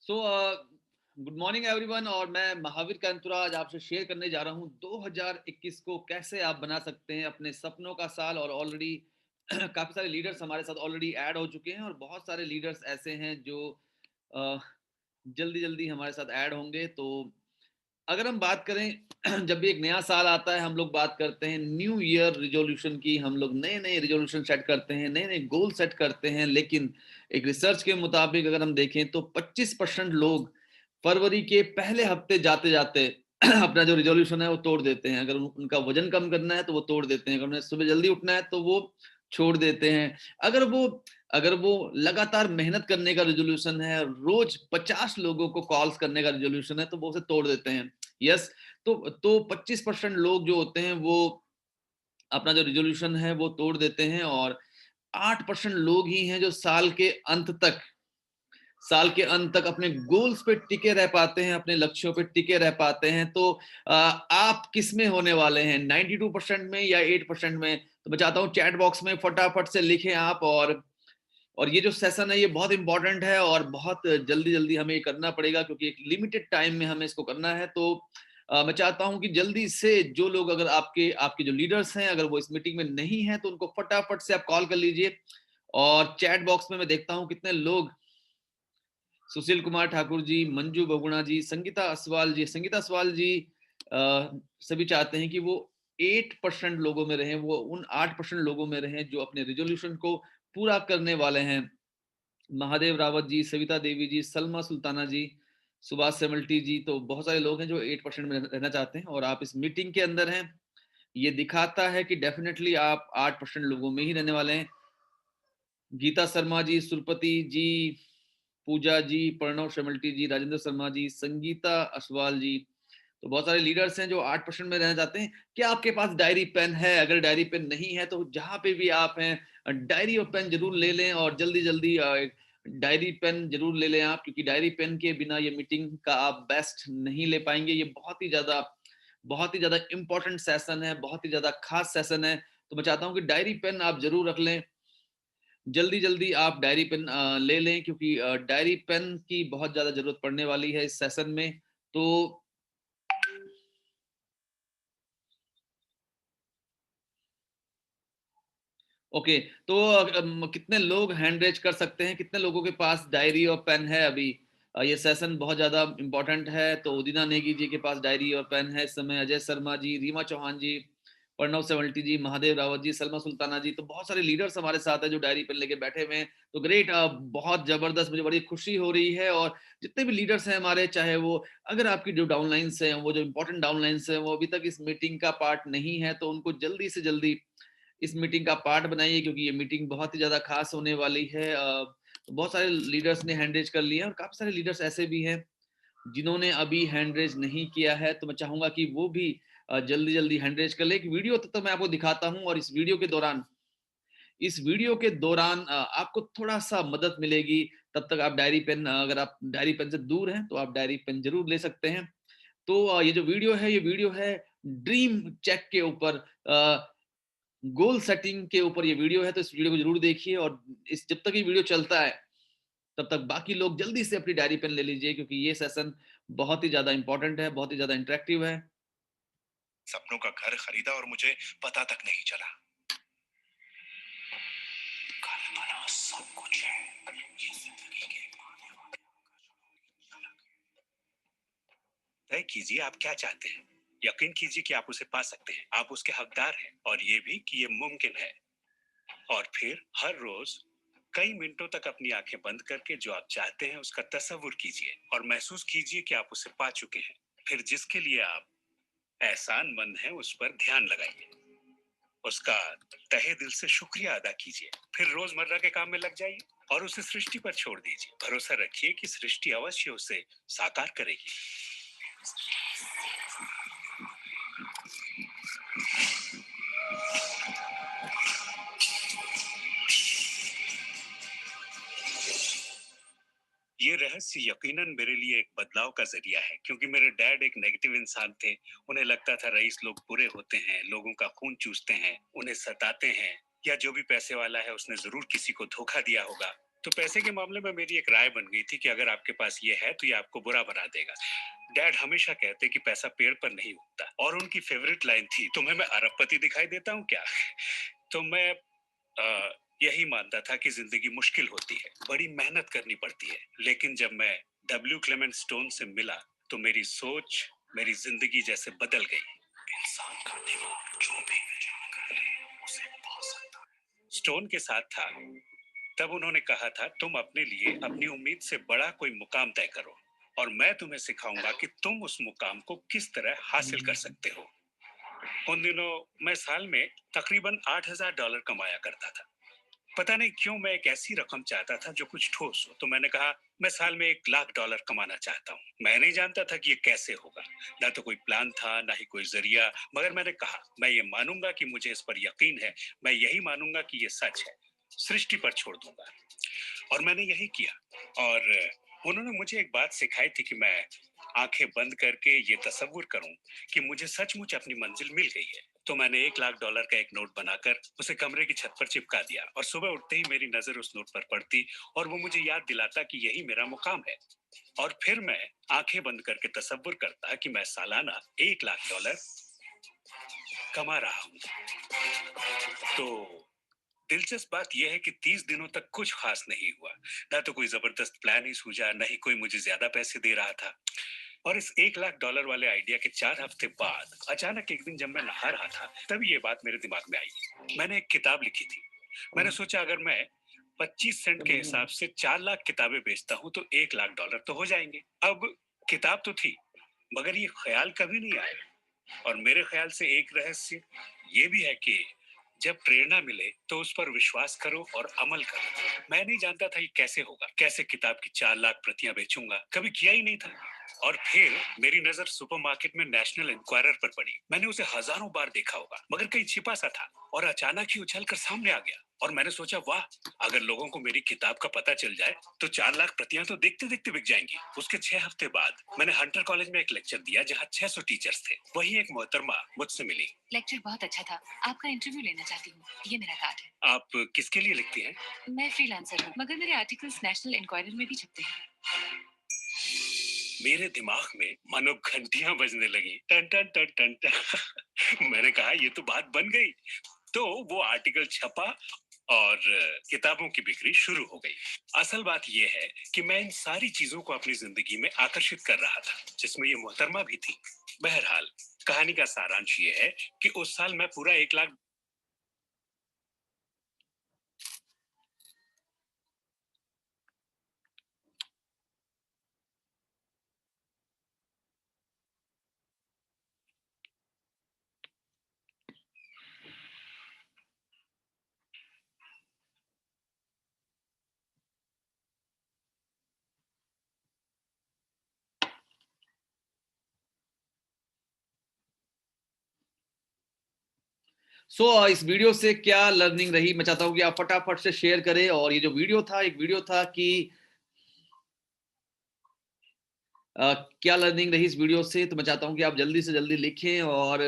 So good morning everyone. और मैं महावीर कांतुरा आज आपसे शेयर करने जा रहा हूँ 2021 को कैसे आप बना सकते हैं अपने सपनों का साल। और ऑलरेडी काफ़ी सारे लीडर्स हमारे साथ ऑलरेडी ऐड हो चुके हैं और बहुत सारे लीडर्स ऐसे हैं जो जल्दी जल्दी हमारे साथ ऐड होंगे। तो अगर हम बात करें जब भी एक नया साल आता है हम लोग बात करते हैं न्यू ईयर रिजोल्यूशन की। हम लोग नए नए रिजोल्यूशन सेट करते हैं, नए नए गोल सेट करते हैं, लेकिन एक रिसर्च के मुताबिक अगर हम देखें तो 25% लोग फरवरी के पहले हफ्ते जाते जाते अपना जो रिजोल्यूशन है वो तोड़ देते हैं। अगर उनका वजन कम करना है तो वो तोड़ देते हैं, अगर उन्हें सुबह जल्दी उठना है तो वो छोड़ देते हैं। अगर वो लगातार मेहनत करने का रिजोल्यूशन है, रोज 50 लोगों को कॉल्स करने का रिजोल्यूशन है, तो वो उसे तोड़ देते हैं। यस। तो 25% लोग जो होते हैं वो अपना जो रिजोल्यूशन है वो तोड़ देते हैं, और 8% लोग ही हैं जो साल के अंत तक अपने गोल्स पे टिके रह पाते हैं, अपने लक्ष्यों पे टिके रह पाते हैं। तो आप किस में होने वाले हैं, 92% में या 8% में? तो मैं चाहता हूँ चैट बॉक्स में फटाफट से लिखें आप। और ये जो सेशन है ये बहुत इंपॉर्टेंट है और बहुत जल्दी जल्दी हमें ये करना पड़ेगा, क्योंकि एक लिमिटेड टाइम में हमें इसको करना है। तो मैं चाहता हूं कि जल्दी से जो लोग, अगर आपके आपके जो लीडर्स हैं अगर वो इस मीटिंग में नहीं है तो उनको फटाफट से आप कॉल कर लीजिए। और चैट बॉक्स में मैं देखता हूं कितने लोग, सुशील कुमार ठाकुर जी, मंजू बगुणा जी, संगीता असवाल जी सभी चाहते हैं कि वो 8% लोगों में रहें, वो उन 8% लोगों में रहें जो अपने रिजोल्यूशन को पूरा करने वाले हैं। महादेव रावत जी, सविता देवी जी, सलमा सुल्ताना जी, सुभाष सेमल्टी जी, तो बहुत सारे लोग हैं जो 8% में रहना चाहते हैं और आप इस मीटिंग के अंदर हैं। ये दिखाता है कि डेफिनेटली आप 8% लोगों में ही रहने वाले हैं। गीता शर्मा जी, सुरपति जी, पूजा जी, प्रणव शेमल्टी जी, राजेंद्र शर्मा जी, संगीता असवाल जी, तो बहुत सारे लीडर्स हैं जो 8% में रहना चाहते हैं। क्या आपके पास डायरी पेन है? अगर डायरी पेन नहीं है तो जहां पे भी आप हैं डायरी और पेन जरूर ले लें, और जल्दी जल्दी डायरी पेन जरूर ले लें आप, क्योंकि डायरी पेन के बिना ये मीटिंग का आप बेस्ट नहीं ले पाएंगे। ये बहुत ही ज्यादा इंपॉर्टेंट सेशन है, बहुत ही ज्यादा खास सेशन है। तो मैं चाहता हूँ कि डायरी पेन आप जरूर रख लें, जल्दी जल्दी आप डायरी पेन ले लें, क्योंकि डायरी पेन की बहुत ज्यादा जरूरत पड़ने वाली है इस सेशन में। तो ओके। तो कितने लोग हैंड रेज कर सकते हैं, कितने लोगों के पास डायरी और पेन है अभी? ये सेशन बहुत ज्यादा इंपॉर्टेंट है। तो उदिना नेगी जी के पास डायरी और पेन है इस समय, अजय शर्मा जी, रीमा चौहान जी, प्रणव सेवल्टी जी, महादेव रावत जी, सलमा सुल्ताना जी, तो बहुत सारे लीडर्स हमारे साथ हैं जो डायरी पेन लेके बैठे हुए हैं। तो ग्रेट, बहुत जबरदस्त, मुझे बड़ी खुशी हो रही है। और जितने भी लीडर्स हैं हमारे, चाहे वो, अगर आपकी जो डाउनलाइंस हैं, वो जो इंपॉर्टेंट डाउनलाइंस हैं वो अभी तक इस मीटिंग का पार्ट नहीं है, तो उनको जल्दी से जल्दी इस मीटिंग का पार्ट बनाइए, क्योंकि ये मीटिंग बहुत ही ज्यादा खास होने वाली है। तो बहुत सारे लीडर्स ने हैंड रेज कर लिया है, और काफी सारे लीडर्स ऐसे भी हैं जिन्होंने अभी हैंड रेज नहीं किया है। तो मैं चाहूंगा कि वो भी जल्दी जल्दी हैंड रेज कर ले। एक वीडियो तब तक मैं आपको दिखाता हूं, और इस वीडियो के दौरान आपको थोड़ा सा मदद मिलेगी। तब तक आप डायरी पेन, अगर आप डायरी पेन से दूर हैं तो आप डायरी पेन जरूर ले सकते हैं। तो ये वीडियो है ड्रीम चेक के ऊपर, गोल सेटिंग के ऊपर ये वीडियो है। तो इस वीडियो को जरूर देखिए, और इस जब तक ये वीडियो चलता है तब तक बाकी लोग जल्दी से अपनी डायरी पेन ले लीजिए, क्योंकि ये सेशन बहुत ही ज्यादा इंपॉर्टेंट है, बहुत ही ज्यादा इंटरेक्टिव है। सपनों का घर खरीदा और मुझे पता तक नहीं चला। कल्पना सब कुछ है, ये जिंदगी के आने वाले तय कीजिए आप क्या चाहते हैं। यकीन कीजिए कि आप उसे पा सकते हैं, आप उसके हकदार हैं, और ये भी कि ये मुमकिन है। और फिर हर रोज कई मिनटों तक अपनी आंखें बंद करके जो आप चाहते हैं उसका तस्वीर कीजिए और महसूस कीजिए कि आप उसे पा चुके हैं। फिर जिसके लिए आप एहसान मंद हैं उस पर ध्यान लगाइए, उसका तहे दिल से शुक्रिया अदा कीजिए। फिर रोजमर्रा के काम में लग जाइए और उसे सृष्टि पर छोड़ दीजिए। भरोसा रखिए कि सृष्टि अवश्य उसे साकार करेगी। ये रहस्य यकीनन मेरे लिए एक बदलाव का जरिया है, क्योंकि मेरे डैड एक नेगेटिव इंसान थे। उन्हें लगता था रईस लोग बुरे होते हैं, लोगों का खून चूसते हैं, उन्हें सताते हैं, या जो भी पैसे वाला है उसने जरूर किसी को धोखा दिया होगा। तो पैसे के मामले में मेरी एक राय बन गई थी कि अगर आपके पास ये है तो ये आपको बुरा बना देगा। डैड हमेशा कहते कि पैसा पेड़ पर नहीं उगता, और उनकी फेवरेट लाइन थी, तुम्हें मैं अरबपति दिखाई देता हूँ क्या? तो मैं यही मानता था कि जिंदगी मुश्किल होती है, बड़ी मेहनत करनी पड़ती है। लेकिन जब मैं डब्ल्यू क्लेमेंट स्टोन से मिला तो मेरी सोच, मेरी जिंदगी जैसे बदल गई। इंसान का दिमाग जो भी विचार कर ले उसे पा सकता है। स्टोन के साथ था तब उन्होंने कहा था, तुम अपने लिए अपनी उम्मीद से बड़ा कोई मुकाम तय करो और मैं तुम्हें सिखाऊंगा कि तुम उस मुकाम को किस तरह हासिल कर सकते हो। उन दिनों मैं साल में तकरीबन $8,000 कमाया करता था। पता नहीं क्यों मैं एक ऐसी रकम चाहता था जो कुछ ठोस हो, तो मैंने कहा मैं साल में $1,00,000 कमाना चाहता हूँ। मैं नहीं जानता था कि ये कैसे होगा, ना तो कोई प्लान था ना ही कोई जरिया, मगर मैंने कहा मैं ये मानूंगा कि मुझे इस पर यकीन है, मैं यही मानूंगा कि ये सच है, सृष्टि पर छोड़ दूंगा। और मैंने यही किया। और उन्होंने मुझे एक बात सिखाई थी कि मैं आंखें बंद करके ये तसव्वुर करूं कि मुझे सचमुच अपनी मंजिल मिल गई है। तो मैंने $1,00,000 का एक नोट बनाकर उसे कमरे की छत पर चिपका दिया, और सुबह उठते ही मेरी नजर उस नोट पर पड़ती और वो मुझे याद दिलाता कि यही मेरा मुकाम है। और फिर मैं आंखें बंद करके तसव्वुर करता कि मैं सालाना $1,00,000 कमा रहा हूँ। तो दिलचस्प बात यह है कि 30 दिनों तक कुछ खास नहीं हुआ। ना तो कोई जबरदस्त प्लान ही सूझा, ना ही कोई मुझे ज्यादा पैसे दे रहा था। और इस $1,00,000 वाले आइडिया के 4 हफ्ते बाद अचानक एक दिन जब मैं नहा रहा था तभी ये बात मेरे दिमाग में आई। मैंने एक किताब लिखी थी। मैंने सोचा अगर मैं 25 सेंट के हिसाब से 4 लाख किताबें बेचता हूं तो $1,00,000 तो हो जाएंगे। अब किताब तो थी, मगर ये ख्याल कभी नहीं आया। और मेरे ख्याल से एक रहस्य ये भी है कि जब प्रेरणा मिले तो उस पर विश्वास करो और अमल करो। मैं नहीं जानता था ये कैसे होगा, कैसे किताब की 4 लाख प्रतियां बेचूंगा, कभी किया ही नहीं था। और फिर मेरी नजर सुपरमार्केट में नेशनल इंक्वायरर पर पड़ी। मैंने उसे हजारों बार देखा होगा, मगर कहीं छिपा सा था, और अचानक ही उछल कर सामने आ गया। और मैंने सोचा वाह, अगर लोगों को मेरी किताब का पता चल जाए तो 4 लाख प्रतियां तो देखते देखते बिक जाएंगी। उसके 6 हफ्ते बाद मैंने हंटर कॉलेज में एक लेक्चर दिया जहाँ 600 टीचर्स थे। वही एक मोहतरमा मुझसे मिली। लेक्चर बहुत अच्छा था। आपका इंटरव्यू लेना चाहती हूँ। ये मेरा कार्ड है। आप किसके लिए लिखती हैं? मैं फ्रीलांसर हूँ, मगर मेरे आर्टिकल्स नेशनल इंक्वायरर में भी छपते हैं। मेरे दिमाग में मानो घंटियां बजने लगी, टन टन टन टन टन। मैंने कहा ये तो बात बन गई। तो वो आर्टिकल छपा और किताबों की बिक्री शुरू हो गई। असल बात यह है कि मैं इन सारी चीजों को अपनी जिंदगी में आकर्षित कर रहा था, जिसमें ये मोहतरमा भी थी। बहरहाल कहानी का सारांश ये है कि उस साल मैं पूरा 1,00,000। इस वीडियो से क्या लर्निंग रही, मैं चाहता हूं कि आप फटाफट से शेयर करें। और ये जो वीडियो था, एक वीडियो था कि क्या लर्निंग रही इस वीडियो से, तो मैं चाहता हूं कि आप जल्दी से जल्दी लिखें। और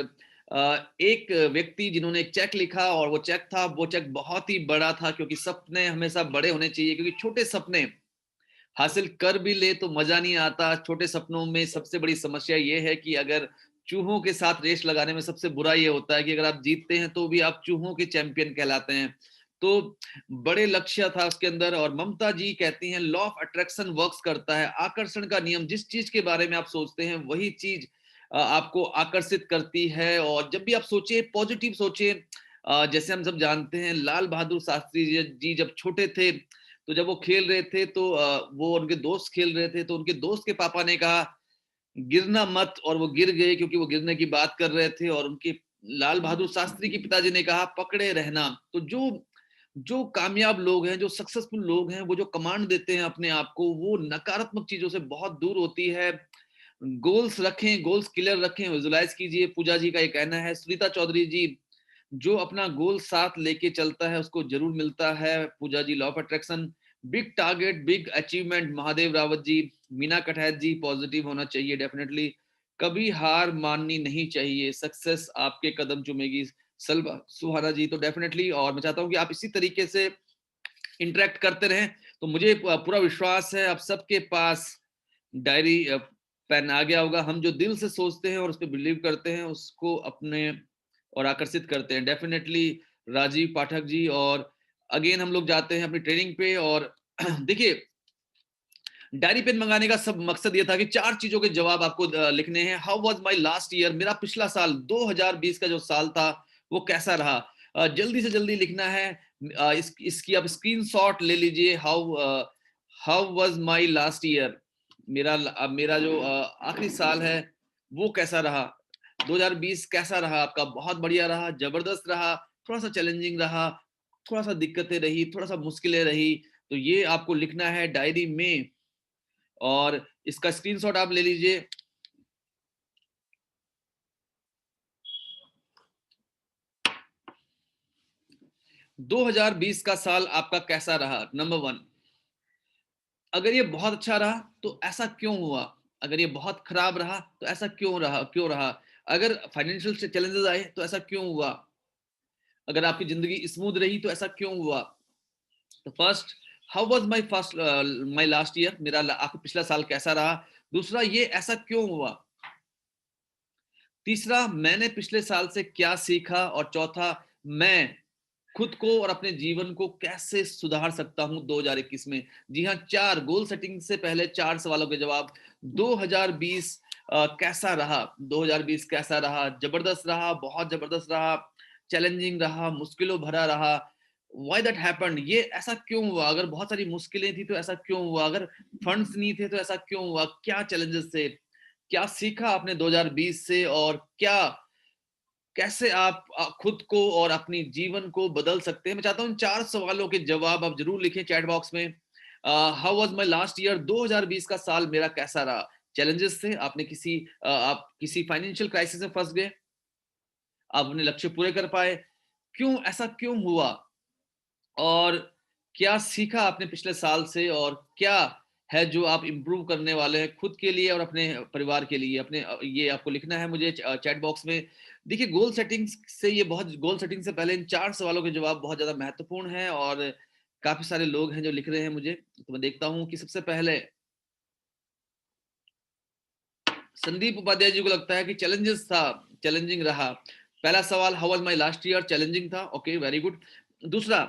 एक व्यक्ति जिन्होंने एक चेक लिखा, और वो चेक बहुत ही बड़ा था, क्योंकि सपने हमेशा बड़े होने चाहिए, क्योंकि छोटे सपने हासिल कर भी ले तो मजा नहीं आता। छोटे सपनों में सबसे बड़ी समस्या ये है कि अगर चूहों के साथ रेस लगाने में सबसे बुरा ये होता है कि अगर आप जीतते हैं तो भी आप चूहों के चैंपियन कहलाते हैं। तो बड़े लक्ष्य था उसके अंदर। और ममता जी कहती हैं लॉ ऑफ अट्रैक्शन वर्क्स करता है, आकर्षण का नियम, जिस चीज के बारे में आप सोचते हैं वही चीज आपको आकर्षित करती है। और जब भी आप सोचिए, पॉजिटिव सोचिए। जैसे हम सब जानते हैं, लाल बहादुर शास्त्री जी जब छोटे थे, तो जब वो खेल रहे थे तो वो उनके दोस्त खेल रहे थे, तो उनके दोस्त के पापा ने कहा गिरना मत, और वो गिर गए क्योंकि वो गिरने की बात कर रहे थे। और उनके लाल बहादुर शास्त्री के पिताजी ने कहा पकड़े रहना। तो जो जो कामयाब लोग हैं, जो सक्सेसफुल लोग हैं, वो जो कमांड देते हैं अपने आप को, वो नकारात्मक चीजों से बहुत दूर होती है। गोल्स रखें, गोल्स क्लियर रखें, विजुलाइज कीजिए। पूजा जी का ये कहना है। सुनीता चौधरी जी, जो अपना गोल साथ लेके चलता है उसको जरूर मिलता है। Pooja ji, law of attraction, big target big achievement. Mahadev Rawat ji, Meena Katahat ji, positive होना चाहिए डेफिनेटली, कभी हार माननी नहीं चाहिए, सक्सेस आपके कदम चूमेगी। सलवा सुहाना जी, तो डेफिनेटली। और मैं चाहता हूं कि आप इसी तरीके से इंटरेक्ट करते रहें। तो मुझे पूरा विश्वास है आप सबके पास डायरी पेन आ गया होगा। हम जो दिल से सोचते हैं और उस पे बिलीव करते हैं उसको अपने और आकर्षित करते हैं। डेफिनेटली राजीव पाठक जी, और अगेन हम लोग जाते हैं अपनी ट्रेनिंग पे। और देखिए, डायरी पेन मंगाने का सब मकसद ये था कि 4 चीजों के जवाब आपको लिखने हैं। How was my last year, मेरा पिछला साल 2020 का जो साल था वो कैसा रहा। जल्दी से जल्दी लिखना है। इसकी आप स्क्रीनशॉट ले लीजिए। How was my last year, मेरा जो आखिरी साल है वो कैसा रहा। 2020 कैसा रहा आपका? बहुत बढ़िया रहा, जबरदस्त रहा, थोड़ा सा चैलेंजिंग रहा, थोड़ा सा दिक्कतें रही, थोड़ा सा मुश्किलें रही। तो ये आपको लिखना है डायरी में, और इसका स्क्रीनशॉट आप ले लीजिए। दो 2020 का साल आपका कैसा रहा? नंबर 1, अगर ये बहुत अच्छा रहा तो ऐसा क्यों हुआ? अगर ये बहुत खराब रहा तो ऐसा क्यों रहा? अगर फाइनेंशियल चैलेंजेस आए तो ऐसा क्यों हुआ? अगर आपकी जिंदगी स्मूथ रही तो ऐसा क्यों हुआ? तो first, how was my last year, मेरा आपका पिछला साल कैसा रहा? दूसरा, ये ऐसा क्यों हुआ? तीसरा, मैंने पिछले साल से क्या सीखा? और चौथा, मैं खुद को और अपने जीवन को कैसे सुधार सकता हूं 2021 में? जी हाँ, 4 गोल सेटिंग से पहले 4 सवालों के जवाब। 2020 कैसा रहा? 2020 कैसा रहा? जबरदस्त रहा, बहुत जबरदस्त रहा, चैलेंजिंग रहा, मुश्किलों भरा रहा। व्हाई दैट हैपेंड, ये ऐसा क्यों हुआ? अगर बहुत सारी मुश्किलें थी तो ऐसा क्यों हुआ? अगर फंड्स नहीं थे तो ऐसा क्यों हुआ? क्या चैलेंजेस थे? क्या सीखा आपने 2020 से? और क्या, कैसे आप खुद को और अपनी जीवन को बदल सकते हैं? मैं चाहता हूँ 4 सवालों के जवाब आप जरूर लिखें चैट बॉक्स में। How was my last year, 2020 का साल मेरा कैसा रहा? चैलेंजेस थे, आपने आप किसी फाइनेंशियल क्राइसिस में फंस गए, आप अपने लक्ष्य पूरे कर पाए, क्यों, ऐसा क्यों हुआ? और क्या सीखा आपने पिछले साल से? और क्या है जो आप इम्प्रूव करने वाले हैं खुद के लिए और अपने परिवार के लिए? ये आपको लिखना है मुझे चैट बॉक्स में। देखिए, गोल सेटिंग से पहले इन 4 सवालों के जवाब बहुत ज़्यादा महत्वपूर्ण हैं, और काफ़ी सारे लोग हैं जो लिख रहे हैं मुझे। तो मैं देखता हूँ कि सबसे पहले संदीप उपाध्याय जी को लगता है कि चैलेंजिंग रहा। पहला सवाल, how was my last year, challenging था। Okay, very good. दूसरा,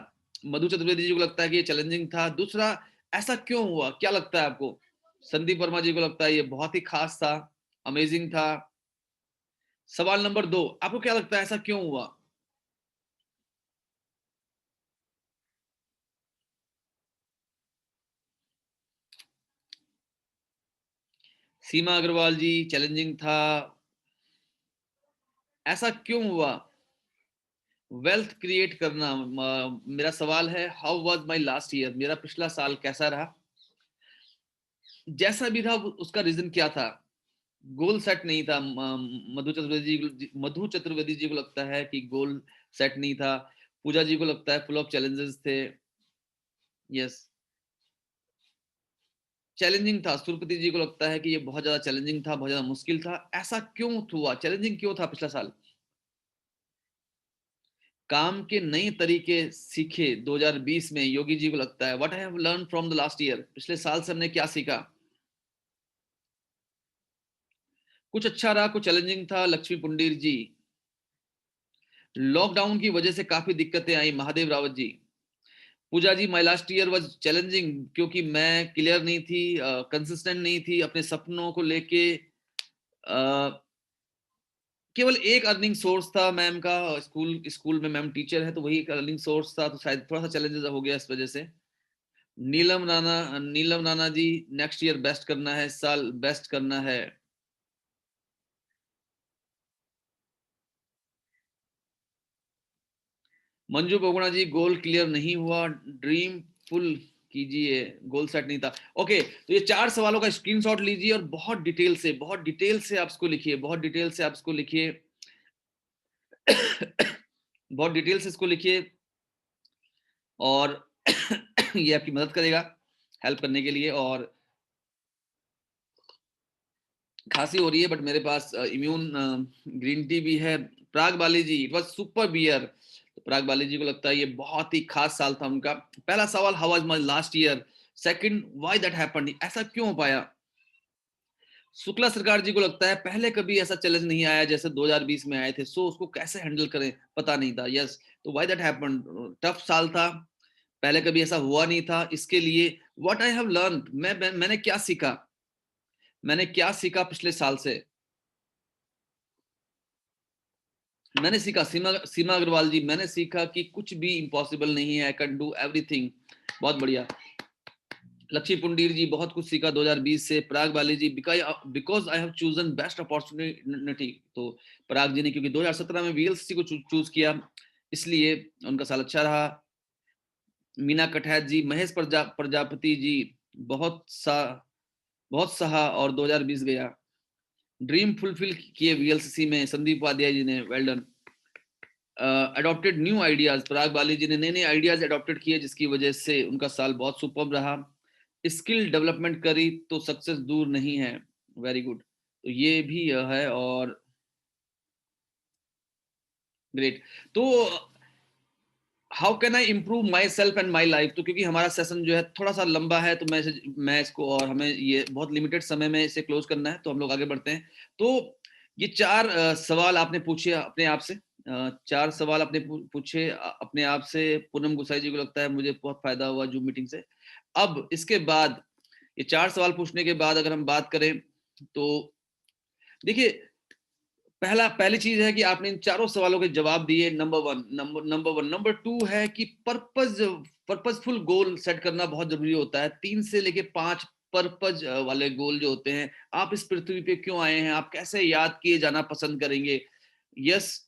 मधु चतुर्वेदी जी को लगता है कि ये चैलेंजिंग था। दूसरा, ऐसा क्यों हुआ? क्या लगता है आपको? संदीप वर्मा जी को लगता है ये बहुत ही खास था, अमेजिंग था। सवाल नंबर 2, आपको क्या लगता है ऐसा क्यों हुआ? सीमा अग्रवाल जी, चैलेंजिंग था, ऐसा क्यों हुआ? वेल्थ क्रिएट करना, मेरा सवाल है how was my last year, मेरा पिछला साल कैसा रहा? जैसा भी था उसका रीजन क्या था? गोल सेट नहीं था। मधु चतुर्वेदी जी को लगता है कि गोल सेट नहीं था। पूजा जी को लगता है फुल ऑफ चैलेंजेस थे। यस, चैलेंजिंग था। सुरपति जी को लगता है कि ये बहुत ज्यादा चैलेंजिंग था, बहुत ज्यादा मुश्किल था। ऐसा क्यों हुआ? चैलेंजिंग क्यों था पिछला साल? काम के नए तरीके सीखे 2020 में, योगी जी को लगता है what I have learn from the last year, पिछले साल से हमने क्या सीखा? कुछ अच्छा रहा, कुछ चैलेंजिंग था, लक्ष्मी पुंडीर जी। लॉकडाउन की वजह से काफी दिक्कतें आई, Mahadev Rawat ji. Pooja ji, my last year was challenging क्योंकि मैं क्लियर नहीं थी, कंसिस्टेंट नहीं थी अपने सपनों को लेके। केवल एक अर्निंग सोर्स था मैम का, स्कूल स्कूल में मैम टीचर है तो वही एक अर्निंग सोर्स था, तो शायद थोड़ा सा चैलेंजेस हो गया इस वजह से। नीलम Rana ji, next year best करना है, इस साल बेस्ट करना है। मंजू बोगुणा जी, गोल क्लियर नहीं हुआ, ड्रीम फुल कीजिए, गोल सेट नहीं था। ओके, तो ये 4 सवालों का स्क्रीनशॉट लीजिए और बहुत डिटेल से आप इसको लिखिए, बहुत डिटेल से आप इसको लिखिए। बहुत डिटेल से इसको लिखिए, और ये आपकी मदद करेगा हेल्प करने के लिए। और खांसी हो रही है बट मेरे पास इम्यून ग्रीन टी भी है। प्राग बाली जी, इट वाज सुपर बियर। तो प्राग बाली जी को लगता है ये बहुत ही खास साल था उनका। पहला सवाल, how was my last year, second, why that happened, ऐसा क्यों हो पाया? शुक्ला सरकार जी को लगता है पहले कभी ऐसा चैलेंज नहीं आया जैसे 2020 में आए थे, सो उसको कैसे हैंडल करें पता नहीं था। यस, तो व्हाई दैट हैपेंड, टफ साल था, पहले कभी ऐसा हुआ नहीं था। इसके लिए व्हाट आई हैव लर्न, मैंने क्या सीखा, मैंने क्या सीखा पिछले साल से? मैंने सीखा, सीमा सीमा अग्रवाल जी, मैंने सीखा कि कुछ भी इम्पॉसिबल नहीं है, आई कैन डू एवरीथिंग। बहुत बढ़िया। लक्ष्मी पुंडीर जी, बहुत कुछ सीखा 2020 से। Parag Bali ji, because I have chosen best opportunity, तो पराग जी ने क्योंकि 2017 में वीएलसीसी को चूज किया, इसलिए उनका साल अच्छा रहा। मीना कटहत जी, महेश प्रजापति जी, बहुत बहुत सहा और 2020 गया। ड्रीम फुलफिल किए वीएलसीसी में संदीप उपाध्याय जी ने, well done. Adopted new ideas, Parag Bali ji ने नए नए आइडियाज अडॉप्टेड किए जिसकी वजह से उनका साल बहुत सुपर्ब रहा। स्किल डेवलपमेंट करी तो सक्सेस दूर नहीं है, वेरी गुड, तो ये भी है। और ग्रेट, तो how can I improve my self and my life, तो क्योंकि हमारा सेशन जो है थोड़ा सा लंबा है, तो मैं इसको, और हमें ये बहुत लिमिटेड समय में इसे क्लोज करना है, तो हम लोग आगे बढ़ते हैं। तो ये 4 सवाल आपने पूछे अपने आप से, 4 सवाल आपने पूछे अपने आप से। पूनम गुसाई जी को लगता है मुझे बहुत फायदा हुआ जूम मीटिंग से। अब इसके बाद ये 4 सवाल पूछने के बाद अगर हम बात करें तो देखिए, पहली चीज है कि आपने इन चारों सवालों के जवाब दिए, नंबर वन। नंबर टू है कि पर्पजफुल गोल सेट करना बहुत जरूरी होता है। 3 से लेके 5 पर्पज वाले गोल जो होते हैं, आप इस पृथ्वी पे क्यों आए हैं, आप कैसे याद किए जाना पसंद करेंगे। यस,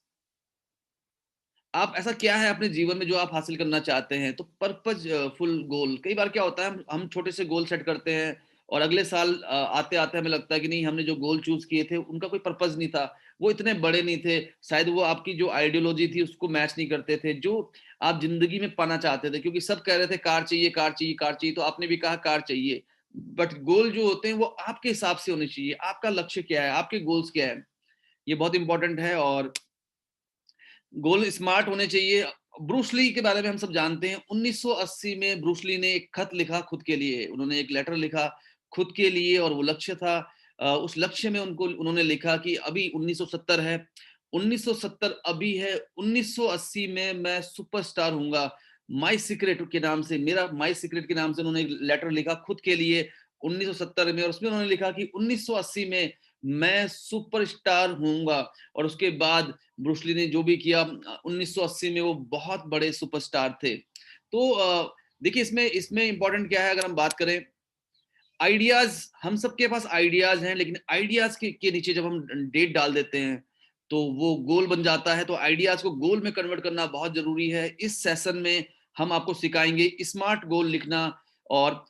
आप ऐसा क्या है अपने जीवन में जो आप हासिल करना चाहते हैं, तो पर्पज फुल गोल। कई बार क्या होता है, हम छोटे से गोल सेट करते हैं और अगले साल आते आते हमें लगता है कि नहीं, हमने जो गोल चूज किए थे उनका कोई पर्पज नहीं था, वो इतने बड़े नहीं थे, शायद वो आपकी जो आइडियोलॉजी थी उसको मैच नहीं करते थे जो आप जिंदगी में पाना चाहते थे। क्योंकि सब कह रहे थे कार चाहिए, कार चाहिए, कार चाहिए, तो आपने भी कहा कार चाहिए। बट गोल जो होते हैं वो आपके हिसाब से होने चाहिए। आपका लक्ष्य क्या है, आपके गोल्स क्या है, ये बहुत इंपॉर्टेंट है। और गोल स्मार्ट होने चाहिए। ब्रूस ली के बारे में हम सब जानते हैं। 1980 में ब्रूस ली ने एक खत लिखा खुद के लिए, उन्होंने एक लेटर लिखा खुद के लिए, और वो लक्ष्य था। उस लक्ष्य में उन्होंने लिखा कि अभी 1970 है, 1970 अभी है, 1980 में मैं सुपरस्टार हूंगा। माई सीक्रेट के नाम से, मेरा माई सीक्रेट के नाम से उन्होंने एक लेटर लिखा खुद के लिए 1970 में, और उसमें उन्होंने लिखा कि 1980 में मैं सुपरस्टार हूंगा। और उसके बाद ब्रूस ली ने जो भी किया 1980 में, वो बहुत बड़े सुपरस्टार थे। तो देखिए, इसमें इसमें इंपॉर्टेंट क्या है, अगर हम बात करें आइडियाज, हम सबके पास आइडियाज हैं, लेकिन आइडियाज के नीचे जब हम डेट डाल देते हैं तो वो गोल बन जाता है। तो आइडियाज को गोल में कन्वर्ट करना बहुत जरूरी है। इस सेशन में हम आपको सिखाएंगे स्मार्ट गोल लिखना, और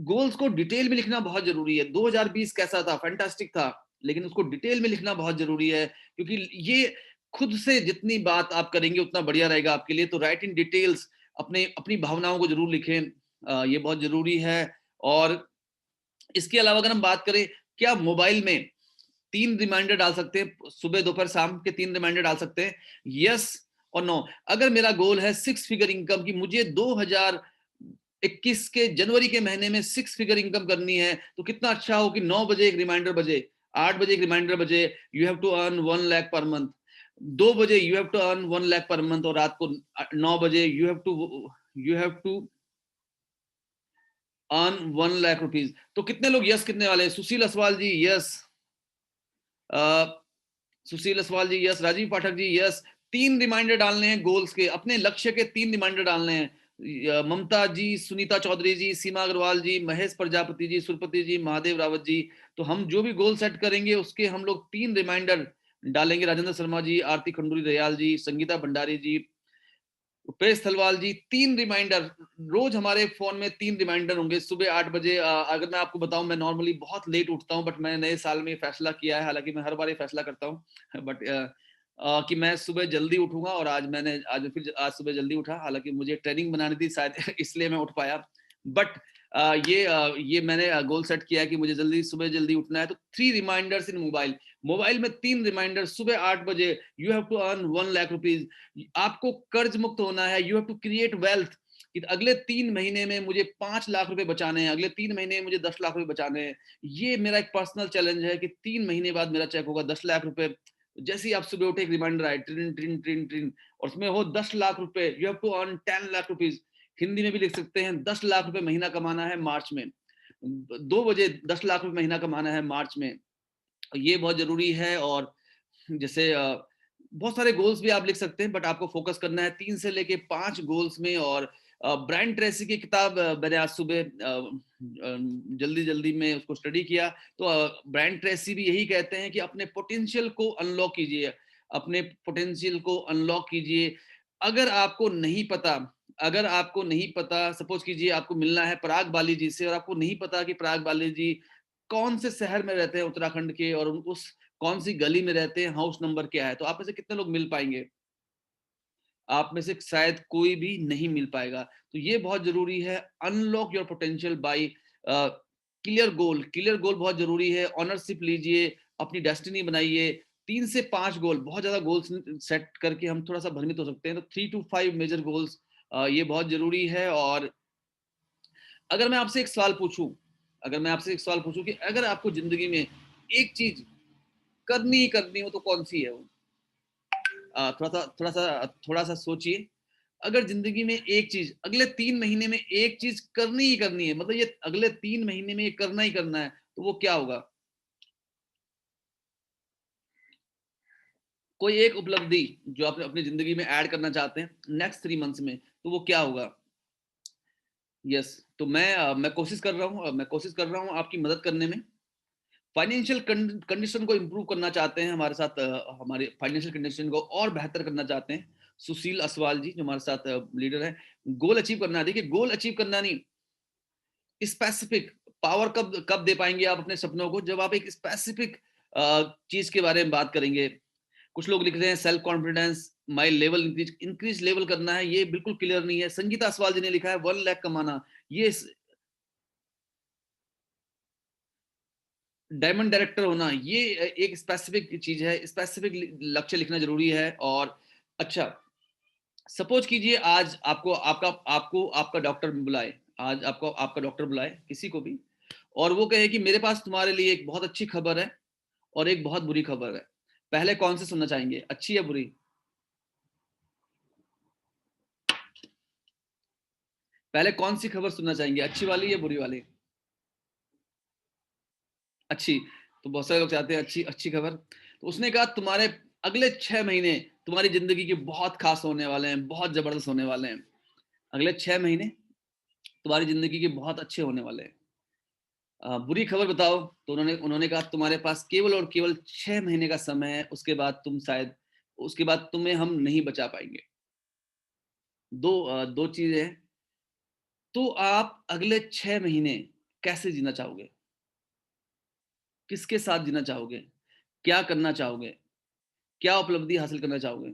गोल्स को डिटेल में लिखना बहुत जरूरी है। 2020 कैसा था, फैंटास्टिक था, लेकिन उसको डिटेल में लिखना बहुत जरूरी है, क्योंकि ये खुद से जितनी बात आप करेंगे उतना बढ़िया रहेगा आपके लिए। तो राइट इन डिटेल्स, अपने अपनी भावनाओं को जरूर लिखें, ये बहुत जरूरी है। और इसके अलावा अगर हम बात करें, क्या मोबाइल में 3 रिमाइंडर डाल सकते हैं, सुबह दोपहर शाम के 3 रिमाइंडर डाल सकते हैं, यस और नो? अगर मेरा गोल है 6 फिगर इनकम की, मुझे 2021 के जनवरी के महीने में 6 फिगर इनकम करनी है, तो कितना अच्छा हो कि 9 बजे एक रिमाइंडर बजे, 8 बजे एक रिमाइंडर बजे, you have to earn 1 lakh per month. 2 बजे you have to earn 1 lakh per month, और रात को 9 बजे you have to earn 1 lakh rupees. तो कितने लोग यस कितने वाले हैं? Sushil Aswal ji yes, Sushil Aswal ji yes, Rajiv Pathak ji yes. 3 reminder डालने हैं गोल्स के, अपने लक्ष्य के 3 रिमाइंडर डालने हैं। ममता जी, सुनीता चौधरी जी, सीमा अग्रवाल जी, महेश प्रजापति जी, सुरपति जी, महादेव रावत जी। तो हम जो भी गोल सेट करेंगे उसके हम लोग 3 रिमाइंडर डालेंगे। राजेंद्र शर्मा जी, आरती खंडूरी दयाल जी, संगीता भंडारी जी, रुपेश थलवाल जी। 3 रिमाइंडर रोज हमारे फोन में, 3 रिमाइंडर होंगे सुबह 8 बजे। अगर मैं आपको बताऊं, मैं नॉर्मली बहुत लेट उठता हूं, बट मैंने नए साल में फैसला किया है, हालांकि मैं हर बार ये फैसला करता हूं बट कि मैं सुबह जल्दी उठूंगा। और आज सुबह जल्दी उठा, हालांकि मुझे ट्रेनिंग बनानी थी शायद इसलिए मैं उठ पाया। बट ये मैंने गोल सेट किया है कि मुझे सुबह जल्दी उठना है। तो 3 रिमाइंडर्स इन मोबाइल में 3 रिमाइंडर सुबह 8 बजे, you have to earn 1 lakh rupees. आपको कर्ज मुक्त होना है, you have to create wealth. कि अगले 3 महीने में मुझे 5 लाख रुपए बचाने हैं, अगले 3 महीने में मुझे 10 लाख रुपए बचाने हैं। ये मेरा एक पर्सनल चैलेंज है कि 3 महीने बाद मेरा चेक होगा 10 लाख रुपए। जैसे ही आप सुबह उठे एक रिमाइंडर आए, ट्रिन ट्रिन ट्रिन ट्रिन, और उसमें हो 10 लाख रुपए, you have to earn 10 lakh rupees. Hindi में भी लिख सकते हैं 10 लाख रुपए महीना कमाना है मार्च में, 2 बजे 10 लाख रुपए महीना कमाना है मार्च में। ये बहुत जरूरी है। और जैसे बहुत सारे गोल्स भी आप लिख सकते हैं, बट आपको फोकस करना है 3 से लेके 5 गोल्स में। और ब्रायन ट्रेसी की किताब मैंने आज सुबह जल्दी जल्दी में उसको स्टडी किया, तो ब्रायन ट्रेसी भी यही कहते हैं कि अपने पोटेंशियल को अनलॉक कीजिए, अपने पोटेंशियल को अनलॉक कीजिए। अगर आपको नहीं पता, अगर आपको नहीं पता, सपोज कीजिए आपको मिलना है पराग बाली जी से, और आपको नहीं पता कि पराग बाली जी कौन से शहर में रहते हैं उत्तराखंड के, और उस कौन सी गली में रहते हैं, हाउस नंबर क्या है, तो आप में से कितने लोग मिल पाएंगे? आप में से शायद कोई भी नहीं मिल पाएगा। तो ये बहुत जरूरी है, unlock your potential bye clear goal. Clear goal बहुत जरूरी है। ऑनरशिप लीजिए, अपनी डेस्टिनी बनाइए। 3 से 5 गोल, बहुत ज्यादा गोल्स सेट करके हम थोड़ा सा भ्रमित हो सकते हैं, तो 3 to 5 मेजर गोल्स ये बहुत जरूरी है। और अगर मैं आपसे एक सवाल पूछूं, अगर मैं आपसे एक सवाल पूछूं कि अगर आपको जिंदगी में एक चीज करनी ही करनी हो तो कौन सी है वो? थोड़ा सा सोचिए। अगर जिंदगी में एक चीज अगले 3 महीने में एक चीज करनी ही करनी है, मतलब ये अगले 3 महीने में ये करना ही करना है, तो वो क्या होगा? कोई एक उपलब्धि जो आप अपनी जिंदगी में ऐड करना चाहते हैं नेक्स्ट 3 मंथ्स में, तो वो क्या होगा? यस। तो मैं कोशिश कर रहा हूँ, आपकी मदद करने में। फाइनेंशियल कंडीशन को इंप्रूव करना चाहते हैं हमारे साथ, हमारे फाइनेंशियल कंडीशन को और बेहतर करना चाहते हैं सुशील असवाल जी, जो हमारे साथ लीडर है। गोल अचीव करना है। देखिए, गोल अचीव करना नहीं, स्पेसिफिक पावर कब कब दे पाएंगे आप अपने सपनों को? जब आप एक स्पेसिफिक चीज के बारे में बात करेंगे। कुछ लोग लिख रहे हैं self confidence, my level increase level करना है, ये बिल्कुल क्लियर नहीं है। संगीता असवाल जी ने लिखा है 1 लाख कमाना। ये डायमंड डायरेक्टर होना, ये एक स्पेसिफिक चीज है, स्पेसिफिक लक्ष्य लिखना जरूरी है। और अच्छा, सपोज कीजिए आज आपका डॉक्टर बुलाए, आज आपको आपका डॉक्टर बुलाए किसी को भी, और वो कहे कि मेरे पास तुम्हारे लिए एक बहुत अच्छी खबर है और एक बहुत बुरी खबर है। पहले कौन से सुनना चाहेंगे, अच्छी या बुरी? पहले कौन सी खबर सुनना चाहेंगे, अच्छी वाली या बुरी वाली? अच्छी। तो बहुत सारे लोग चाहते हैं अच्छी अच्छी खबर। तो उसने कहा तुम्हारे अगले 6 महीने तुम्हारी जिंदगी के बहुत खास होने वाले हैं, बहुत जबरदस्त होने वाले हैं। अगले 6 महीने तुम्हारी जिंदगी के बहुत अच्छे होने वाले हैं। बुरी खबर बताओ, तो उन्होंने उन्होंने कहा तुम्हारे पास केवल और केवल 6 महीने का समय है, उसके बाद तुम्हें हम नहीं बचा पाएंगे। दो चीजें हैं। तो आप अगले 6 महीने कैसे जीना चाहोगे? किसके साथ जीना चाहोगे? क्या करना चाहोगे? क्या उपलब्धि हासिल करना चाहोगे?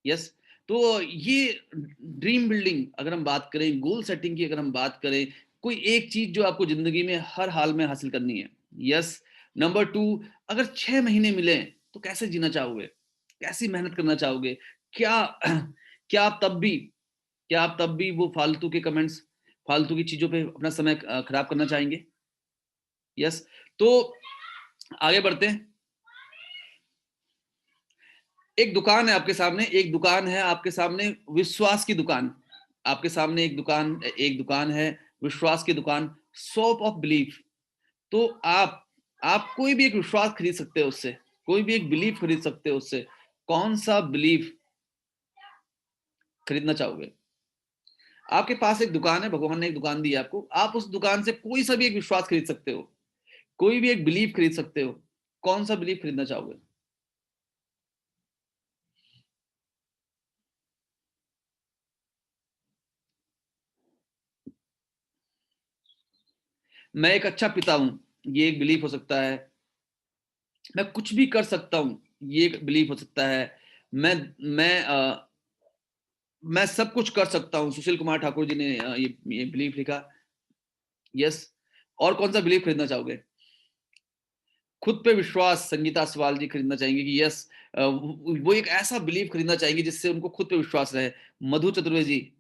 यस। तो ये ड्रीम बिल्डिंग अगर हम बात करें, गोल सेटिंग की अगर हम बात करें, कोई एक चीज जो आपको जिंदगी में हर हाल में हासिल करनी है। यस। नंबर 2, अगर 6 महीने मिले तो कैसे जीना चाहोगे? कैसी मेहनत करना चाहोगे? क्या क्या आप तब भी वो फालतू के कमेंट्स, फालतू की चीजों पे अपना समय खराब करना चाहेंगे? यस। तो आगे बढ़ते हैं। एक दुकान है आपके सामने, विश्वास की दुकान। आपके सामने एक दुकान है, विश्वास की दुकान, शॉप ऑफ बिलीफ। तो आप कोई भी एक विश्वास खरीद सकते हो उससे, कोई भी एक बिलीफ खरीद सकते हो उससे। कौन सा बिलीफ खरीदना चाहोगे? आपके पास एक दुकान है, भगवान ने एक दुकान दी है आपको, आप उस दुकान से कोई सा भी एक विश्वास खरीद सकते हो, कोई भी एक बिलीफ खरीद सकते हो। कौन सा बिलीफ खरीदना चाहोगे? मैं एक अच्छा पिता हूं, ये एक बिलीफ हो सकता है। मैं कुछ भी कर सकता हूं, ये एक बिलीफ हो सकता है। मैं मैं मैं सब कुछ कर सकता हूं, सुशील कुमार ठाकुर जी ने ये बिलीफ लिखा। यस। और कौन सा बिलीफ खरीदना चाहोगे? खुद पे विश्वास संगीता सवाल जी खरीदना चाहेंगे कि यस, वो एक ऐसा बिलीव खरीदना चाहेंगे जिससे उनको खुद पे विश्वास रहे। मधु चतुर्वेदी जी,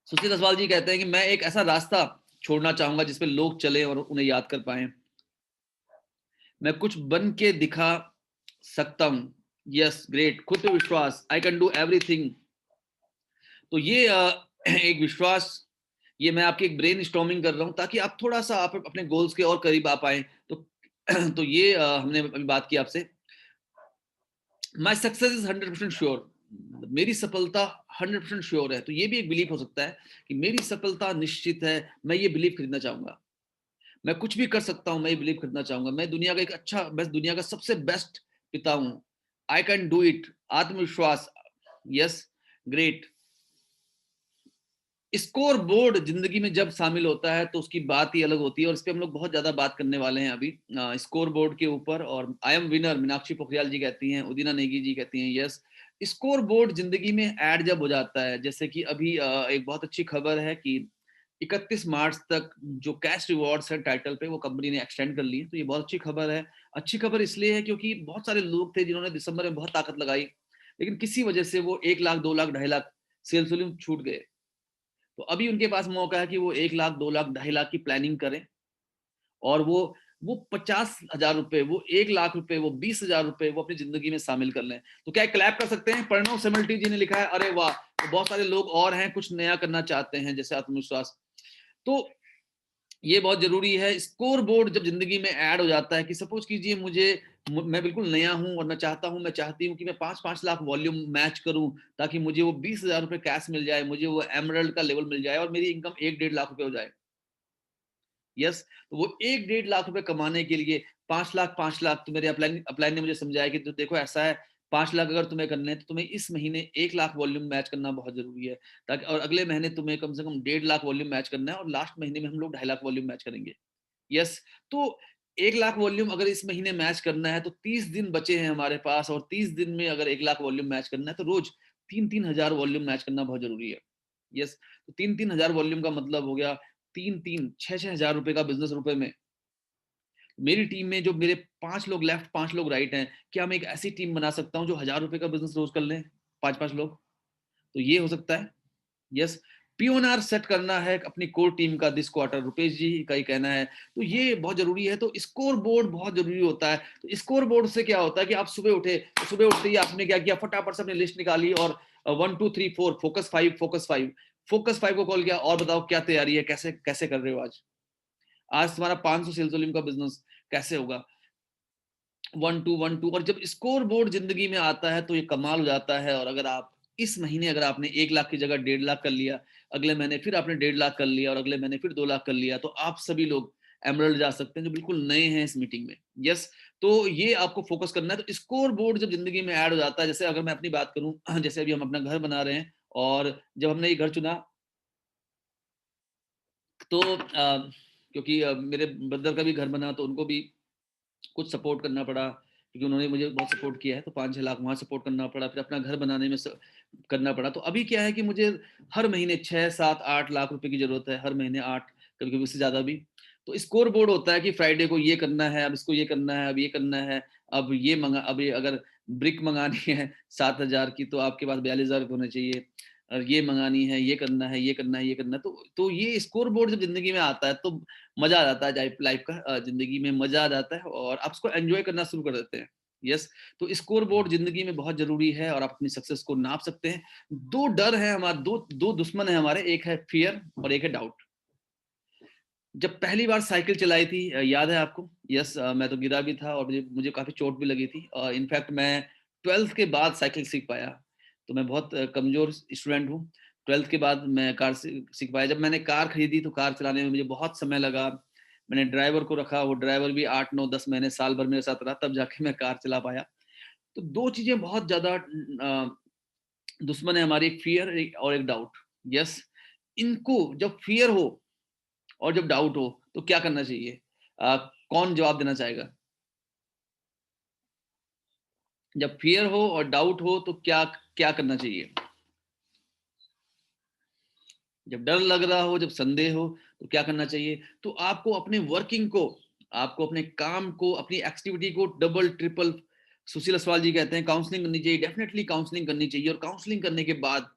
सुशील असवाल जी कहते हैं कि मैं एक ऐसा रास्ता छोड़ना चाहूंगा जिसपे लोग चले और उन्हें याद कर पाए। मैं कुछ बन के दिखा सकता हूं। यस, ग्रेट, खुद पे विश्वास, आई कैन डू एवरीथिंग। तो ये एक विश्वास, ये मैं आपकी एक ब्रेन स्टॉर्मिंग कर रहा हूं ताकि आप थोड़ा सा आप अपने गोल्स के और करीब आ पाए। तो तो ये हमने अभी बात की आपसे। माई सक्सेस इज 100% श्योर, मेरी सफलता 100% श्योर है। तो ये भी एक बिलीफ हो सकता है कि मेरी सफलता निश्चित है, मैं ये बिलीव खरीदना चाहूंगा। मैं कुछ भी कर सकता हूं, मैं ये बिलीव खरीदना चाहूंगा। मैं दुनिया का एक अच्छा बेस्ट, दुनिया का सबसे बेस्ट पिता हूं। आई कैन डू इट, आत्मविश्वास। Yes, great. स्कोर बोर्ड जिंदगी में जब शामिल होता है तो उसकी बात ही अलग होती है, और इस पे हम लोग बहुत ज्यादा बात करने वाले हैं अभी स्कोर बोर्ड के ऊपर। और I am winner Meenakshi Pokhriyal ji कहती हैं, उदिना नेगी जी कहती हैं यस। स्कोर बोर्ड जिंदगी में ऐड जब हो जाता है, जैसे कि अभी एक बहुत अच्छी खबर है कि 31 मार्च तक जो कैश रिवॉर्ड्स है टाइटल पे, वो कंपनी ने एक्सटेंड कर ली है। तो ये बहुत अच्छी खबर है। अच्छी खबर इसलिए है क्योंकि बहुत सारे लोग थे जिन्होंने दिसंबर में बहुत ताकत लगाई, लेकिन किसी वजह से वो 1 लाख 2 लाख 2.5 लाख सेल्स वॉल्यूम छूट गए। तो अभी उनके पास मौका है कि वो 1 लाख 2 लाख 2.5 लाख की प्लानिंग करें, और वो 50,000 रुपए, वो 1 लाख रुपए, वो 20,000 रुपए वो अपनी जिंदगी में शामिल कर लें। तो क्या क्लैप कर सकते हैं? प्रणव सेमल्टी जी ने लिखा है, अरे वाह। तो बहुत सारे लोग और हैं कुछ नया करना चाहते हैं, जैसे आत्मविश्वास। तो ये बहुत जरूरी है। स्कोर बोर्ड जब जिंदगी में ऐड हो जाता है कि सपोज कीजिए मैं बिल्कुल नया हूं और मैं चाहती हूँ कि मैं 5-5 लाख वॉल्यूम मैच करूं, ताकि मुझे वो 20,000 रुपए कैश मिल जाए, मुझे वो एमरल्ड का लेवल मिल जाए और मेरी इनकम 1-1.5 लाख रुपए हो जाए। यस, तो वो 1-1.5 लाख रुपए कमाने के लिए 5 लाख 5 लाख, तो मेरे अपलाइन अपलाइन ने मुझे समझाया कि तो देखो ऐसा है, 5 लाख अगर तुम्हें करने हैं तो तुम्हें इस महीने 1 लाख वॉल्यूम मैच करना बहुत जरूरी है, ताकि और अगले महीने तुम्हें कम से कम 1.5 लाख वॉल्यूम मैच करना है, और लास्ट महीने में हम लोग 2.5 लाख वॉल्यूम मैच करेंगे। यस, तो 1 लाख वॉल्यूम अगर इस महीने मैच करना है तो 30 दिन बचे हैं हमारे पास, और 30 दिन में अगर 1 लाख वॉल्यूम मैच करना है तो रोज 3-3 हजार वॉल्यूम मैच करना बहुत जरूरी है। यस, तो 3-3 हजार वॉल्यूम का मतलब हो गया 3-3 6-6 हजार रुपए का बिजनेस रुपए में। मेरी टीम में जो मेरे 5 लोग लेफ्ट 5 लोग राइट हैं, क्या मैं एक ऐसी टीम बना सकता हूँ जो 1,000 रुपए का बिजनेस रोज कर लें, 5-5 लोग? तो ये हो सकता है। यस, पीओनआर सेट करना है अपनी कोर टीम का दिस क्वार्टर, रुपेश जी का ही कहना है। तो ये बहुत जरूरी है। तो स्कोर बोर्ड बहुत जरूरी होता है। तो स्कोर बोर्ड से क्या होता है कि आप सुबह उठे, तो सुबह उठते ही आपने क्या किया, फटाफट से अपनी लिस्ट निकाली और 1 2 3 4 फोकस 5 फोकस 5 को कॉल किया, और बताओ क्या तैयारी है, कैसे कैसे कर रहे हो आज। आज तुम्हारा 500 सेल्स वॉल्यूम का बिजनेस कैसे होगा, 1 2 1 2। और जब स्कोर बोर्ड जिंदगी में आता है तो ये कमाल हो जाता है। और अगर आप इस महीने अगर आपने 1 लाख की जगह 1.5 लाख कर लिया, अगले महीने फिर आपने 1.5 लाख कर लिया, और अगले महीने फिर 2 लाख कर लिया, तो आप सभी लोग एमरल्ड जा सकते हैं जो बिल्कुल नए हैं इस मीटिंग में। यस, तो ये आपको फोकस करना है। तो स्कोर बोर्ड जब जिंदगी में ऐड हो जाता है, जैसे अगर मैं अपनी बात करूं, जैसे अभी हम अपना घर बना रहे हैं, और जब हमने ये घर चुना तो क्योंकि मेरे ब्रदर का भी घर बना, तो उनको भी कुछ सपोर्ट करना पड़ा, क्योंकि उन्होंने मुझे बहुत सपोर्ट किया है। तो 5-6 लाख वहां सपोर्ट करना पड़ा, फिर अपना घर बनाने में करना पड़ा। तो अभी क्या है कि मुझे हर महीने 6-7-8 लाख रुपए की जरूरत है, हर महीने 8, कभी कभी उससे ज्यादा भी। तो स्कोर बोर्ड होता है कि फ्राइडे को ये करना है, अब इसको ये करना है, अब ये करना है, अब ये मंगा, अब ये अगर ब्रिक मंगानी है 7,000 की, तो आपके पास 42,000 होने चाहिए। और ये मंगानी है, ये करना है, ये करना है, ये करना है। तो ये स्कोर बोर्ड जब जिंदगी में आता है तो मजा आ जाता है, लाइफ का जिंदगी में मजा आ जाता है, और आप उसको एंजॉय करना शुरू कर देते हैं। यस, तो स्कोर बोर्ड जिंदगी में बहुत जरूरी है, और आप अपनी सक्सेस को नाप सकते हैं। दो डर है हमारे, दो दुश्मन है हमारे, एक है फियर और एक है डाउट। जब पहली बार साइकिल चलाई थी, याद है आपको? यस, मैं तो गिरा भी था और मुझे मुझे काफी चोट भी लगी थी। इनफैक्ट मैं 12th के बाद साइकिल सीख पाया। तो मैं बहुत कमजोर स्टूडेंट हूँ। 12th के बाद मैं कार सीख पाया। जब मैंने कार खरीदी तो कार चलाने में मुझे बहुत समय लगा। मैंने ड्राइवर को रखा, वो ड्राइवर भी 8 9 10 महीने साल भर मेरे साथ रहा, तब जाके मैं कार चला पाया। तो दो चीजें बहुत ज्यादा दुश्मन है हमारी, एक फियर और एक डाउट। यस, इनको जब फियर हो और जब डाउट हो तो क्या करना चाहिए? कौन जवाब देना चाहेगा? जब फियर हो और डाउट हो तो क्या क्या करना चाहिए? जब डर लग रहा हो, जब संदेह हो, तो क्या करना चाहिए? तो आपको अपने वर्किंग को, आपको अपने काम को, अपनी एक्टिविटी को डबल ट्रिपल, सुशील असवाल जी कहते हैं काउंसलिंग करनी चाहिए, डेफिनिटली काउंसलिंग करनी चाहिए, और काउंसलिंग करने के बाद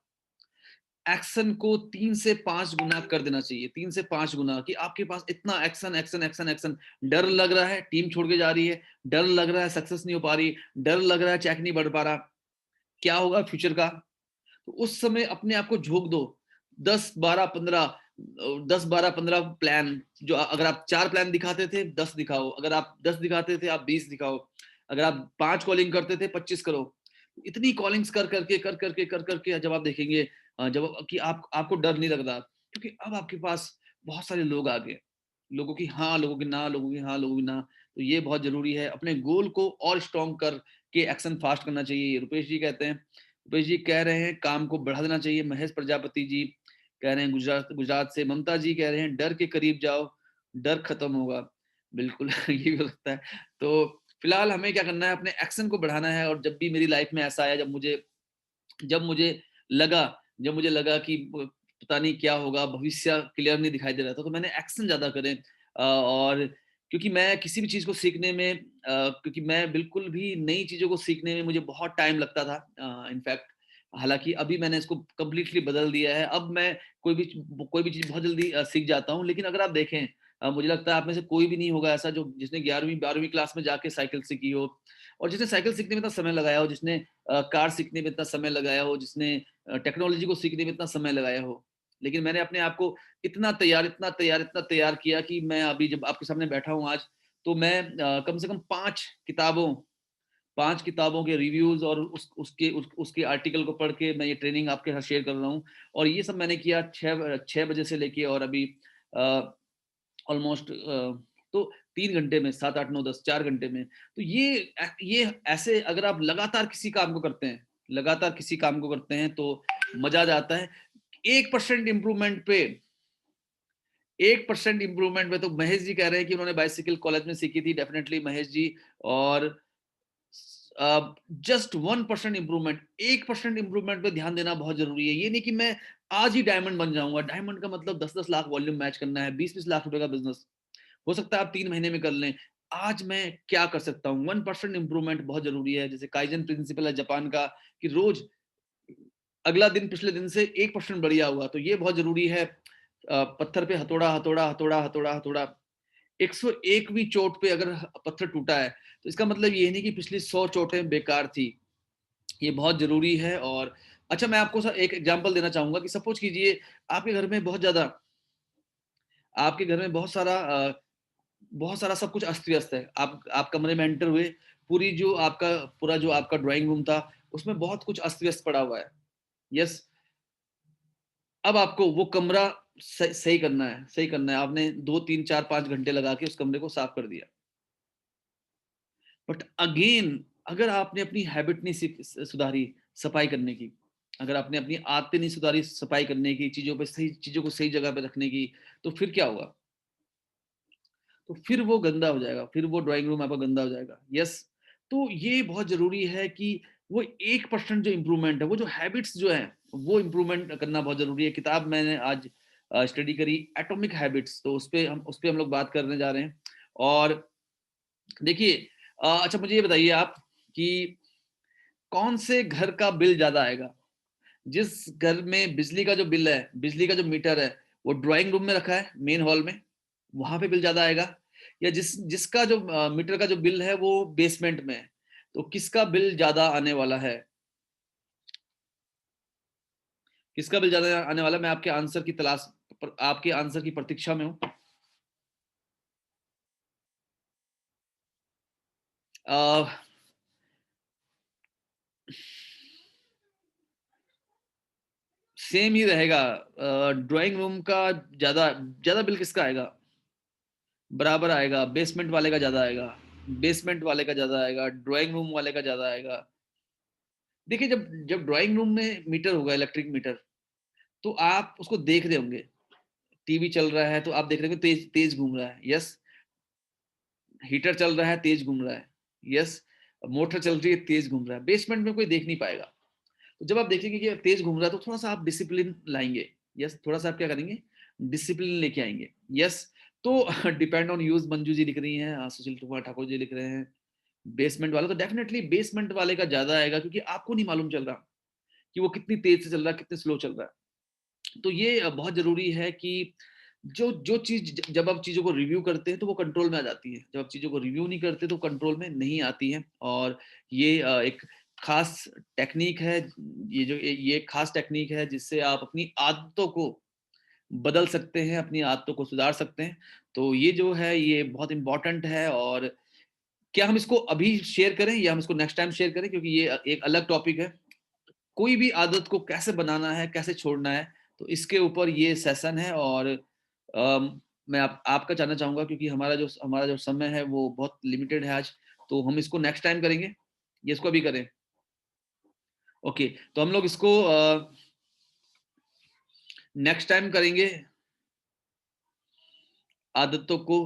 एक्शन को 3 से 5 गुना कर देना चाहिए, 3 से 5 गुना, कि आपके पास इतना एक्शन एक्शन एक्शन एक्शन। डर लग रहा है, टीम छोड़ के जा रही है, डर लग रहा है सक्सेस नहीं हो पा रही, डर लग रहा है चेक नहीं बढ़ पा रहा, क्या होगा फ्यूचर का? तो उस समय अपने आप को झोंक दो, 10 12 15 प्लान, जो अगर आप 4 प्लान दिखाते थे 10 दिखाओ, अगर आप 10 दिखाते थे आप 20 दिखाओ, अगर आप 5 कॉलिंग करते थे 25 करो। इतनी कॉलिंग्स कर करके जब आप देखेंगे, जब कि आपको डर नहीं लग रहा, क्योंकि अब आपके पास बहुत सारे लोग आ गए, लोगों की हाँ, लोगों की ना, लोगों की हाँ, लोगों की ना। तो ये बहुत जरूरी है, अपने गोल को और स्ट्रॉन्ग करके एक्शन फास्ट करना चाहिए। रुपेश जी कहते हैं, रुपेश जी कह रहे हैं काम को बढ़ा देना चाहिए। महेश प्रजापति जी कह रहे हैं गुजरात गुजरात से। ममता जी कह रहे हैं डर के करीब जाओ, डर खत्म होगा। बिल्कुल ये भी हो सकता है। तो फिलहाल हमें क्या करना है, अपने एक्शन को बढ़ाना है। और जब भी मेरी लाइफ में ऐसा आया, जब मुझे लगा जब मुझे लगा कि पता नहीं क्या होगा, भविष्य क्लियर नहीं दिखाई दे रहा था, तो मैंने एक्शन ज्यादा करे। और क्योंकि मैं किसी भी चीज को सीखने में, क्योंकि मैं बिल्कुल भी नई चीजों को सीखने में मुझे बहुत टाइम लगता था इनफैक्ट। हालांकि अभी मैंने इसको कम्प्लीटली बदल दिया है। अब मैं कोई भी चीज बहुत जल्दी सीख जाता हूँ। लेकिन अगर आप देखें, मुझे लगता है आप में से कोई भी नहीं होगा ऐसा जो जिसने 11वीं 12वीं क्लास में जाके साइकिल सीखी हो, और जिसने साइकिल सीखने में इतना समय लगाया हो, जिसने कार सीखने में इतना समय लगाया हो, जिसने टेक्नोलॉजी को सीखने में इतना समय लगाया हो। लेकिन मैंने अपने आप को इतना तैयार किया कि मैं अभी जब आपके सामने बैठा हूँ आज, तो मैं कम से कम 5 किताबों के रिव्यूज और उसके आर्टिकल को पढ़ के मैं ये ट्रेनिंग आपके साथ शेयर कर रहा हूँ। और ये सब मैंने किया 6 बजे से लेके, और अभी ऑलमोस्ट तो 3 घंटे में, 7 8 9 10 4 घंटे में। तो ये ऐसे अगर आप लगातार किसी काम को करते हैं, तो मजा आ जाता है। 1% इंप्रूवमेंट पे 1% इंप्रूवमेंट में, तो महेश जी कह रहे हैं कि उन्होंने बाइसिकल कॉलेज में सीखी थी, डेफिनेटली महेश जी। और जस्ट 1% इंप्रूवमेंट, 1% इंप्रूवमेंट पे ध्यान देना बहुत जरूरी है। ये नहीं कि मैं आज ही डायमंड बन जाऊंगा। डायमंड का मतलब 10 10 लाख वॉल्यूम मैच करना है, 20 20 लाख रुपए का बिजनेस हो सकता है आप 3 महीने में कर लें। आज मैं क्या कर सकता हूँ, 1% इंप्रूवमेंट बहुत जरूरी है। जैसे काइजन प्रिंसिपल है जापान का, कि रोज अगला दिन पिछले दिन से 1% बढ़िया हुआ, तो ये बहुत जरूरी है। पत्थर पे हथौड़ा हथौड़ा हथौड़ा हथौड़ा हथौड़ा, 101वीं चोट पे अगर पत्थर टूटा है, तो इसका मतलब ये नहीं कि पिछली 100 चोटें बेकार थी। ये बहुत जरूरी है। और अच्छा, मैं आपको एक एग्जांपल देना चाहूंगा कि सपोज कीजिए आपके घर में बहुत ज्यादा, आपके घर में बहुत सारा सब कुछ अस्त व्यस्त है। आप कमरे में एंटर हुए, पूरा जो आपका ड्राइंग रूम था, उसमें बहुत कुछ अस्त व्यस्त पड़ा हुआ है। यस, अब आपको वो कमरा सही करना है। आपने 2 3 4 5 घंटे लगा के उस कमरे को साफ कर दिया। बट अगेन, अगर आपने अपनी हैबिट नहीं सुधारी सफाई करने की, अगर आपने अपनी आदतें नहीं सुधारी सफाई करने की, चीजों को सही जगह पे रखने की, तो फिर क्या होगा? तो फिर वो गंदा हो जाएगा, फिर वो ड्राइंग रूम आपका गंदा हो जाएगा। यस, तो ये बहुत जरूरी है कि वो 1% जो इम्प्रूवमेंट है, वो जो हैबिट्स जो है, वो इम्प्रूवमेंट करना बहुत जरूरी है। किताब मैंने आज स्टडी करी, एटॉमिक हैबिट्स, तो उस पे हम लोग बात करने जा रहे हैं। और देखिए, अच्छा मुझे ये बताइए आप कि कौन से घर का बिल ज्यादा आएगा? जिस घर में बिजली का जो बिल है, बिजली का जो मीटर है, वो ड्राइंग रूम में रखा है, मेन हॉल में, वहां पे बिल ज्यादा आएगा? या जिसका जो मीटर का जो बिल है वो बेसमेंट में है, तो किसका बिल ज्यादा आने वाला है? किसका बिल ज्यादा आने वाला है? मैं आपके आंसर की प्रतीक्षा में हूँ। सेम ही रहेगा। ड्राइंग रूम का ज्यादा ज्यादा बिल किसका आएगा? बराबर आएगा, बेसमेंट वाले का ज्यादा आएगा, ड्राइंग रूम वाले का ज्यादा आएगा। देखिए, जब जब ड्राइंग रूम में मीटर होगा, इलेक्ट्रिक मीटर, तो आप उसको देख रहे होंगे। टीवी चल रहा है तो आप देख रहे होंगे तेज तेज घूम रहा है। यस, हीटर चल रहा है तेज घूम रहा है। यस, मोटर चल रही है तेज घूम रहा है। बेसमेंट में कोई देख नहीं पाएगा। तो जब आप देखेंगे कि तेज घूम रहा है, तो थोड़ा सा आप डिसिप्लिन लाएंगे। यस, थोड़ा-सा आप क्या करेंगे, डिसिप्लिन लेके आएँगे। यस, तो depend on use Manju ji लिख रही हैं, सुशील कुमार ठाकुर जी लिख रहे हैं। बेसमेंट वाला तो डेफिनिटली बेसमेंट वाले का ज़्यादा आएगा क्योंकि आपको नहीं मालूम चल रहा कि वो कितनी तेज़ से चल रहा है, कितने स्लो चल रहा है। तो ये बहुत ज़रूरी है कि जो जो चीज़ जब आप चीज़ों को रिव्यू करते हैं तो वो कंट्रोल में आ जाती है। जब आप चीज़ों को रिव्यू नहीं करते तो कंट्रोल में नहीं आती हैं और ये एक ख़ास टेक्नीक है, ये एक ख़ास टेक्नीक है जिससे आप अपनी आदतों को बदल सकते हैं, अपनी आदतों को सुधार सकते हैं। तो ये जो है ये बहुत इम्पोर्टेंट है और क्या हम इसको अभी शेयर करें या हम इसको नेक्स्ट टाइम शेयर करें क्योंकि ये एक अलग टॉपिक है। कोई भी आदत को कैसे बनाना है, कैसे छोड़ना है, तो इसके ऊपर ये सेशन है और मैं आपका जानना चाहूँगा क्योंकि हमारा जो समय है वो बहुत लिमिटेड है आज, तो हम इसको नेक्स्ट टाइम करेंगे या इसको अभी करें? ओके, तो हम लोग इसको नेक्स्ट टाइम करेंगे आदतों को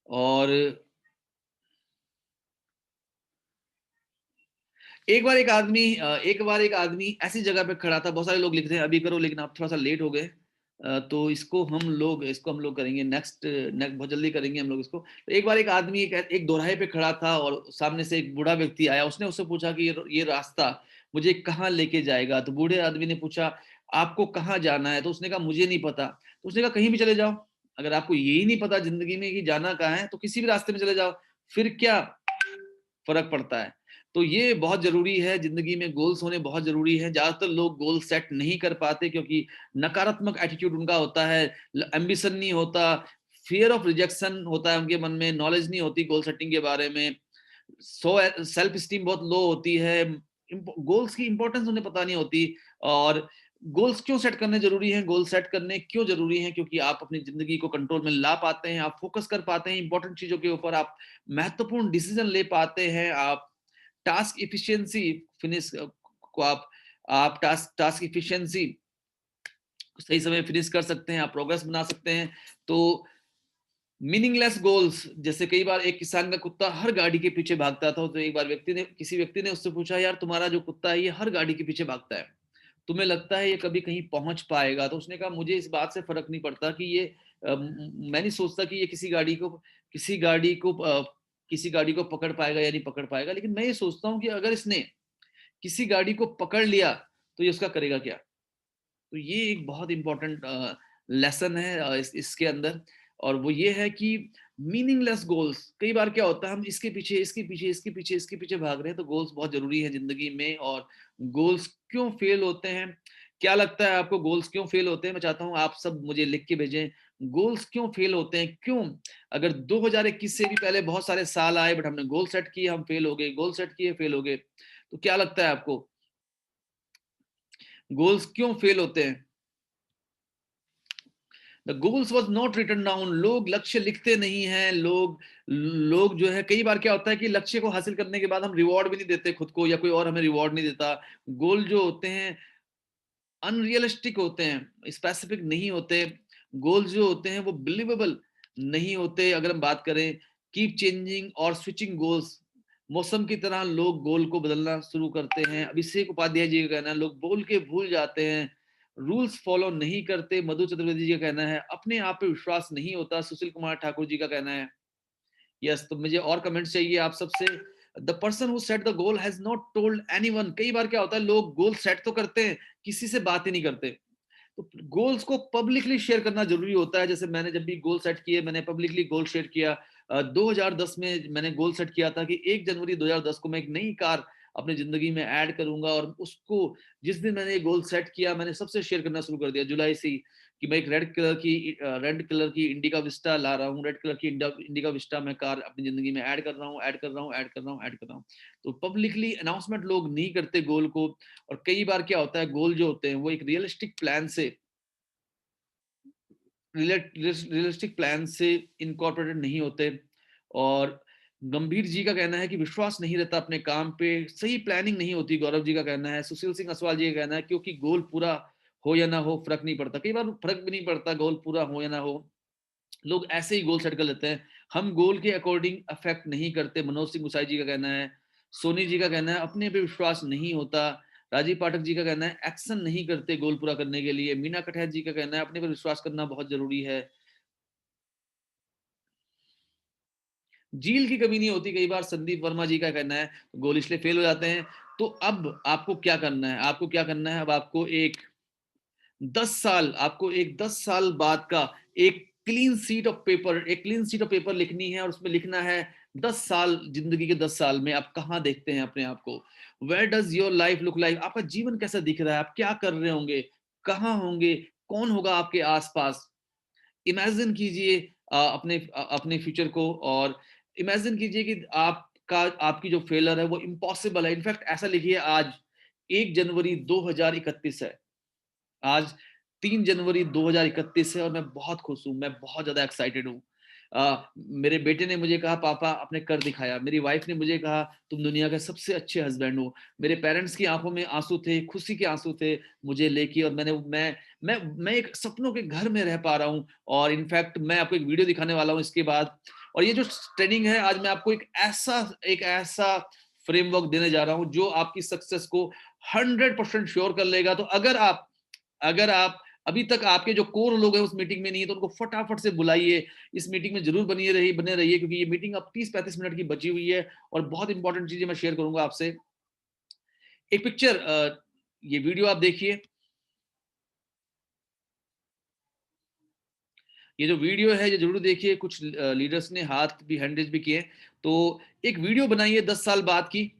और एक बार एक आदमी ऐसी जगह पे खड़ा था, बहुत सारे लोग लिख रहे हैं अभी करो लेकिन आप थोड़ा-सा लेट हो गए। तो इसको हम लोग करेंगे बहुत जल्दी करेंगे हम लोग इसको। तो एक बार एक आदमी एक दोराहे पे खड़ा था और सामने से एक बूढ़ा व्यक्ति आया, उसने उससे पूछा कि ये रास्ता मुझे कहाँ लेके जाएगा? तो बूढ़े आदमी ने पूछा, आपको कहाँ जाना है? तो उसने कहा मुझे नहीं पता। तो उसने कहा कहीं भी चले जाओ, अगर आपको यही नहीं पता ज़िंदगी में कि जाना कहाँ है, तो किसी भी रास्ते में चले जाओ, फिर क्या फ़र्क पड़ता है? तो ये बहुत ज़रूरी है, ज़िंदगी में गोल्स होने बहुत ज़रूरी है। ज़्यादातर लोग गोल सेट नहीं कर पाते क्योंकि नकारात्मक एटीट्यूड उनका होता है, एम्बिशन नहीं होता, फ़ियर ऑफ रिजेक्शन होता है उनके मन में, नॉलेज नहीं होती गोल सेटिंग के बारे में, सेल्फ एस्टीम बहुत लो होती है, गोल्स की इंपॉर्टेंस उन्हें पता नहीं होती और गोल्स क्यों सेट करने ज़रूरी हैं? गोल सेट करने क्यों ज़रूरी हैं? क्योंकि आप अपनी ज़िंदगी को कंट्रोल में ला पाते हैं, आप फ़ोकस कर पाते हैं इंपॉर्टेंट चीज़ों के ऊपर, आप महत्वपूर्ण डिसीज़न ले पाते हैं, आप टास्क एफिशिएंसी फिनिश को आप टास्क एफिशिएंसी सही समय फिनिश कर सकते हैं, आप प्रोग्रेस बना सकते हैं। तो मीनिंगलेस गोल्स, जैसे कई बार एक किसान का कुत्ता हर गाड़ी के पीछे भागता था, तो एक बार किसी व्यक्ति ने उससे पूछा, यार तुम्हारा जो कुत्ता है ये हर गाड़ी के पीछे भागता है, तुम्हें लगता है ये कभी कहीं पहुंच पाएगा? तो उसने कहा मुझे इस बात से फर्क नहीं पड़ता कि ये मैं नहीं सोचता कि ये किसी गाड़ी को अ, किसी गाड़ी को पकड़ पाएगा या नहीं पकड़ पाएगा, लेकिन मैं ये सोचता हूँ कि अगर इसने किसी गाड़ी को पकड़ लिया तो ये उसका करेगा क्या? तो ये एक बहुत इम्पोर्टेंट लेसन है इसके अंदर और वो ये है कि मीनिंगलेस गोल्स, कई बार क्या होता है हम इसके पीछे भाग रहे हैं, तो गोल्स बहुत जरूरी है जिंदगी में। और गोल्स क्यों फेल होते हैं, क्या लगता है आपको गोल्स क्यों फेल होते हैं? मैं चाहता हूँ आप सब मुझे लिख के भेजें, गोल्स क्यों फेल होते हैं, क्यों? अगर 2021 से भी पहले बहुत सारे साल आए बट हमने गोल सेट किए हम फेल हो गए, गोल सेट किए फेल हो गए, तो क्या लगता है आपको गोल्स क्यों फेल होते हैं? The goals was not written down, लोग लक्ष्य लिखते नहीं हैं, लोग जो है कई बार क्या होता है कि लक्ष्य को हासिल करने के बाद हम रिवॉर्ड भी नहीं देते खुद को या कोई और हमें रिवॉर्ड नहीं देता। गोल जो होते हैं अनरियलिस्टिक होते हैं, स्पेसिफिक नहीं होते, गोल्स जो होते हैं वो बिलीवेबल नहीं होते। अगर हम बात करें कीप चेंजिंग और स्विचिंग गोल्स, मौसम की तरह लोग गोल को बदलना शुरू करते हैं। अभिषेक उपाध्याय जी का कहना है लोग बोल के भूल जाते हैं, रूल्स फॉलो नहीं करते। मधु चतुर्वेदी जी का कहना है अपने आप पे विश्वास नहीं होता। सुशील कुमार ठाकुर जी का कहना है। यस, तो मुझे और कमेंट्स चाहिए आप सबसे। The person who set the goal has not told anyone, कई बार क्या होता है लोग गोल सेट तो करते हैं, किसी से बात ही नहीं करते। तो गोल्स को पब्लिकली शेयर करना जरूरी होता है। जैसे मैंने जब भी गोल सेट किए मैंने पब्लिकली गोल शेयर किया। 2010 में मैंने गोल सेट किया था कि 1 जनवरी 2010 को मैं एक नई कार अपनी जिंदगी में ऐड करूंगा और उसको जिस दिन मैंने ये गोल सेट किया मैंने सबसे शेयर करना शुरू कर दिया जुलाई से ही, कि मैं एक रेड कलर की इंडिका विस्टा ला रहा हूँ, रेड कलर की इंडिका विस्टा मैं कार अपनी जिंदगी में ऐड कर रहा हूँ, ऐड कर रहा हूँ। तो पब्लिकली अनाउंसमेंट लोग नहीं करते गोल को। और कई बार क्या होता है गोल जो होते हैं वो एक रियलिस्टिक प्लान से इनकॉर्पोरेटेड नहीं होते। और गंभीर जी का कहना है कि विश्वास नहीं रहता अपने काम पे, सही प्लानिंग नहीं होती। गौरव जी का कहना है। सुशील सिंह असवाल जी का कहना है क्योंकि गोल पूरा हो या ना हो फर्क नहीं पड़ता, कई बार फर्क भी नहीं पड़ता गोल पूरा हो या ना हो, लोग ऐसे ही गोल सेट कर लेते हैं। हम गोल के अकॉर्डिंग अफेक्ट नहीं करते। मनोज सिंह गुसाई जी का कहना है। सोनी जी का कहना है अपने पे विश्वास नहीं होता। राजीव पाठक जी का कहना है एक्शन नहीं करते गोल पूरा करने के लिए। मीना कटियार जी का कहना है अपने पर विश्वास करना बहुत जरूरी है। जील की कमी नहीं होती कई बार, संदीप वर्मा जी का कहना है गोल इसलिए फेल हो जाते हैं। तो अब आपको क्या करना है, आपको क्या करना है, अब आपको एक 10 साल, आपको एक 10 साल बाद का एक क्लीन सीट ऑफ पेपर, एक क्लीन सीट ऑफ पेपर लिखनी है और उसमें लिखना है 10 साल, जिंदगी के 10 साल में आप कहाँ देखते हैं अपने आप को। Where does your life look like, आपका जीवन कैसा दिख रहा है, आप क्या कर रहे होंगे, कहाँ होंगे, कौन होगा आपके आसपास। इमेजिन कीजिए अपने फ्यूचर को, और इमेजिन कीजिए कि आपका, आपकी जो फेलर है वो इम्पॉसिबल है। इनफैक्ट ऐसा लिखिए, आज 1 जनवरी 2031 है, आज 3 जनवरी 2031 है और मैं बहुत खुश हूँ, मैं बहुत ज्यादा एक्साइटेड हूँ। मेरे बेटे ने मुझे कहा पापा आपने कर दिखाया, मेरी वाइफ ने मुझे कहा तुम दुनिया के सबसे अच्छे हस्बैंड हो। मेरे पेरेंट्स की आंखों में आंसू थे, खुशी के आंसू थे मुझे लेके, और मैं एक सपनों के घर में रह पा रहा हूँ। और इनफैक्ट मैं आपको एक वीडियो दिखाने वाला हूँ इसके बाद। और ये जो ट्रेनिंग है, आज मैं आपको एक ऐसा फ्रेमवर्क देने जा रहा हूँ जो आपकी सक्सेस को 100% श्योर कर लेगा। तो अगर आप अभी तक आपके जो कोर लोग हैं उस मीटिंग में नहीं है तो उनको फटाफट से बुलाइए, इस मीटिंग में जरूर बने रहिए, क्योंकि ये मीटिंग अब 30-35 मिनट की बची हुई है और बहुत इंपॉर्टेंट चीजें मैं शेयर करूंगा आपसे। एक पिक्चर, ये वीडियो आप देखिए, ये जो वीडियो है ये जरूर देखिए। कुछ लीडर्स ने हाथ भी, हैंड रेज भी किए। तो एक वीडियो बनाइए 10 साल बाद की।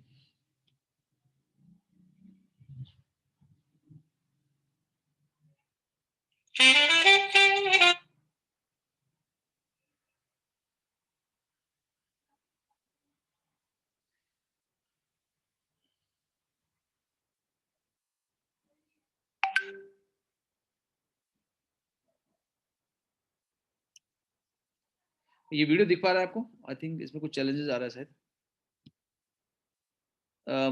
ये वीडियो दिख पा रहा है आपको? आई थिंक इसमें कुछ चैलेंजेस आ रहा है शायद।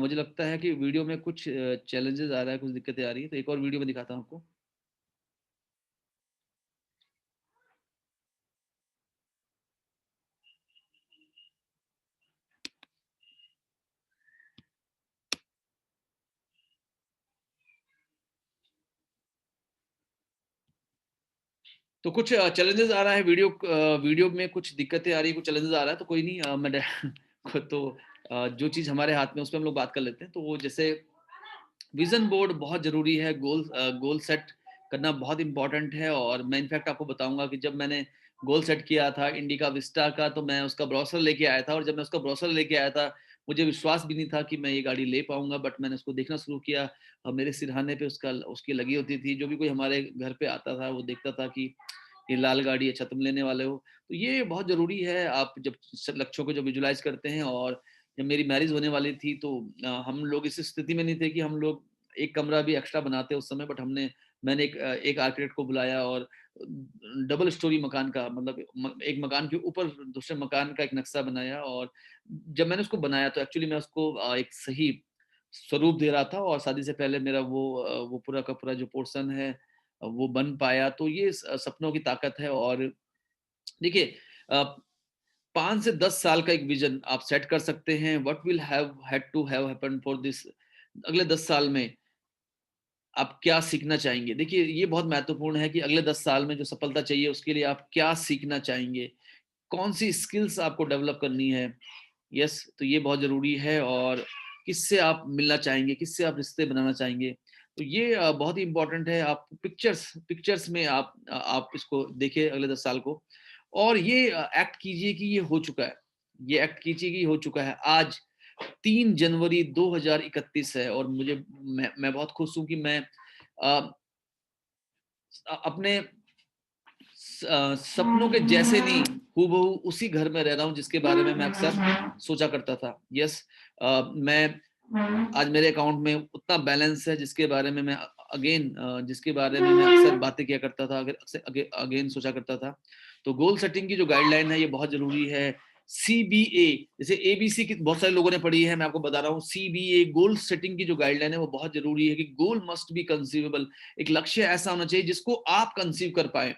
मुझे लगता है कि वीडियो में कुछ चैलेंजेस आ रहा है, कुछ दिक्कतें आ रही है, तो एक और वीडियो में दिखाता हूँ आपको। तो कुछ चैलेंजेस आ रहा है, वीडियो में कुछ दिक्कतें आ रही है, कुछ चैलेंजेस आ रहा है, तो कोई नहीं, तो जो चीज़ हमारे हाथ में उस पर हम लोग बात कर लेते हैं। तो वो जैसे विजन बोर्ड बहुत जरूरी है, गोल सेट करना बहुत इंपॉर्टेंट है। और मैं इनफैक्ट आपको बताऊंगा कि जब मैंने गोल सेट किया था इंडिका विस्टा का, तो मैं उसका ब्रोशर लेके आया था, और जब मैं उसका ब्रोशर लेके आया था मुझे विश्वास भी नहीं था कि मैं ये गाड़ी ले पाऊंगा। बट मैंने उसको देखना शुरू किया और मेरे सिरहाने पे उसकी लगी होती थी। जो भी कोई हमारे घर पे आता था वो देखता था कि ये लाल गाड़ी, अच्छा तुम लेने वाले हो। तो ये बहुत जरूरी है, आप जब लक्ष्यों को जब विजुलाइज करते हैं। और जब मेरी मैरिज होने वाली थी तो हम लोग इस स्थिति में नहीं थे कि हम लोग एक कमरा भी एक्स्ट्रा बनाते उस समय। बट मैंने एक आर्किटेक्ट को बुलाया और डबल स्टोरी मकान का, मतलब एक मकान के ऊपर दूसरे मकान का एक नक्शा बनाया। और जब मैंने उसको बनाया तो एक्चुअली मैं उसको एक सही स्वरूप दे रहा था, और शादी से पहले मेरा वो पूरा का पूरा जो पोर्शन है वो बन पाया। तो ये सपनों की ताकत है। और देखिए, 5 से 10 साल का एक विजन आप सेट कर सकते हैं। What will have had to have happen for this, अगले 10 साल में आप क्या सीखना चाहेंगे। देखिए ये बहुत महत्वपूर्ण है कि अगले 10 साल में जो सफलता चाहिए उसके लिए आप क्या सीखना चाहेंगे, कौन सी स्किल्स आपको डेवलप करनी है। यस, तो ये बहुत जरूरी है। और किससे आप मिलना चाहेंगे, किससे आप रिश्ते बनाना चाहेंगे, तो ये बहुत ही इंपॉर्टेंट है। आप पिक्चर्स में आप इसको देखिए अगले 10 साल को, और ये एक्ट कीजिए कि ये हो चुका है, ये एक्ट कीजिए कि ये हो चुका है। आज 3 जनवरी 2031 है, और मैं बहुत खुश हूं कि मैं अ, अपने सपनों के जैसे नहीं, हूबहू उसी घर में रह रहा हूँ जिसके बारे में मैं अक्सर सोचा करता था। यस, मैं आज मेरे अकाउंट में उतना बैलेंस है जिसके बारे में मैं जिसके बारे में मैं अक्सर बातें किया करता था, अगर अगेन सोचा करता था। तो गोल सेटिंग की जो गाइडलाइन है ये बहुत जरूरी है। CBA, जैसे ABC की बहुत सारे लोगों ने पढ़ी है, मैं आपको बता रहा हूँ CBA गोल सेटिंग की जो गाइडलाइन है वो बहुत जरूरी है कि गोल मस्ट बी कंसीवेबल। एक लक्ष्य ऐसा होना चाहिए जिसको आप कंसीव कर पाए।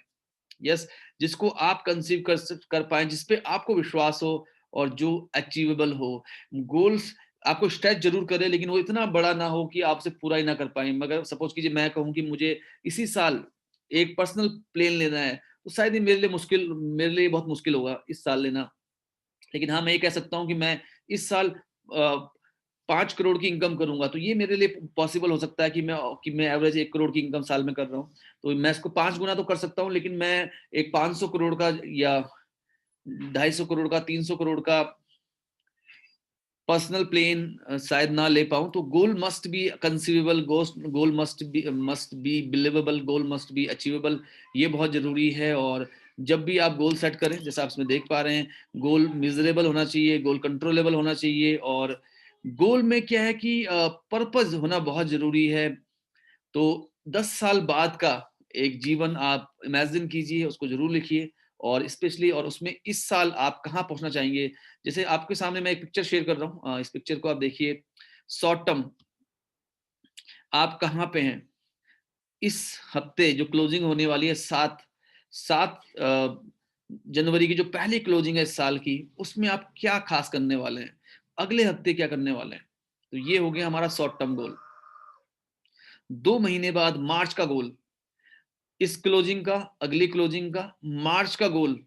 यस, जिसको आप कंसीव कर पाए, जिसपे आपको विश्वास हो और जो अचीवेबल हो। गोल्स आपको स्ट्रेच जरूर करे, लेकिन वो इतना बड़ा ना हो कि आप उसे पूरा ही ना कर पाए। मगर सपोज कीजिए मैं कहूँ कि मुझे इसी साल एक पर्सनल प्लेन लेना है, तो शायद ये मेरे लिए बहुत मुश्किल होगा इस साल लेना। लेकिन हाँ, मैं ये कह सकता हूँ कि मैं इस साल 5 करोड़ की इनकम करूंगा, तो ये मेरे लिए पॉसिबल हो सकता है कि मैं एवरेज 1 करोड़ की इनकम साल में कर रहा हूँ। तो मैं इसको 5 गुना तो कर सकता हूँ, लेकिन मैं एक 500 करोड़ का या 250 करोड़ का, 300 करोड़ का पर्सनल प्लेन शायद ना ले पाऊं। तो goal must be conceivable, goal must be believable, goal must be achievable. ये बहुत जरूरी है। और जब भी आप गोल सेट करें, जैसा आप इसमें देख पा रहे हैं, गोल मिजरेबल होना चाहिए, गोल कंट्रोलेबल होना चाहिए। और गोल में क्या है कि पर्पस होना बहुत जरूरी है। तो 10 साल बाद का एक जीवन आप इमेजिन कीजिए, उसको जरूर लिखिए। और स्पेशली और उसमें इस साल आप कहाँ पहुंचना चाहेंगे। जैसे आपके सामने मैं एक पिक्चर शेयर कर रहा हूँ, इस पिक्चर को आप देखिए। शॉर्ट टर्म आप कहाँ पे हैं इस हफ्ते, जो क्लोजिंग होने वाली है 7 जनवरी की, जो पहली क्लोजिंग है इस साल की, उसमें आप क्या खास करने वाले हैं, अगले हफ्ते क्या करने वाले हैं। तो ये हो गया हमारा शॉर्ट टर्म गोल। 2 महीने बाद मार्च का गोल, इस क्लोजिंग का, अगली क्लोजिंग का, मार्च का गोल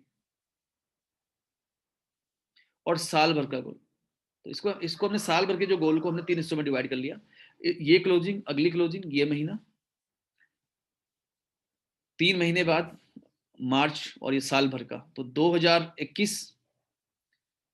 और साल भर का गोल। तो इसको इसको हमने साल भर के जो गोल को हमने 3 हिस्सों में डिवाइड कर लिया। ये क्लोजिंग, अगली क्लोजिंग, ये महीना, 3 महीने बाद मार्च, और ये साल भर का। तो 2021,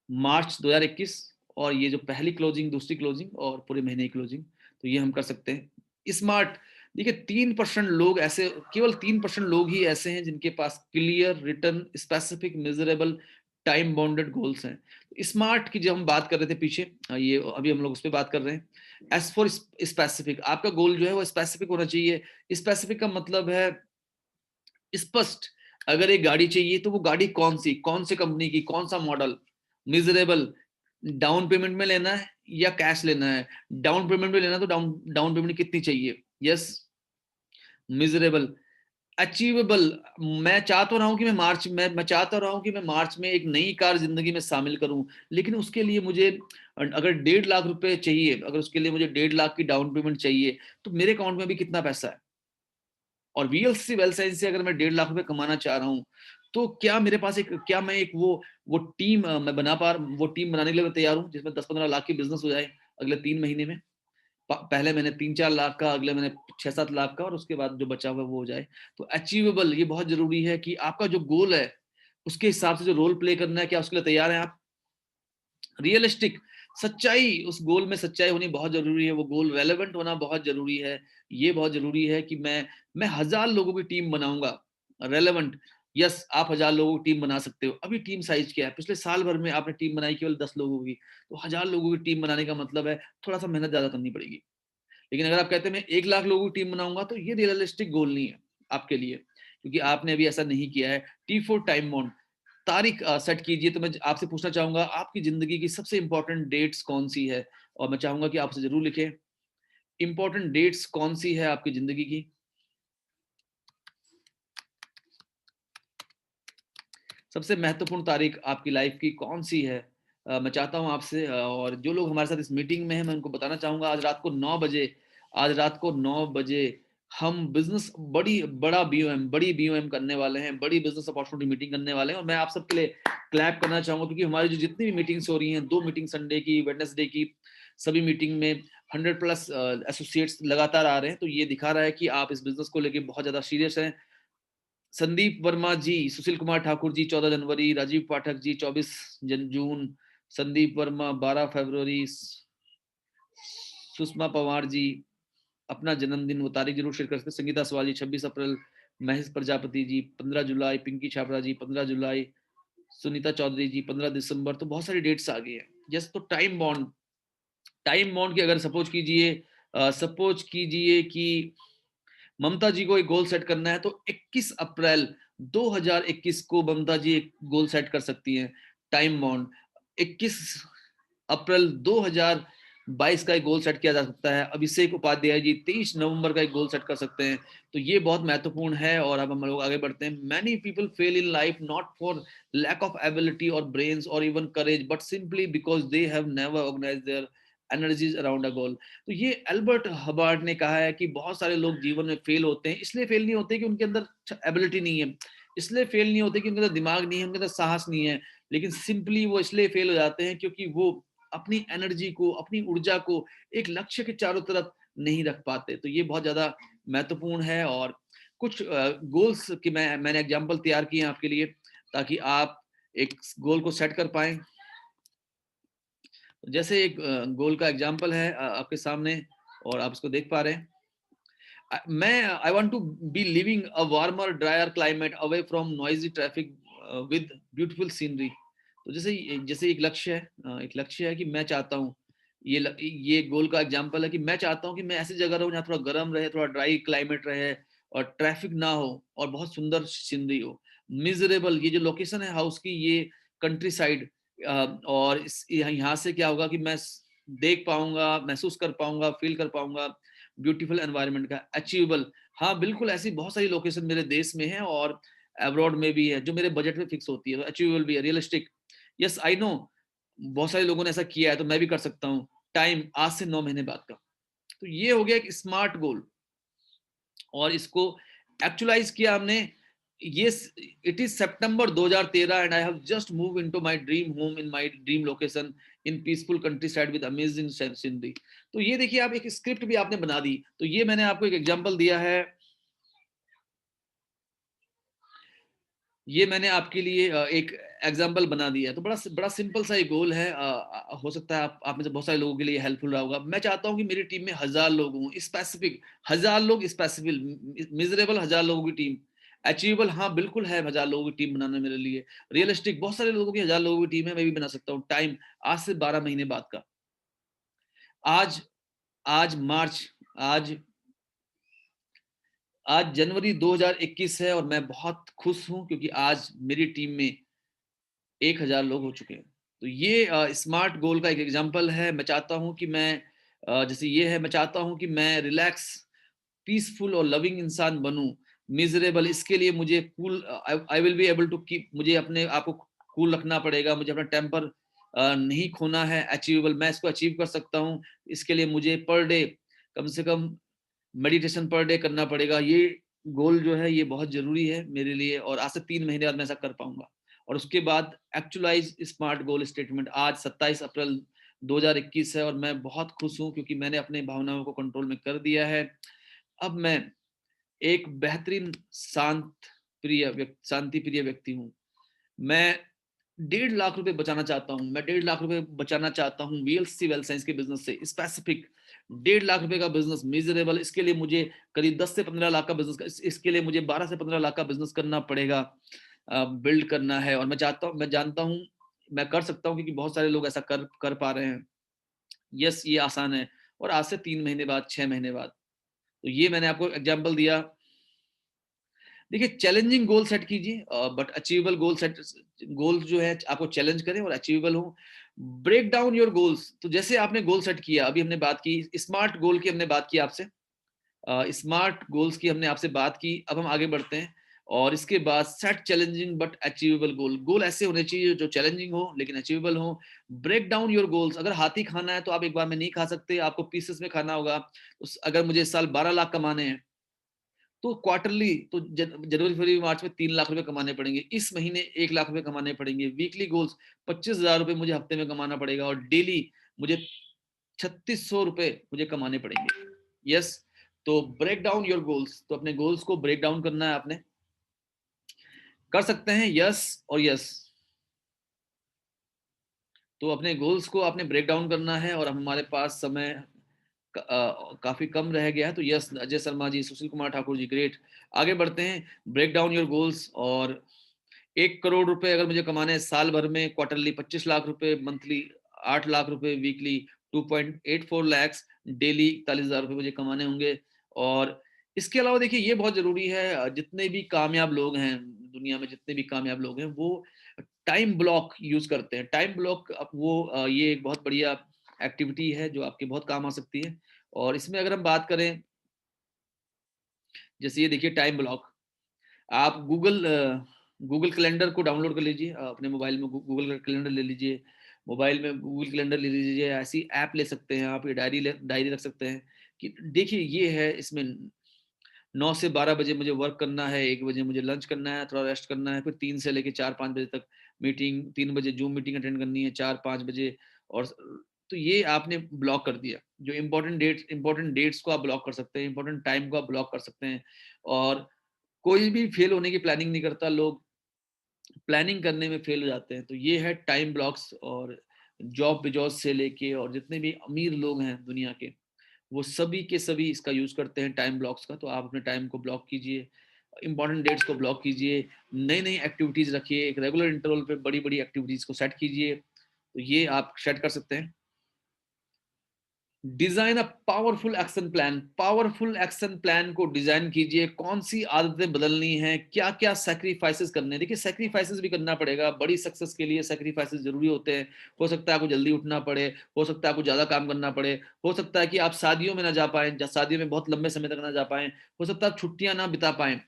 मार्च 2021, और ये जो पहली क्लोजिंग, दूसरी क्लोजिंग और पूरे महीने की क्लोजिंग। तो ये हम कर सकते हैं स्मार्ट। देखिए 3% लोग ऐसे, केवल 3% लोग ही ऐसे हैं जिनके पास clear, written, specific, measurable, time bounded goals हैं। स्मार्ट की जब हम बात कर रहे थे पीछे, ये अभी हम लोग उस पर बात कर रहे हैं। एज फॉर स्पेसिफिक, आपका गोल जो है वो स्पेसिफिक होना चाहिए। स्पेसिफिक का मतलब है स्पष्ट। अगर एक गाड़ी चाहिए तो वो गाड़ी कौन सी कंपनी की, कौन सा मॉडल। मिजरेबल, डाउन पेमेंट में लेना है या कैश लेना है। डाउन पेमेंट में लेना है तो डाउन पेमेंट कितनी चाहिए। यस। मिजरेबल, अचीवेबल, मैं चाह तो रहा हूं कि मैं चाहता रहा हूं कि मैं मार्च में एक नई कार जिंदगी में शामिल करूं। लेकिन उसके लिए मुझे अगर 1.5 लाख रुपए चाहिए, अगर उसके लिए मुझे 1.5 लाख की डाउन पेमेंट चाहिए, तो मेरे अकाउंट में अभी कितना पैसा है। और वीएलसी वेल साइंस से अगर मैं 1.5 लाख रुपए कमाना चाह रहा हूँ, तो क्या मेरे पास क्या मैं एक वो टीम मैं वो टीम बनाने के लिए मैं तैयार हूँ जिसमें 10-15 लाख की बिजनेस हो जाए अगले 3 महीने में। पहले मैंने 3-4 लाख का, अगले मैंने 6-7 लाख का, और उसके बाद जो बचा हुआ वो हो जाए। तो अचीवेबल, ये बहुत जरूरी है कि आपका जो गोल है उसके हिसाब से जो रोल प्ले करना है, क्या उसके लिए तैयार है आप। रियलिस्टिक, सच्चाई, उस गोल में सच्चाई होनी बहुत जरूरी है। वो गोल रेलेवेंट होना बहुत जरूरी है। ये बहुत जरूरी है कि मैं 1000 लोगों की टीम बनाऊंगा। रेलेवेंट, यस, आप 1000 लोगों की टीम बना सकते हो। अभी टीम साइज क्या है, पिछले साल भर में आपने टीम बनाई केवल 10 लोगों की, तो 1000 लोगों की टीम बनाने का मतलब है थोड़ा सा मेहनत ज्यादा करनी पड़ेगी। लेकिन अगर आप कहते हैं मैं 1 लाख लोगों की टीम बनाऊंगा, तो ये रियलिस्टिक गोल नहीं है आपके लिए, क्योंकि आपने अभी ऐसा नहीं किया है। T4 टाइम बाउंड, तारीख सेट कीजिए। तो मैं आपसे पूछना चाहूंगा आपकी जिंदगी की सबसे इंपॉर्टेंट डेट्स कौन सी है, और मैं चाहूंगा कि आप उसे जरूर लिखें। इंपॉर्टेंट डेट्स कौन सी है आपकी जिंदगी की। सबसे महत्वपूर्ण तारीख आपकी लाइफ की कौन सी है। मैं चाहता हूं आपसे, और जो लोग हमारे साथ इस मीटिंग में हैं, मैं उनको बताना चाहूंगा आज रात को 9 बजे हम बिजनेस बड़ी बीओएम करने वाले हैं, बड़ी बिजनेस अपॉर्चुनिटी मीटिंग करने वाले हैं। और मैं आप सबके लिए क्लैप करना चाहूंगा, क्योंकि हमारी जो जितनी भी मीटिंग्स हो रही हैं, 2 मीटिंग संडे की, वेडनेसडे की, सभी मीटिंग में 100+ एसोसिएट्स लगातार आ रहे हैं। तो ये दिखा रहा है कि आप इस बिजनेस को लेकर बहुत ज्यादा सीरियस हैं। संदीप वर्मा जी, सुशील कुमार ठाकुर जी 14 जनवरी, राजीव पाठक जी 24 जून, संदीप वर्मा 12 फरवरी, सुषमा पवार जी अपना जन्मदिन वो तारीख जरूर शेयर कर सकते हैं। संगीता सवाल जी 26 अप्रैल, महेश प्रजापति जी 15 जुलाई, पिंकी छापरा जी 15 जुलाई, सुनीता चौधरी जी 15 दिसंबर। तो बहुत सारी डेट्स आ गई है। जस्ट तो टाइम बॉन्ड की अगर सपोज कीजिए कि ममता जी को एक गोल सेट करना है, तो 21 अप्रैल 2021 को ममता जी एक गोल सेट कर सकती हैं। टाइम बाउंड 21 अप्रैल 2022 का एक गोल सेट किया जा सकता है। अभिषेक उपाध्याय जी 23 नवंबर का एक गोल सेट कर सकते हैं। तो ये बहुत महत्वपूर्ण है। और अब हम लोग आगे बढ़ते हैं। Many people fail in life not for lack of ability और ब्रेन्स और even courage, but simply because they have never organised their energies around a goal. तो ये एल्बर्ट हबार्ड ने कहा है कि बहुत सारे लोग जीवन में फेल होते हैं, इसलिए फेल नहीं होते कि उनके अंदर एबिलिटी नहीं है, इसलिए फेल नहीं होते कि उनके अंदर दिमाग नहीं है, उनके अंदर साहस नहीं है, लेकिन सिंपली वो इसलिए फेल हो जाते हैं क्योंकि वो अपनी एनर्जी को, अपनी ऊर्जा को एक लक्ष्य के चारों तरफ नहीं रख पाते। तो ये बहुत ज्यादा महत्वपूर्ण है। और कुछ गोल्स की मैंने एग्जांपल तैयार किए हैं आपके लिए, ताकि आप एक गोल को सेट कर पाएं। जैसे एक गोल का एग्जांपल है आपके सामने और आप इसको देख पा रहे हैं। मैं I want to be living a warmer dryer climate away from noisy traffic with beautiful scenery. तो जैसे जैसे एक लक्ष्य है कि मैं चाहता हूँ, ये गोल का एग्जांपल है कि मैं चाहता हूँ कि मैं ऐसी जगह रहूँ जहाँ थोड़ा गर्म रहे, थोड़ा ड्राई क्लाइमेट रहे और ट्रैफिक ना हो और बहुत सुंदर सीनरी हो। मिजरेबल, ये जो लोकेशन है हाउस की, ये कंट्री साइड, और यहाँ से क्या होगा कि मैं देख पाऊंगा, महसूस कर पाऊंगा, फील कर पाऊंगा ब्यूटीफुल एनवायरनमेंट का। अचीवेबल, हाँ बिल्कुल ऐसी बहुत सारी लोकेशन मेरे देश में है और अब्रॉड में भी है जो मेरे बजट में फिक्स होती है, तो अचीवेबल भी है, रियलिस्टिक। यस आई नो, बहुत सारे लोगों ने ऐसा किया है तो मैं भी कर सकता हूँ। टाइम आज से 9 महीने बाद का। तो ये हो गया एक स्मार्ट गोल और इसको एक्चुअलाइज किया हमने। ये it is September 2013 and I have just move into my dream home in my dream location in peaceful country side with amazing scenery. तो ये देखिए, आप एक स्क्रिप्ट भी आपने बना दी। तो ये मैंने आपको एक एग्जांपल दिया है, ये मैंने आपके लिए एक एग्जांपल बना दिया है। तो बड़ा बड़ा सिंपल सा ये गोल है। हो सकता है आप में से बहुत सारे लोगों के लिए हेल्पफुल रहा होगा। मैं चाहता हूं कि मेरी टीम में 1000 लोग हों, स्पेसिफिक 1000 लोग, स्पेसिफिक मिजरेबल 1000 लोगों की टीम। अचीवेबल, हाँ बिल्कुल है 1000 लोगों की टीम बनाना मेरे लिए। रियलिस्टिक, बहुत सारे लोगों की 1000 लोगों की टीम है, मैं भी बना सकता हूँ। टाइम आज से 12 महीने बाद का। आज आज मार्च आज आज जनवरी 2021 है और मैं बहुत खुश हूं क्योंकि आज मेरी टीम में 1000 लोग हो चुके हैं। तो ये स्मार्ट गोल का एक एग्जांपल है। मैं चाहता हूं कि मैं जैसे ये है, मैं चाहता हूं कि मैं रिलैक्स, पीसफुल और लविंग इंसान बनूं। मिजरेबल, इसके लिए मुझे cool, I will be able to keep, मुझे अपने आप को कूल रखना पड़ेगा, मुझे अपना टेम्पर नहीं खोना है। अचीवेबल, मैं इसको अचीव कर सकता हूँ। इसके लिए मुझे पर डे कम से कम मेडिटेशन पर डे करना पड़ेगा। ये गोल जो है ये बहुत जरूरी है मेरे लिए और आज से 3 महीने बाद मैं ऐसा कर पाऊंगा। और उसके बाद एक्चुअलाइज स्मार्ट गोल स्टेटमेंट। आज 27 अप्रैल 2021 है और मैं बहुत खुश हूं क्योंकि मैंने अपने भावनाओं को कंट्रोल में कर दिया है। अब मैं एक बेहतरीन शांति प्रिय व्यक्ति हूँ। मैं 1.5 लाख रुपए बचाना चाहता हूँ। मैं 1.5 लाख रुपए बचाना चाहता हूँ वीएलसी वेल साइंस के बिजनेस से। स्पेसिफिक 1.5 लाख रुपए का बिजनेस, मेजरेबल। इसके लिए मुझे करीब 10 से 15 लाख का बिजनेस, इसके लिए मुझे 12 से 15 लाख का बिजनेस करना पड़ेगा, बिल्ड करना है। और मैं चाहता हूँ, मैं जानता हूँ मैं कर सकता हूँ क्योंकि बहुत सारे लोग ऐसा कर पा रहे हैं। यस, ये आसान है। और आज से 3 महीने बाद, 6 महीने बाद। तो ये मैंने आपको एग्जाम्पल दिया। देखिए, चैलेंजिंग गोल सेट कीजिए but achievable goal set. Goal जो है आपको चैलेंज करें और अचीवेबल हो। Break down your goals. तो जैसे आपने गोल सेट किया, अभी हमने बात की स्मार्ट गोल की, हमने बात की आपसे स्मार्ट गोल्स की, हमने आपसे बात की। अब हम आगे बढ़ते हैं और इसके बाद set challenging but achievable goal. Goal ऐसे होने चाहिए जो चैलेंजिंग हो लेकिन अचीवेबल हो। Break down your goals. अगर हाथी खाना है तो आप एक बार में नहीं खा सकते, आपको पीसेस में खाना होगा। तो अगर मुझे इस साल 12 लाख कमाने हैं तो क्वार्टरली, तो जनवरी फरवरी मार्च में 3 लाख रुपए कमाने पड़ेंगे। इस महीने 1 लाख रुपए कमाने पड़ेंगे। वीकली गोल्स 25,000 रुपए मुझे हफ्ते में कमाना पड़ेगा और डेली मुझे 3600 रुपए मुझे कमाने पड़ेंगे। यस, तो ब्रेक डाउन योर गोल्स। तो अपने गोल्स को ब्रेक डाउन करना है आपने। कर सकते हैं यस और यस। तो अपने गोल्स को आपने ब्रेक डाउन करना है और हमारे पास समय काफी कम रह गया है। तो यस, अजय शर्मा जी, सुशील कुमार ठाकुर जी, ग्रेट। आगे बढ़ते हैं। Break down your goals. और 1 करोड़ रुपए अगर मुझे कमाने हैं साल भर में, क्वार्टरली 25 लाख रुपए, मंथली 8 लाख रुपए, वीकली 2.84 लैक्स, डेली 41,000 रुपए मुझे कमाने होंगे। और इसके अलावा देखिए, ये बहुत जरूरी है, जितने भी कामयाब लोग हैं दुनिया में, जितने भी कामयाब लोग हैं वो टाइम ब्लॉक यूज करते हैं। टाइम ब्लॉक, वो ये एक बहुत बढ़िया एक्टिविटी है जो आपके बहुत काम आ सकती है। और इसमें अगर हम बात करें, जैसे ये देखिए टाइम ब्लॉक, आप गूगल कैलेंडर को डाउनलोड कर लीजिए, अपने मोबाइल में गूगल कैलेंडर ले लीजिए। मोबाइल में गूगल कैलेंडर ले लीजिए, ऐसी ऐप ले सकते हैं आप, ये डायरी रख सकते हैं कि देखिए ये है, इसमें 9 से 12 बजे मुझे वर्क करना है, 1 बजे मुझे लंच करना है, थोड़ा रेस्ट करना है, फिर 3 से लेके 4-5 बजे तक मीटिंग, 3 बजे जूम मीटिंग अटेंड करनी है, 4-5 बजे। और तो ये आपने ब्लॉक कर दिया। जो इम्पोर्टेंट डेट्स को आप ब्लॉक कर सकते हैं, इम्पोर्टेंट टाइम को आप ब्लॉक कर सकते हैं। और कोई भी फेल होने की प्लानिंग नहीं करता, लोग प्लानिंग करने में फेल हो जाते हैं। तो ये है टाइम ब्लॉक्स। और जॉब बेजॉब से लेके और जितने भी अमीर लोग हैं दुनिया के, वो सभी के सभी इसका यूज करते हैं टाइम ब्लॉक्स का। तो आप अपने टाइम को ब्लॉक कीजिए, इंपॉर्टेंट डेट्स को ब्लॉक कीजिए, नई नई एक्टिविटीज रखिए, एक रेगुलर इंटरवल पे बड़ी बड़ी एक्टिविटीज को सेट कीजिए। तो ये आप सेट कर सकते हैं। Design a powerful action plan को डिजाइन कीजिए। कौन सी आदतें बदलनी है, क्या क्या सैक्रिफाइसेस करने हैं। देखिए सैक्रिफाइसेस भी करना पड़ेगा, बड़ी सक्सेस के लिए सैक्रिफाइसेस जरूरी होते हैं। हो सकता है आपको जल्दी उठना पड़े, हो सकता है आपको ज्यादा काम करना पड़े, हो सकता है कि आप शादियों में ना जा पाए, शादियों में बहुत लंबे समय तक ना जा पाए, हो सकता है आप छुट्टियां ना बिता पाए।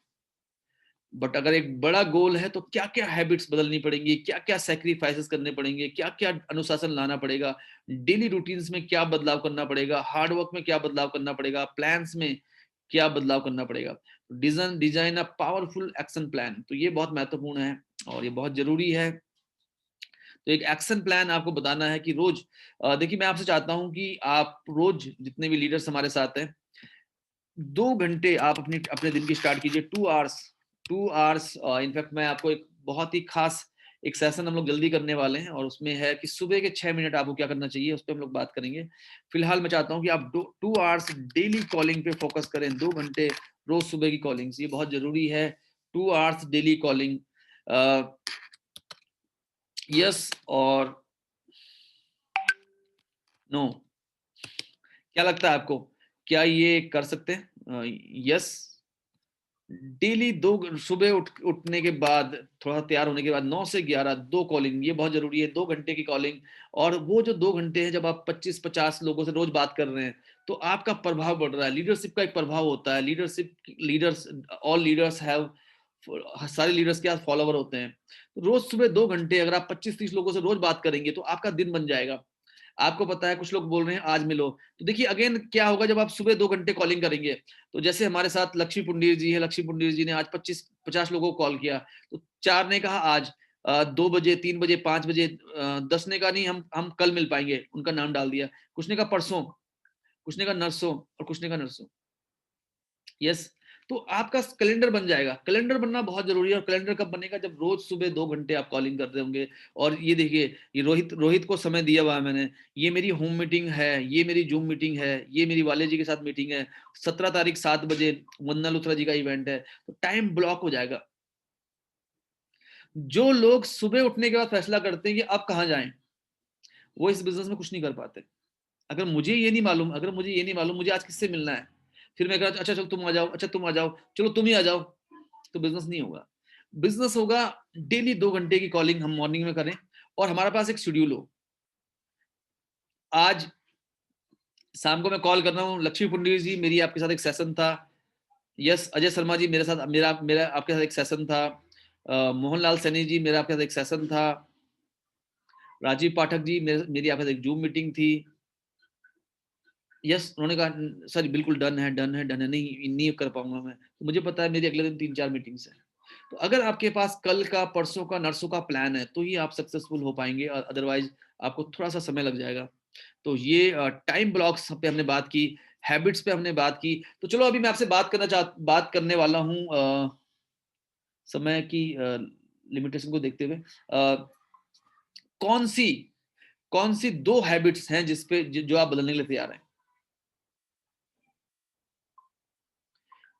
बट अगर एक बड़ा गोल है तो क्या क्या हैबिट्स बदलनी पड़ेंगी, क्या क्या सेक्रीफाइसेस करने पड़ेंगे, क्या क्या अनुशासन लाना पड़ेगा, डेली रूटीन्स में क्या बदलाव करना पड़ेगा, हार्ड वर्क में क्या बदलाव करना पड़ेगा, प्लान्स में क्या बदलाव करना पड़ेगा। Design a powerful action plan, तो ये बहुत महत्वपूर्ण है और ये बहुत जरूरी है। तो एक एक्शन प्लान आपको बताना है कि रोज देखिए मैं आपसे चाहता हूं कि आप रोज, जितने भी लीडर्स हमारे साथ हैं, 2 घंटे आप अपनी अपने दिन की स्टार्ट कीजिए। 2 आवर्स, 2 आवर्स। इनफैक्ट मैं आपको एक बहुत ही खास एक सेशन हम लोग जल्दी करने वाले हैं और उसमें है कि सुबह के 6 मिनट आपको क्या करना चाहिए, उस पर हम लोग बात करेंगे। फिलहाल मैं चाहता हूं कि आप 2 आवर्स डेली कॉलिंग पे फोकस करें। 2 घंटे रोज सुबह की कॉलिंग, ये बहुत जरूरी है। 2 आवर्स डेली कॉलिंग। यस और नो, क्या लगता है आपको, क्या ये कर सकते हैं? यस, डेली सुबह उठने के बाद, थोड़ा तैयार होने के बाद 9 से 11 2 कॉलिंग, ये बहुत जरूरी है। 2 घंटे की कॉलिंग। और वो जो 2 घंटे हैं, जब आप 25-50 लोगों से रोज बात कर रहे हैं, तो आपका प्रभाव बढ़ रहा है। लीडरशिप का एक प्रभाव होता है। लीडर्स, ऑल लीडर्स हैव, सारे लीडर्स के पास फॉलोवर होते हैं। तो रोज सुबह 2 घंटे अगर आप 25-30 लोगों से रोज बात करेंगे तो आपका दिन बन जाएगा। आपको पता है कुछ लोग बोल रहे हैं आज मिलो, तो देखिए अगेन क्या होगा जब आप सुबह 2 घंटे कॉलिंग करेंगे। तो जैसे हमारे साथ लक्ष्मी पुंडीर जी है, लक्ष्मी पुंडीर जी ने आज 25-50 लोगों को कॉल किया। तो 4 ने कहा आज, 2 बजे, 3 बजे, 5 बजे, 10 ने कहा नहीं हम कल मिल पाएंगे, उनका नाम डाल दिया। कुछ ने कहा परसों, कुछ ने कहा नरसों, और कुछ ने कहा नरसों। यस, तो आपका कैलेंडर बन जाएगा। कैलेंडर बनना बहुत जरूरी है। और कैलेंडर कब बनेगा, जब रोज सुबह 2 घंटे आप कॉलिंग कर रहे होंगे। और ये देखिए, ये रोहित को समय दिया हुआ है मैंने। ये मेरी होम मीटिंग है, ये मेरी जूम मीटिंग है, ये मेरी वाले जी के साथ मीटिंग है। 17 तारीख 7 बजे वंदना लुथरा जी का इवेंट है। तो टाइम ब्लॉक हो जाएगा। जो लोग सुबह उठने के बाद फैसला करते हैं कि अब कहाँ जाएं, वो इस बिजनेस में कुछ नहीं कर पाते। अगर मुझे ये नहीं मालूम मुझे आज किससे मिलना है, फिर मैं कहा अच्छा चलो तुम आ जाओ, अच्छा तुम आ जाओ, चलो तुम ही आ जाओ, तो बिजनेस नहीं होगा। बिजनेस होगा डेली 2 घंटे की कॉलिंग हम मॉर्निंग में करें। और हमारे पास एक शेड्यूल हो। आज शाम को मैं कॉल कर रहा हूँ, लक्ष्मी पुंडीर जी मेरी आपके साथ एक सेशन था। यस, अजय शर्मा जी मेरे साथ, मेरा मेरा आपके साथ एक सेशन था। मोहनलाल सैनी जी मेरा आपके साथ एक सेशन था। राजीव पाठक जी मेरी आपके साथ एक जूम मीटिंग थी। यस, उन्होंने कहा सर बिल्कुल डन है, डन है, डन है, नहीं नहीं कर पाऊंगा मैं। तो मुझे पता है मेरी अगले दिन 3-4 मीटिंग्स है। तो अगर आपके पास कल का, परसों का, नरसों का प्लान है तो ही आप सक्सेसफुल हो पाएंगे, और अदरवाइज आपको थोड़ा सा समय लग जाएगा। तो ये टाइम ब्लॉक्स पे हमने बात की, हैबिट्स पे हमने बात की। तो चलो अभी मैं आपसे बात करने वाला हूँ समय की लिमिटेशन को देखते हुए। कौन सी कौन सी 2 हैबिट्स हैं जिसपे जो आप बदलने के लिए तैयार हैं?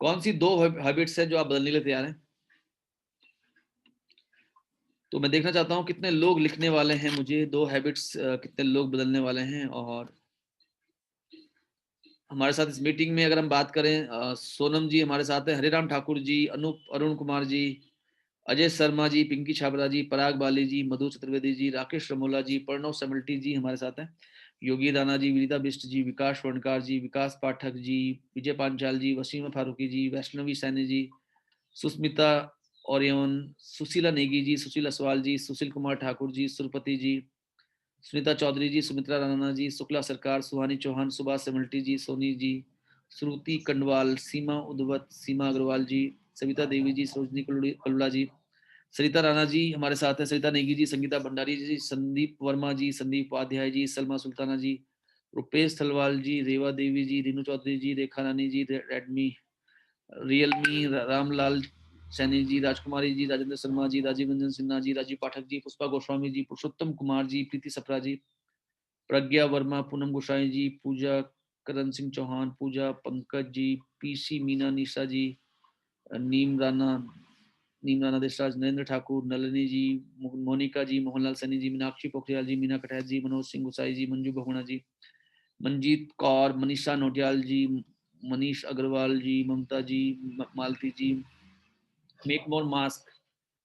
कौन सी 2 हैबिट्स हैं जो आप बदलने के लिए तैयार हैं? तो मैं देखना चाहता हूँ कितने लोग लिखने वाले हैं मुझे 2 हैबिट्स, कितने लोग बदलने वाले हैं। और हमारे साथ इस मीटिंग में अगर हम बात करें, सोनम जी हमारे साथ है, हरिराम ठाकुर जी, अनूप अरुण कुमार जी, अजय शर्मा जी, पिंकी छाबरा जी, पराग बाली जी, मधु चतुर्वेदी जी, राकेश रमोला जी, प्रणव समल्टी जी हमारे साथ हैं, योगी दाना जी, विनीता बिष्ट जी, विकास स्वर्णकार जी, विकास पाठक जी, विजय पांचाल जी, वसीम फारूकी जी, वैष्णवी सैनी जी, सुस्मिता ओरियन, सुशीला नेगी जी, सुशील असवाल जी, सुशील कुमार ठाकुर जी, सुरपति जी, सुनीता चौधरी जी, सुमित्रा राणा जी, शुक्ला सरकार, सुहानी चौहान, सुभाष सेमल्टी जी, सोनी जी, श्रुति कंडवाल, सीमा उद्वत, सीमा अग्रवाल जी, सविता देवी जी, सरोजनी कलुड़ा जी, सरिता राणा जी हमारे साथ हैं, सरिता नेगी जी, संगीता भंडारी जी, संदीप वर्मा जी, संदीप उपाध्याय जी, सलमा सुल्ताना जी, रुपेश थलवाल जी, रेवा देवी जी, रीनू चौधरी जी, रेखा रानी जी, रेडमी रियलमी, रामलाल सैनी जी, राजकुमारी जी, राजेंद्र शर्मा जी, राजीव रंजन सिन्हा जी, राजीव पाठक जी, पुष्पा गोस्वामी जी, पुरुषोत्तम कुमार जी, प्रीति सप्रा जी, प्रज्ञा वर्मा, पूनम गोसाई जी, पूजा करण सिंह चौहान, पूजा पंकज जी, पीसी मीना निशा जी, नीम राणा, नीम राणा देशराज, नरेंद्र ठाकुर, नलिनी जी, मोनिका जी, मोहनलाल सैनी जी, मीनाक्षी पोखरियाल जी, मीना कटैत जी, मनोज सिंह गुसाई जी, मंजू बहुगुणा जी, मंजीत कौर, मनीषा नोटियाल जी, मनीष अग्रवाल जी, ममता जी, मालती जी, मेक मोर मास्क,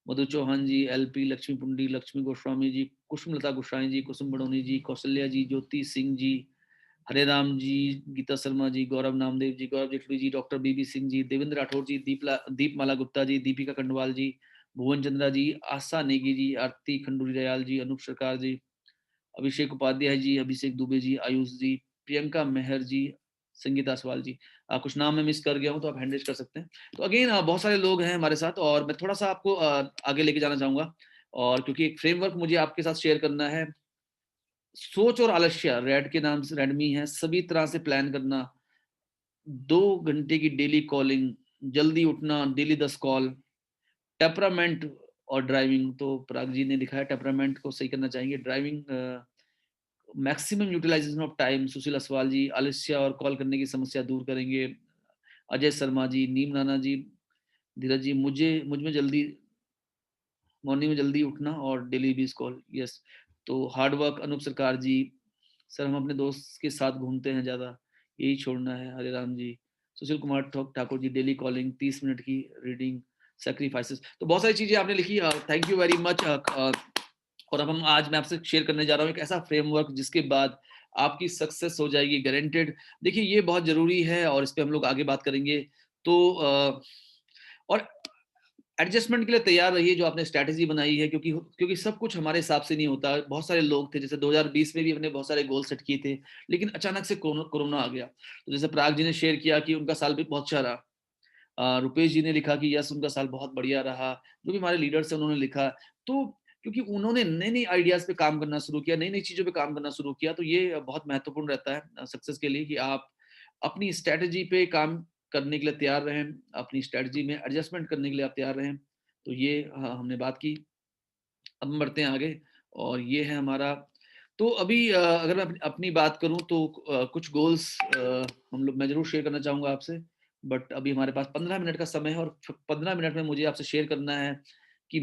मधु चौहान जी, एलपी, लक्ष्मी पुंडी, लक्ष्मी गोस्वामी जी, कुसुमलता गोसाई जी, कुसुम बड़ोनी जी, कौशल्या जी, ज्योति सिंह जी, हरे राम जी, गीता शर्मा जी, गौरव नामदेव जी, गौरव जेठवी जी, डॉक्टर बीबी सिंह जी, देवेंद्र राठौर जी, दीपमाला गुप्ता जी, दीपिका कंडवाल जी, भुवन चंद्रा जी, आशा नेगी जी, आरती खंडूरी दयाल जी, अनूप सरकार जी, अभिषेक उपाध्याय जी, अभिषेक दुबे जी, आयुष जी, प्रियंका मेहर जी, संगीता सवाल जी। कुछ नाम मैं मिस कर गया हूँ तो आप हैंड रेज कर सकते हैं। तो अगेन बहुत सारे लोग हैं हमारे साथ और मैं थोड़ा सा आपको आगे लेके जाना चाहूंगा और क्योंकि एक फ्रेमवर्क मुझे आपके साथ शेयर करना है। सोच और आलस्य रेड के नाम से रेडमी है, सभी तरह से प्लान करना, 2 घंटे की डेली कॉलिंग, जल्दी उठना, डेली 10 कॉल, टेपरामेंट और ड्राइविंग। तो पराग जी ने लिखा है टेपरामेंट को सही करना चाहेंगे, driving maximum utilisation of time, Sushil Aswal ji, आलस्य और कॉल करने की समस्या दूर करेंगे, अजय शर्मा जी, नीम राणा जी, धीरज जी, मुझ में जल्दी, मॉर्निंग में जल्दी उठना और डेली 20 कॉल, यस। तो हार्ड वर्क, अनूप सरकार जी, सर हम अपने दोस्त के साथ घूमते हैं ज्यादा, यही छोड़ना है, हरे राम जी, सुशील कुमार ठाकुर जी, डेली कॉलिंग, 30 मिनट की रीडिंग, सेक्रीफाइसेस। तो बहुत सारी चीजें आपने लिखी, थैंक यू वेरी मच। और अब हम आज मैं आपसे शेयर करने जा रहा हूँ एक ऐसा फ्रेमवर्क जिसके बाद आपकी सक्सेस हो जाएगी गारंटेड। देखिए ये बहुत जरूरी है और इस पे हम लोग आगे बात करेंगे। तो और एडजस्टमेंट के लिए तैयार रहिए जो आपने स्ट्रैटेजी बनाई है, क्योंकि क्योंकि सब कुछ हमारे हिसाब से नहीं होता। बहुत सारे लोग थे जैसे 2020 में भी अपने बहुत सारे गोल सेट किए थे, लेकिन अचानक से कोरोना आ गया। तो जैसे पराग जी ने शेयर किया कि उनका साल भी बहुत अच्छा रहा, रुपेश जी ने लिखा कि यस उनका साल बहुत बढ़िया रहा, जो भी हमारे लीडर्स हैं उन्होंने लिखा। तो क्योंकि उन्होंने नई नई आइडियाज पे काम करना शुरू किया, नई नई चीजों पे काम करना शुरू किया, तो ये बहुत महत्वपूर्ण रहता है सक्सेस के लिए कि आप अपनी स्ट्रेटजी पे काम करने के लिए तैयार रहें, अपनी स्ट्रेटजी में एडजस्टमेंट करने के लिए आप तैयार रहें। तो ये हमने बात की। अब हम बढ़ते हैं आगे और ये है हमारा। तो अभी अगर मैं अपनी बात करूं तो कुछ गोल्स मैं जरूर शेयर करना चाहूंगा आपसे, बट अभी हमारे पास 15 मिनट का समय है और 15 मिनट में मुझे आपसे शेयर करना है कि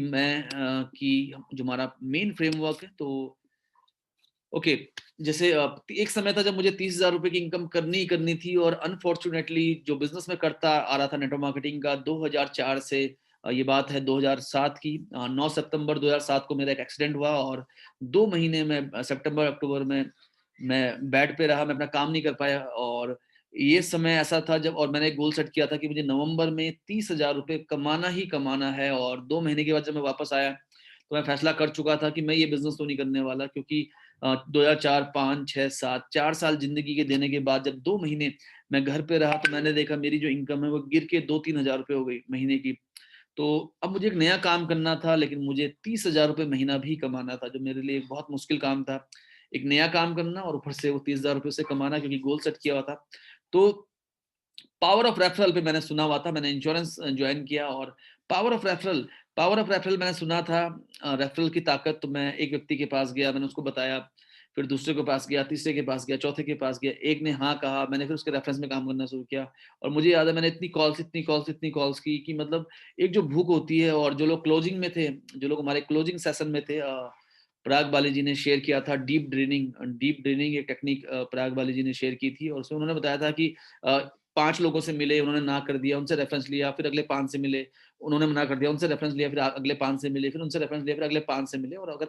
जो हमारा मेन फ्रेमवर्क है। तो ओके, जैसे एक समय था जब मुझे 30,000 रुपए की इनकम करनी ही करनी थी और अनफॉर्चुनेटली जो बिजनेस में करता आ रहा था नेटवर्क मार्केटिंग का 2004 से, ये बात है 2007 की, 9 सितंबर 2007 को मेरा एक एक्सीडेंट हुआ और 2 महीने में सितंबर अक्टूबर में मैं बेड पे रहा, मैं अपना काम नहीं कर पाया। और ये समय ऐसा था जब, और मैंने एक गोल सेट किया था कि मुझे नवंबर में 30,000 रुपए कमाना ही कमाना है। और 2 महीने के बाद जब मैं वापस आया तो मैं फैसला कर चुका था कि मैं ये बिजनेस तो नहीं करने वाला, क्योंकि 2004, 5, 6, 7, 4 साल जिंदगी के देने के बाद जब 2 महीने मैं घर पे रहा तो मैंने देखा मेरी जो इनकम है वो गिर के 2-3 हज़ार रुपए हो गई महीने की। तो अब मुझे एक नया काम करना था, लेकिन मुझे 30,000 रुपए महीना भी कमाना था, जो मेरे लिए एक बहुत मुश्किल काम था। एक नया काम करना और ऊपर से वो 30,000 रुपए से कमाना, क्योंकि गोल सेट किया हुआ था। तो पावर ऑफ रेफरल पे मैंने सुना हुआ था, मैंने इंश्योरेंस ज्वाइन किया और पावर ऑफ रेफरल मैंने सुना था, रेफरल की ताकत। तो मैं एक व्यक्ति के पास गया, मैंने उसको बताया, फिर दूसरे के पास गया, तीसरे के पास गया, चौथे के पास गया, एक ने हाँ कहा, मैंने फिर उसके रेफरेंस में काम करना शुरू किया। और मुझे याद है मैंने इतनी कॉल्स की कि मतलब एक जो भूख होती है। और जो लोग क्लोजिंग में थे, जो लोग हमारे क्लोजिंग सेशन में थे, पराग बाली जी ने शेयर किया था डीप ड्रेनिंग एक टेक्निक पराग बाली जी ने शेयर की थी। और उसमें उन्होंने बताया था कि 5 लोगों से मिले, उन्होंने ना कर दिया, उनसे रेफरेंस लिया, फिर अगले 5 से मिले, उन्होंने मना कर दिया, उनसे रेफरेंस लिया, फिर अगले 5 से मिले, फिर उनसे रेफरेंस लिया, फिर अगले 5 से मिले। और अगर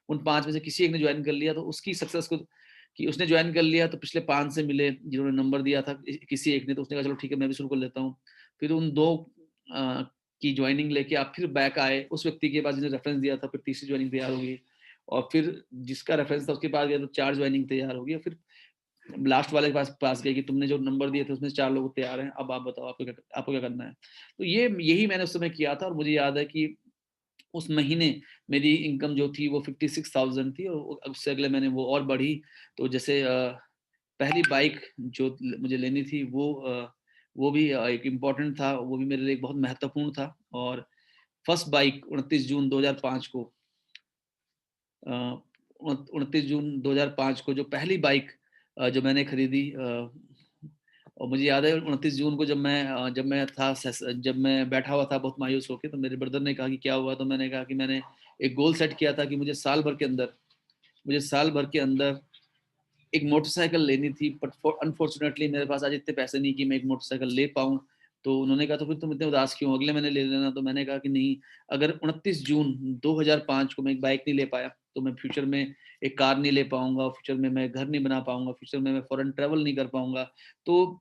उन 5 में से किसी एक ने ज्वाइन कर लिया तो उसकी सक्सेस को, कि उसने ज्वाइन कर लिया तो पिछले 5 से मिले जिन्होंने नंबर दिया था किसी एक ने, तो उसने कहा चलो ठीक है मैं भी शुरू कर लेता हूँ। फिर उन 2 की ज्वाइनिंग लेके आप फिर बैक आए उस व्यक्ति के पास जिन्हें रेफरेंस दिया था, फिर तीसरी ज्वाइनिंग तैयार होगी। और फिर जिसका रेफरेंस था उसके पास गया तो 4 ज्वाइनिंग तैयार हो गई। फिर लास्ट वाले के पास गए कि तुमने जो नंबर दिए थे उसमें 4 लोग तैयार हैं, अब आप बताओ आपको क्या करना है। तो यही मैंने उस समय किया था और मुझे याद है कि उस महीने मेरी इनकम जो थी वो 56,000 थी और उससे अगले महीने वो और बढ़ी। तो जैसे पहली बाइक जो मुझे लेनी थी वो भी एक इम्पोर्टेंट था, वो भी मेरे लिए बहुत महत्वपूर्ण था। और फर्स्ट बाइक 29 जून 2005 को 29 जून 2005 को जो पहली बाइक जो मैंने खरीदी, और मुझे याद है 29 जून को जब मैं बैठा हुआ था बहुत मायूस होकर, तो मेरे ब्रदर ने कहा कि क्या हुआ, तो मैंने कहा कि मैंने एक गोल सेट किया था कि मुझे साल भर के अंदर एक मोटरसाइकिल लेनी थी, बट अनफॉर्चुनेटली मेरे पास आज इतने पैसे नहीं कि मैं एक मोटरसाइकिल ले पाऊँ। तो उन्होंने कहा तो फिर तुम इतने उदास क्यों, अगले महीने ले लेना। तो मैंने कहा कि नहीं, अगर 29 जून 2005 को मैं एक बाइक नहीं ले पाया तो मैं फ्यूचर में एक कार नहीं ले पाऊंगा, फ्यूचर में मैं घर नहीं बना पाऊंगा, फ्यूचर में मैं फॉरेन ट्रैवल नहीं कर पाऊंगा। तो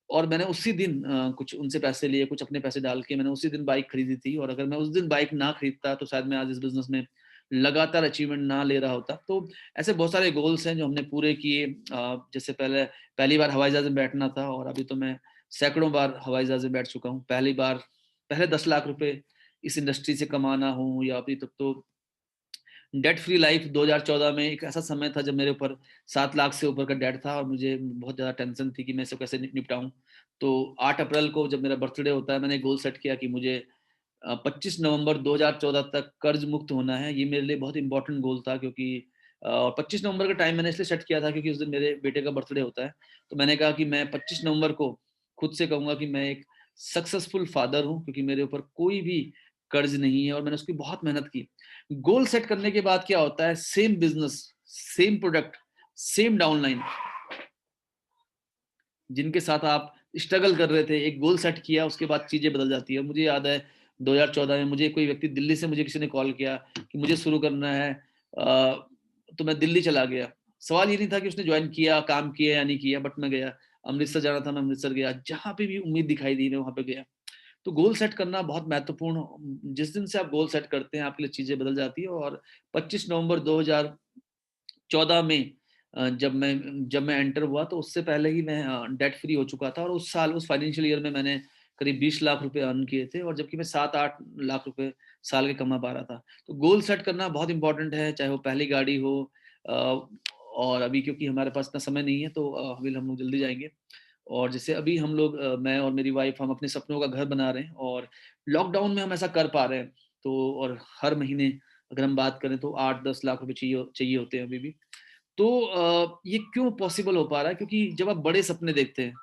और मैंने उसी दिन कुछ उनसे पैसे लिए, कुछ अपने पैसे डाल के मैंने उसी दिन बाइक खरीदी थी। और अगर मैं उस दिन बाइक ना खरीदता तो शायद मैं आज इस बिजनेस में लगातार अचीवमेंट ना ले रहा होता। तो ऐसे बहुत सारे गोल्स हैं जो हमने पूरे किए। जैसे पहली बार हवाई जहाज में बैठना था, और अभी तो मैं सैकड़ों बार हवाई जहाज में बैठ चुका हूँ। पहले 10 लाख रुपए इस इंडस्ट्री से कमाना हो या अभी तक तो डेट फ्री लाइफ 2014 में एक ऐसा समय था जब मेरे ऊपर 7 लाख से ऊपर का डेट था और मुझे बहुत ज़्यादा टेंशन थी कि मैं इसे कैसे निपटाऊं। तो 8 अप्रैल को जब मेरा बर्थडे होता है, मैंने गोल सेट किया कि मुझे 25 नवंबर 2014 तक कर्ज मुक्त होना है। ये मेरे लिए बहुत इंपॉर्टेंट गोल था, क्योंकि 25 नवंबर का टाइम मैंने इसलिए सेट किया था क्योंकि उस दिन मेरे बेटे का बर्थडे होता है। तो मैंने कहा कि मैं 25 नवंबर को खुद से कहूंगा कि मैं एक सक्सेसफुल फादर हूँ, क्योंकि मेरे ऊपर कोई भी कर्ज नहीं है और मैंने उसकी बहुत मेहनत की। गोल सेट करने के बाद क्या होता है, same business, same product, same downline जिनके साथ आप स्ट्रगल कर रहे थे, एक गोल सेट किया उसके बाद चीजें बदल जाती है। मुझे याद है 2014 में मुझे कोई व्यक्ति दिल्ली से, मुझे किसी ने कॉल किया कि मुझे शुरू करना है, तो मैं दिल्ली चला गया। सवाल ये नहीं था कि उसने ज्वाइन किया, काम किया या नहीं किया, बट मैं गया। अमृतसर जाना था, मैं अमृतसर गया, जहां पे भी उम्मीद दिखाई दी मैं वहां पे गया। तो गोल सेट करना बहुत महत्वपूर्ण, जिस दिन से आप गोल सेट करते हैं आपके लिए चीजें बदल जाती है। और 25 नवंबर 2014 में जब मैं एंटर हुआ तो उससे पहले ही मैं डेट फ्री हो चुका था, और उस फाइनेंशियल ईयर में मैंने करीब 20 लाख रुपए अर्न किए थे, और जबकि मैं 7-8 लाख रुपए साल के कमा पा रहा था। तो गोल सेट करना बहुत इंपॉर्टेंट है, चाहे वो पहली गाड़ी हो। और अभी क्योंकि हमारे पास इतना समय नहीं है तो अभी हम लोग जल्दी जाएंगे। और जैसे अभी हम लोग, मैं और मेरी वाइफ, हम अपने सपनों का घर बना रहे हैं, और लॉकडाउन में हम ऐसा कर पा रहे हैं। तो और हर महीने अगर हम बात करें तो 8-10 लाख रुपए चाहिए चाहिए होते हैं अभी भी। तो ये क्यों पॉसिबल हो पा रहा है, क्योंकि जब आप बड़े सपने देखते हैं,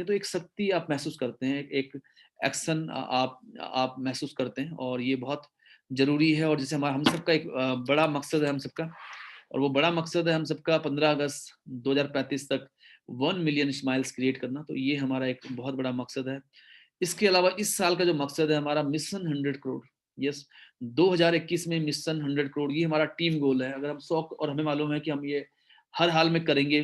तो एक शक्ति आप महसूस करते हैं, एक एक्शन आप महसूस करते हैं, और ये बहुत जरूरी है। और जैसे हमारा हम सबका एक बड़ा मकसद है हम सबका, और वो बड़ा मकसद है हम सबका 15 अगस्त 2035 तक 1 मिलियन स्माइल्स क्रिएट करना। तो ये हमारा एक बहुत बड़ा मकसद है। इसके अलावा इस साल का जो मकसद है हमारा, मिशन 100 करोड़। यस, 2021 में मिशन 100 करोड़, ये हमारा टीम गोल है। अगर हम 100, और हमें मालूम है कि हम ये हर हाल में करेंगे,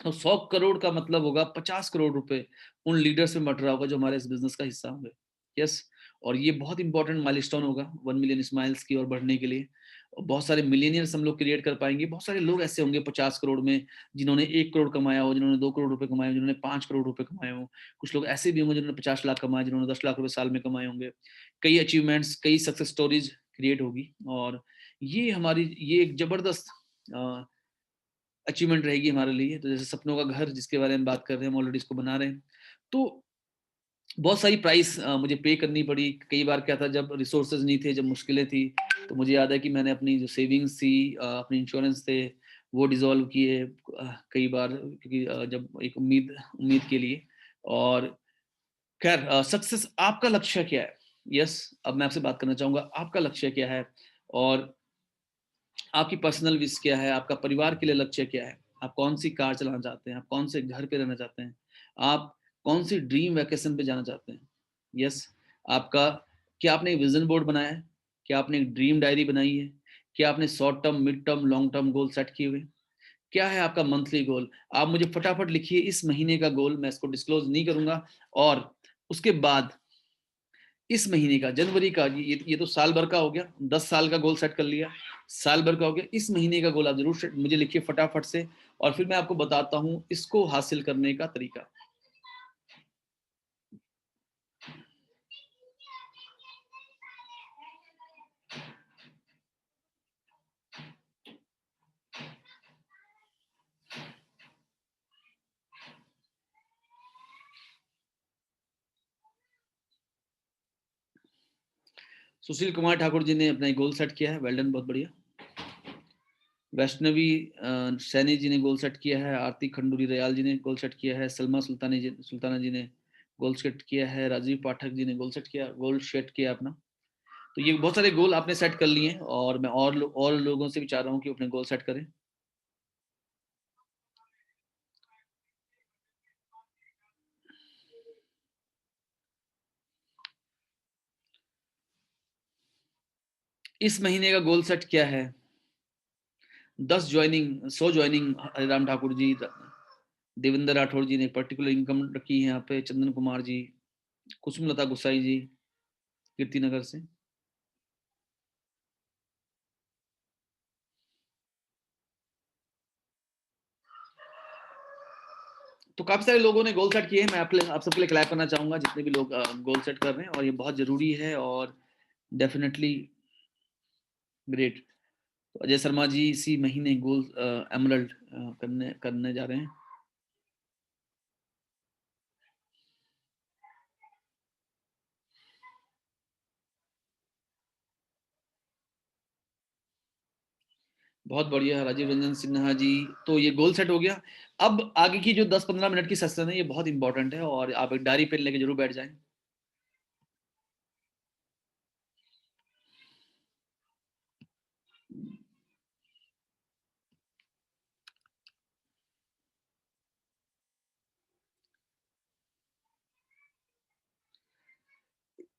तो 100 करोड़ का मतलब होगा 50 करोड़ रुपए उन लीडर्स में मट रहा होगा जो हमारे इस बिजनेस का हिस्सा होंगे। यस, और ये बहुत इंपॉर्टेंट माइलस्टोन होगा 1 मिलियन स्माइल्स की ओर बढ़ने के लिए। और बहुत सारे मिलीनियर्स हम लोग क्रिएट कर पाएंगे। बहुत सारे लोग ऐसे होंगे 50 करोड़ में जिन्होंने 1 करोड़ कमाया हो, जिन्होंने 2 करोड़ रुपए कमाए हो, जिन्होंने 5 करोड़ रुपए कमाए हो। कुछ लोग ऐसे भी होंगे जिन्होंने 50 लाख कमाए, जिन्होंने 10 लाख रुपए साल में कमाए होंगे। कई अचीवमेंट्स, कई सक्सेस स्टोरीज क्रिएट होगी, और ये एक जबरदस्त अचीवमेंट रहेगी हमारे लिए। तो जैसे सपनों का घर जिसके बारे में बात कर रहे हैं, हम ऑलरेडी इसको बना रहे हैं। तो बहुत सारी प्राइस मुझे पे करनी पड़ी। कई बार क्या था, जब रिसोर्सेज नहीं थे, जब मुश्किलें थी, तो मुझे याद है कि मैंने अपनी जो सेविंग्स थी, अपने इंश्योरेंस थे, वो डिसॉल्व किए कई बार, क्योंकि जब एक उम्मीद उम्मीद के लिए। और खैर, सक्सेस, आपका लक्ष्य क्या है? यस, अब मैं आपसे बात करना चाहूंगा, आपका लक्ष्य क्या है, और आपकी पर्सनल विश क्या है, आपका परिवार के लिए लक्ष्य क्या है? आप कौन सी कार चलाना चाहते हैं, आप कौन से घर पे रहना चाहते हैं, आप कौन सी ड्रीम वैकेशन पे जाना चाहते हैं? यस, आपका, क्या आपने एक विजन बोर्ड बनाया है? क्या आपने एक ड्रीम डायरी बनाई है? क्या आपने short term, mid term, long term goal set किए हुए? क्या है आपका मंथली गोल? आप मुझे फटाफट लिखिए इस महीने का गोल, मैं इसको डिस्क्लोज नहीं करूंगा। और उसके बाद इस महीने का, जनवरी का, ये तो साल भर का हो गया, 10 साल का गोल सेट कर लिया, साल भर का हो गया। इस महीने का गोल आप जरूर मुझे लिखिए फटाफट से, और फिर मैं आपको बताता हूं इसको हासिल करने का तरीका। सुशील कुमार ठाकुर जी ने अपना गोल सेट किया है, वेल डन, बहुत बढ़िया। वैष्णवी सैनी जी ने गोल सेट किया है, आरती खंडूरी दयाल जी ने गोल सेट किया है, सलमा सुल्ताना जी ने गोल सेट किया है, राजीव पाठक जी ने गोल सेट किया अपना। तो ये बहुत सारे गोल आपने सेट कर लिए हैं, और मैं और लोगों से भी चाह रहा हूँ कि अपने गोल सेट करें। इस महीने का गोल सेट क्या है? 10 ज्वाइनिंग, 100 ज्वाइनिंग हरिराम ठाकुर जी, देवेंद्र राठौर जी ने पर्टिकुलर इनकम रखी है यहाँ पे, चंदन कुमार जी, कुसुमलता गुसाई जी कीर्तिनगर से। तो काफी सारे लोगों ने गोल सेट किए हैं। मैं आप सबके लिए क्लैप करना चाहूंगा, जितने भी लोग गोल सेट कर रहे हैं, और ये बहुत जरूरी है और डेफिनेटली ग्रेट। तो अजय शर्मा जी इसी महीने गोल एमरल्ड करने जा रहे हैं। बहुत बढ़िया राजीव रंजन सिन्हा जी। तो ये गोल सेट हो गया। अब आगे की जो 10-15 मिनट की सेशन है ये बहुत इंपॉर्टेंट है, और आप एक डायरी पेन लेके जरूर बैठ जाएं।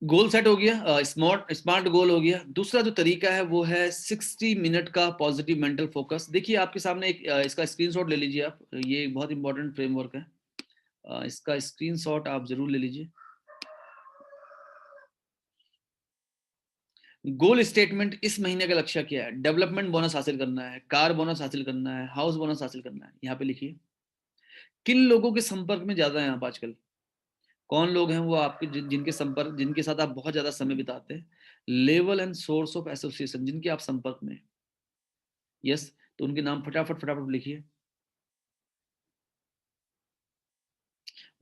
गोल सेट हो गया, स्मार्ट गोल हो गया। दूसरा जो तरीका है वो है 60 मिनट का पॉजिटिव मेंटल फोकस। देखिए आपके सामने एक इसका स्क्रीनशॉट ले लीजिए आप, ये एक बहुत इंपॉर्टेंट फ्रेमवर्क है, इसका स्क्रीनशॉट आप जरूर ले लीजिए। गोल स्टेटमेंट, इस महीने का लक्ष्य क्या है? डेवलपमेंट बोनस हासिल करना है, कार बोनस हासिल करना है, हाउस बोनस हासिल करना है। यहाँ पे लिखिए किन लोगों के संपर्क में ज्यादा है आप आजकल, कौन लोग हैं वो आपके जिनके साथ आप बहुत ज्यादा समय बिताते हैं। Level and source of association, जिनके आप संपर्क में। यस, तो उनके नाम फटाफट फटाफट लिखिए।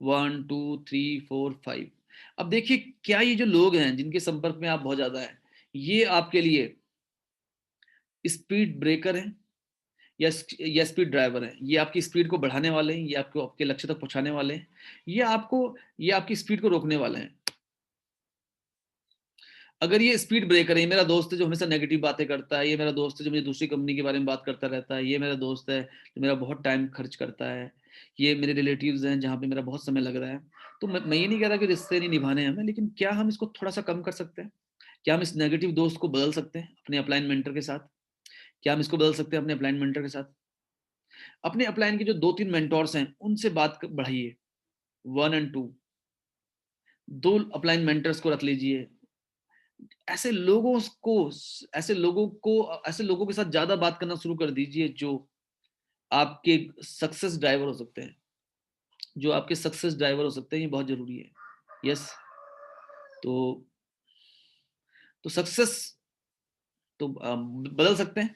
1 2 3 4 5। अब देखिए क्या ये जो लोग हैं जिनके संपर्क में आप बहुत ज्यादा है, ये आपके लिए स्पीड ब्रेकर हैं या स्पीड ड्राइवर हैं? ये आपकी स्पीड को बढ़ाने वाले हैं, ये आपको आपके लक्ष्य तक पहुंचाने वाले हैं, ये आपकी स्पीड को रोकने वाले हैं? अगर ये स्पीड ब्रेकर है, ये मेरा दोस्त है जो हमेशा नेगेटिव बातें करता है, ये मेरा दोस्त है जो मुझे दूसरी कंपनी के बारे में बात करता रहता है, ये मेरा दोस्त है जो मेरा बहुत टाइम खर्च करता है, ये मेरे रिलेटिव्स हैं जहाँ पे मेरा बहुत समय लग रहा है, तो मैं ये नहीं कह रहा कि रिश्ते नहीं निभाने हैं हमें, लेकिन क्या हम इसको थोड़ा सा कम कर सकते हैं? क्या हम इस नेगेटिव दोस्त को बदल सकते हैं अपने अपलाइन मेंटर के साथ? क्या हम इसको बदल सकते हैं अपने अपलाइन मेंटर के साथ? अपने अपलाइन के जो 2-3 मेंटोर्स हैं उनसे बात बढ़ाइए, 1 और 2, 2 अपलाइन मेंटर्स को रख लीजिए। ऐसे लोगों को ऐसे लोगों के साथ ज्यादा बात करना शुरू कर दीजिए जो आपके सक्सेस ड्राइवर हो सकते हैं, ये बहुत जरूरी है। यस, तो सक्सेस तो बदल सकते हैं।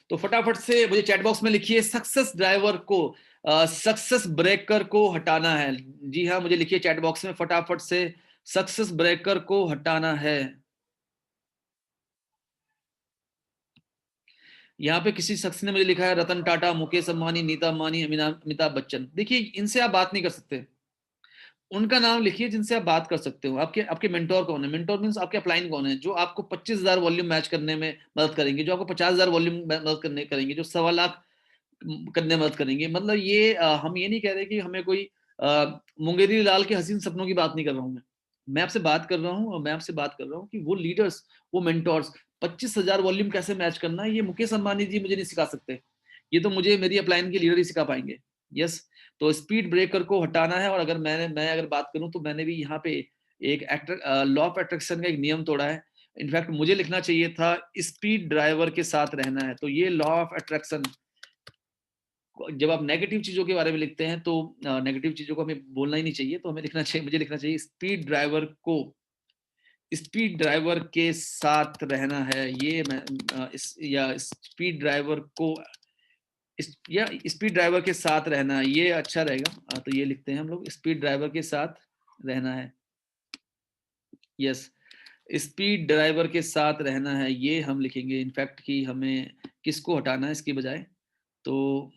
तो फटाफट से मुझे चैट बॉक्स में लिखिए, सक्सेस ड्राइवर को, सक्सेस ब्रेकर को हटाना है। जी हाँ, मुझे लिखिए चैट बॉक्स में फटाफट से, सक्सेस ब्रेकर को हटाना है। यहाँ पे किसी शख्स ने मुझे लिखा है रतन टाटा, मुकेश अंबानी, नीता अंबानी, अमिताभ बच्चन। देखिए इनसे आप बात नहीं कर सकते, उनका नाम लिखिए जिनसे आप बात कर सकते हो। आपके आपके मेंटोर कौन है? मेंटोर मींस आपके अपलाइन कौन है जो आपको 25,000 वॉल्यूम मैच करने में मदद करेंगे, जो आपको 50,000 वॉल्यूम मदद करने करेंगे, जो 1.25 लाख करने में मदद करेंगे। मतलब ये हम ये नहीं कह रहे कि हमें कोई मुंगेरी लाल के हसीन सपनों की बात नहीं कर रहा हूँ मैं आपसे बात कर रहा हूँ, और मैं आपसे बात कर रहा हूँ कि वो लीडर्स, वो मेंटोर्स, 25,000 वॉल्यूम कैसे मैच करना है, ये मुकेश अंबानी जी मुझे नहीं सिखा सकते, ये तो मुझे मेरी अपलाइन के लीडर ही सिखा पाएंगे। यस, तो स्पीड ब्रेकर को हटाना है। और अगर मैं अगर बात करूं तो मैंने भी यहाँ पे एक लॉ ऑफ अट्रैक्शन का एक नियम तोड़ा है। इनफैक्ट मुझे लिखना चाहिए था स्पीड ड्राइवर के साथ रहना है। तो ये लॉ ऑफ अट्रैक्शन, जब आप नेगेटिव चीजों के बारे में लिखते हैं तो नेगेटिव चीजों को हमें बोलना ही नहीं चाहिए, तो हमें लिखना चाहिए, मुझे लिखना चाहिए स्पीड ड्राइवर के साथ रहना है। ये मैं या स्पीड ड्राइवर को या स्पीड ड्राइवर के साथ रहना है, ये अच्छा रहेगा। तो ये लिखते हैं हम लोग, स्पीड ड्राइवर के साथ रहना है। यस, स्पीड ड्राइवर के साथ रहना है, ये हम लिखेंगे। इनफैक्ट कि हमें किसको हटाना है इसकी बजाय। तो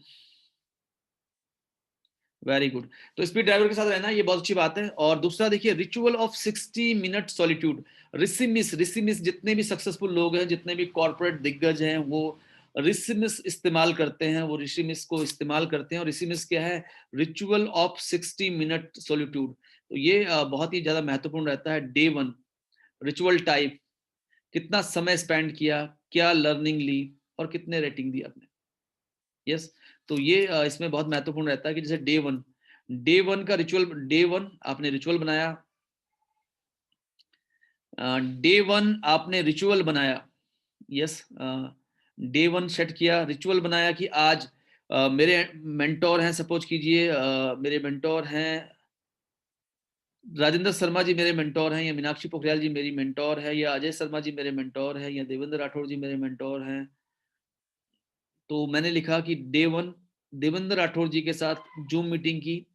वेरी गुड। तो स्पीड ड्राइवर के साथ रहना ये बहुत अच्छी बात है। और दूसरा देखिए, रिचुअल ऑफ 60 मिनट सॉलिट्यूड। ऋषिमिस जितने भी सक्सेसफुल लोग हैं, जितने भी कॉर्पोरेट दिग्गज हैं, वो ऋषिमिस इस्तेमाल करते हैं, वो ऋषिमिस को इस्तेमाल करते हैं। और ऋषिमिस क्या है? Ritual of 60 minute solitude. तो ये बहुत ही ज्यादा महत्वपूर्ण रहता है। डे 1 रिचुअल टाइप, कितना समय स्पेंड किया, क्या लर्निंग ली और कितने रेटिंग दी आपने। यस, तो ये इसमें बहुत महत्वपूर्ण रहता है कि जैसे डे वन का रिचुअल, डे वन आपने रिचुअल बनाया, डे वन आपने रिचुअल बनाया। यस, डे वन सेट किया, रिचुअल बनाया कि आज मेरे मेंटोर हैं, सपोज कीजिए मेरे मेंटोर हैं राजेंद्र शर्मा जी, मेरे मेंटोर हैं, या मीनाक्षी पोखरियाल जी मेरी मेंटोर है, या अजय शर्मा जी मेरे मेंटोर हैं, या देवेंद्र राठौर जी मेरे मेंटोर हैं। तो मैंने लिखा कि डे 1 देवेंद्र राठौर जी के साथ जूम मीटिंग की,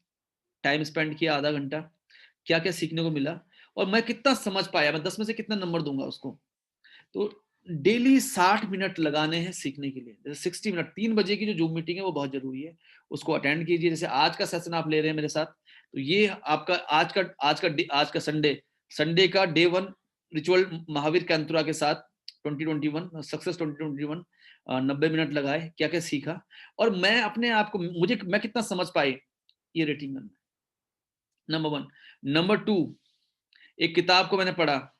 टाइम स्पेंड किया आधा घंटा, क्या क्या सीखने को मिला और मैं कितना समझ पाया, मैं 10 में से कितना नंबर दूंगा उसको। तो डेली 60 मिनट लगाने हैं सीखने के लिए। जैसे 60 मिनट, 3 बजे की जो जूम मीटिंग है वो बहुत जरूरी है, उसको अटेंड कीजिए। जैसे आज का सेशन आप ले रहे हैं मेरे साथ, तो ये आपका आज का संडे का डे 1 रिचुअल महावीर कैंतुरा के साथ 2021 सक्सेस 2021, 90 मिनट लगाए, क्या क्या सीखा और मैं अपने आप को, मैं कितना समझ पाए, ये रेटिंग करना। नंबर 1। नंबर 2, एक किताब को मैंने पढ़ा,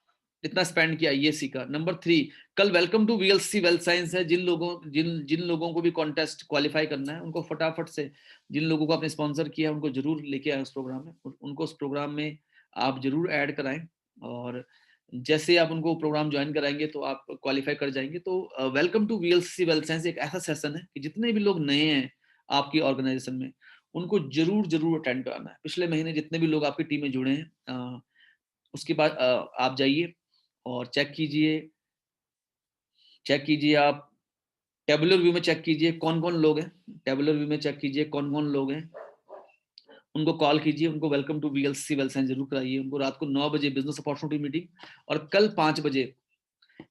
इतना स्पेंड किया, ये सीखा। नंबर 3, कल welcome to VLC wealth science है। जिन लोगों को भी कॉन्टेस्ट क्वालिफाई करना है, उनको फटाफट से, जिन लोगों को आपने स्पॉन्सर किया उनको जरूर लेके आए उस प्रोग्राम में, उनको उस प्रोग्राम में आप जरूर ऐड कराएं। और जैसे आप उनको प्रोग्राम ज्वाइन कराएंगे तो आप क्वालिफाई कर जाएंगे। तो welcome to VLC wealth science एक ऐसा सेशन है कि जितने भी लोग नए हैं आपकी ऑर्गेनाइजेशन में, उनको जरूर जरूर अटेंड कराना है। पिछले महीने जितने भी लोग आपकी टीम में जुड़े हैं, उसके बाद आप जाइए और चेक कीजिए आप टेबुलर व्यू में चेक कीजिए कौन कौन लोग हैं, टेबुलर व्यू में चेक कीजिए कौन कौन लोग हैं, उनको कॉल कीजिए, उनको welcome to VLC wealth science जरूर कराइए। उनको रात को 9 बजे बिजनेस अपॉर्चुनिटी मीटिंग, और कल 5 बजे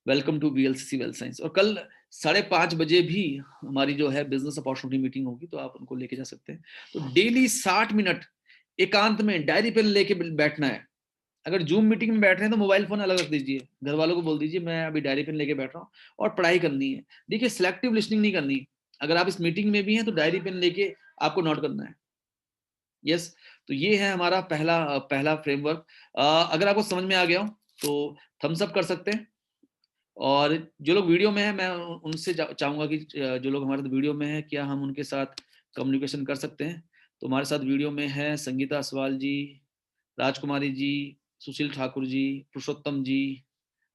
welcome to VLC wealth science, और कल 5:30 बजे भी हमारी जो है बिजनेस अपॉर्चुनिटी मीटिंग होगी, तो आप उनको लेके जा सकते हैं। तो डेली 60 मिनट एकांत में डायरी पेन लेके बैठना है। अगर जूम मीटिंग में बैठ रहे हैं तो मोबाइल फोन अलग रख दीजिए, घर वालों को बोल दीजिए मैं अभी डायरी पेन लेके बैठ रहा हूँ और पढ़ाई करनी है। देखिए, सिलेक्टिव लिसनिंग नहीं करनी। अगर आप इस मीटिंग में भी हैं तो डायरी पेन लेके आपको नोट करना है। यस, तो ये है हमारा पहला फ्रेमवर्क। अगर आपको समझ में आ गया हो तो थम्स अप कर सकते हैं। और जो लोग वीडियो में है, मैं उनसे चाहूंगा कि जो लोग हमारे साथ वीडियो में है, क्या हम उनके साथ कम्युनिकेशन कर सकते हैं। तो हमारे साथ वीडियो में है संगीता असवाल जी, राजकुमारी जी, सुशील ठाकुर जी, पुरुषोत्तम जी,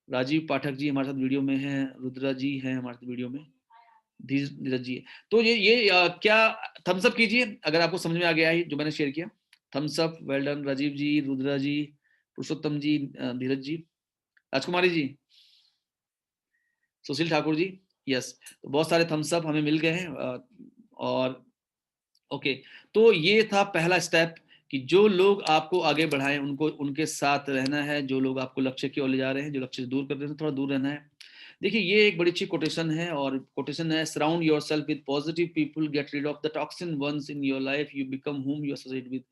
राजीव पाठक जी हमारे साथ वीडियो में हैं, रुद्रा जी हैं हमारे साथ वीडियो में, धीरज जी है। तो ये क्या, थम्स अप कीजिए अगर आपको समझ में आ गया है जो मैंने शेयर किया। Thumbs up, well done Rajeev ji, Rudra ji, Purushottam ji, Dheeraj ji, Rajkumari ji, सुशील ठाकुर जी। यस, तो बहुत सारे थम्स अप हमें मिल गए हैं। और ओके, तो ये था पहला स्टेप कि जो लोग आपको आगे बढ़ाएं उनको उनके साथ रहना है, जो लोग आपको लक्ष्य की ओर ले जा रहे हैं, जो लक्ष्य से दूर कर रहे हैं, थोड़ा दूर रहना है। देखिए, ये एक बड़ी अच्छी कोटेशन है, और कोटेशन है, surround yourself with positive people, get rid of the toxin ones in your life, you become whom you associate with.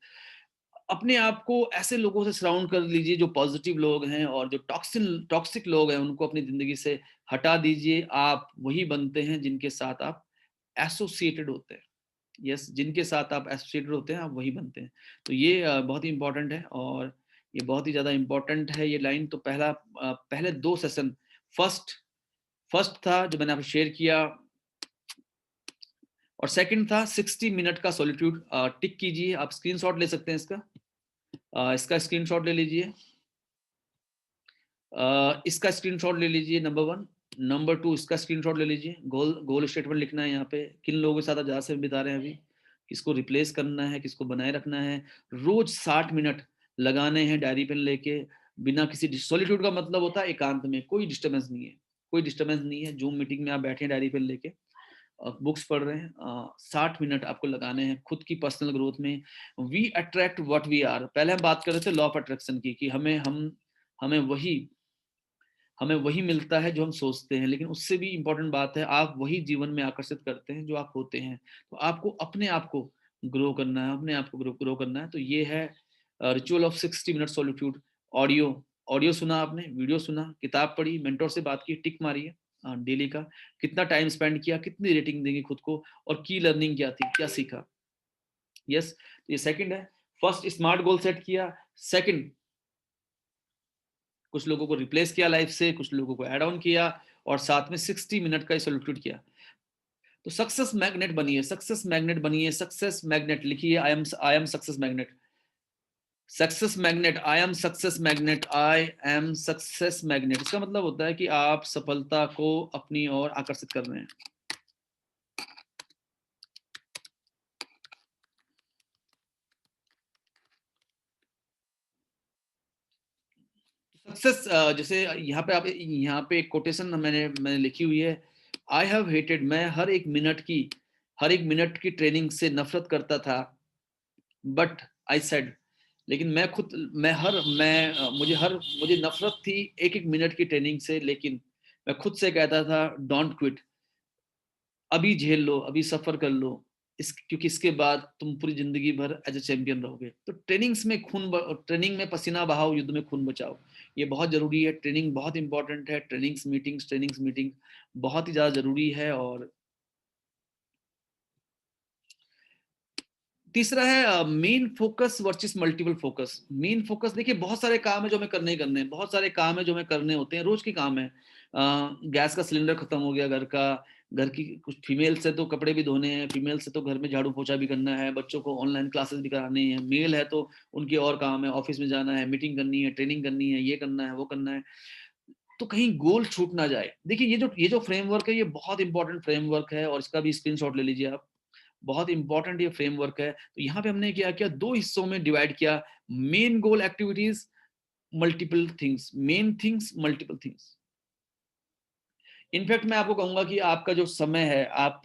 अपने आप को ऐसे लोगों से सराउंड कर लीजिए जो पॉजिटिव लोग हैं, और जो टॉक्सिक लोग हैं उनको अपनी जिंदगी से हटा दीजिए। आप वही बनते हैं जिनके साथ आप एसोसिएटेड होते हैं। यस, जिनके साथ आप एसोसिएटेड होते हैं आप वही बनते हैं। तो ये बहुत ही इंपॉर्टेंट है, और ये बहुत ही ज्यादा इंपॉर्टेंट है ये लाइन। तो पहले 2 सेशन, फर्स्ट था जो मैंने आपको शेयर किया, और सेकंड था 60 मिनट का सॉलिट्यूड। टिक कीजिए, आप स्क्रीनशॉट ले सकते हैं इसका स्क्रीनशॉट ले लीजिए। इसका स्क्रीनशॉट ले लीजिए, नंबर 1। नंबर 2, इसका स्क्रीनशॉट ले लीजिए। गोल स्टेटमेंट लिखना है यहाँ पे, किन लोगों के साथ आप ज़्यादा समय बिता रहे हैं अभी, किसको रिप्लेस करना है, किसको बनाए रखना है। रोज 60 मिनट लगाने हैं डायरी पेन लेके, बिना किसी सॉलिट्यूड का मतलब होता है एकांत में, कोई डिस्टर्बेंस नहीं है, कोई डिस्टर्बेंस नहीं है। जूम मीटिंग में आप बैठे हैं डायरी पेन लेके, बुक्स पढ़ रहे हैं, 60 मिनट आपको लगाने हैं खुद की पर्सनल ग्रोथ में। We attract what we are, पहले हम बात कर रहे थे लॉ ऑफ अट्रैक्शन की, कि हमें वही मिलता है जो हम सोचते हैं, लेकिन उससे भी इंपॉर्टेंट बात है आप वही जीवन में आकर्षित करते हैं जो आप होते हैं। तो आपको अपने आप को ग्रो करना है, अपने आप को ग्रो करना है। तो ये है ritual of 60 minute solitude. Audio audio सुना आपने, वीडियो सुना, किताब पढ़ी, मेंटोर से बात की, टिक मारिए डेली का, कितना टाइम स्पेंड किया, कितनी रेटिंग देंगे खुद को, और की लर्निंग क्या थी, क्या सीखा। यस, ये सेकंड है। फर्स्ट, स्मार्ट गोल सेट किया। सेकंड, कुछ लोगों को रिप्लेस किया लाइफ से, कुछ लोगों को ऐड ऑन किया, और साथ में 60 मिनट का सॉलिट्यूड किया। तो सक्सेस मैग्नेट बनिए, सक्सेस मैग्नेट बनिए, सक्सेस मैग्नेट लिखिए, I am success magnet, success magnet, I am success magnet, I am success magnet. इसका मतलब होता है कि आप सफलता को अपनी ओर आकर्षित कर रहे हैं। सक्सेस, जैसे यहाँ पे एक कोटेशन मैंने लिखी हुई है, आई हैव हेटेड, मैं हर एक मिनट की ट्रेनिंग से नफरत करता था, बट आई सेड, लेकिन मुझे नफरत थी एक एक मिनट की ट्रेनिंग से, लेकिन मैं खुद से कहता था डोंट क्विट, अभी झेल लो, अभी सफर कर लो, क्योंकि इसके बाद तुम पूरी जिंदगी भर एज ए चैंपियन रहोगे। तो ट्रेनिंग में पसीना बहाओ, युद्ध में खून बचाओ, ये बहुत जरूरी है। ट्रेनिंग बहुत इंपॉर्टेंट है, ट्रेनिंग्स मीटिंग बहुत ही ज्यादा जरूरी है। और तीसरा है main focus versus multiple focus. Main focus, देखिए बहुत सारे काम है जो हमें करने ही करने हैं, बहुत सारे काम है जो हमें करने होते हैं, रोज के काम है। गैस का सिलेंडर खत्म हो गया, घर की कुछ फीमेल से तो कपड़े भी धोने हैं, फीमेल से तो घर में झाड़ू पोछा भी करना है, बच्चों को ऑनलाइन क्लासेस भी करानी है, मेल है तो उनके और काम है, ऑफिस में जाना है, मीटिंग करनी है, ट्रेनिंग करनी है, ये करना है, वो करना है। तो कहीं गोल छूट ना जाए। देखिए ये जो फ्रेमवर्क है, ये बहुत इंपॉर्टेंट फ्रेमवर्क है, और इसका भी स्क्रीनशॉट ले लीजिए आप, बहुत इंपॉर्टेंट ये फ्रेमवर्क है। तो यहाँ पे हमने क्या किया, दो हिस्सों में डिवाइड किया, main goal activities, multiple things, main things, multiple things. In fact मैं आपको कहूंगा कि आपका जो समय है, आप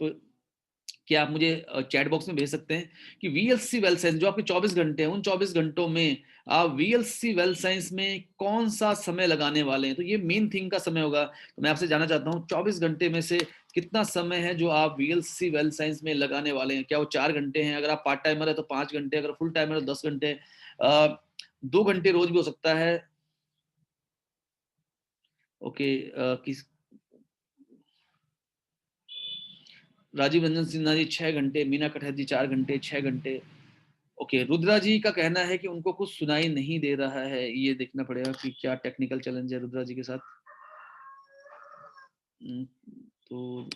मुझे चैट बॉक्स में भेज सकते हैं कि वीएलसी वेल साइंस जो आपके 24 घंटे हैं, उन 24 घंटों में आप वीएलसी वेल साइंस में कौन सा समय लगाने वाले हैं। तो ये मेन थिंग का समय होगा। तो मैं आपसे जानना चाहता हूँ 24 घंटे में से कितना समय है जो आप वीएलसी वेल साइंस में लगाने वाले हैं। क्या वो 4 घंटे हैं, अगर आप पार्ट टाइमर है तो 5 घंटे, अगर फुल टाइमर है तो 10 घंटे, 2 घंटे रोज भी हो सकता है। ओके, किस राजीव रंजन सिन्हा जी 6 घंटे, मीना कटहर जी 4 घंटे, 6 घंटे। ओके, रुद्रा जी का कहना है कि उनको कुछ सुनाई नहीं दे रहा है, ये देखना पड़ेगा कि क्या टेक्निकल चैलेंज है रुद्रा जी के साथ। तो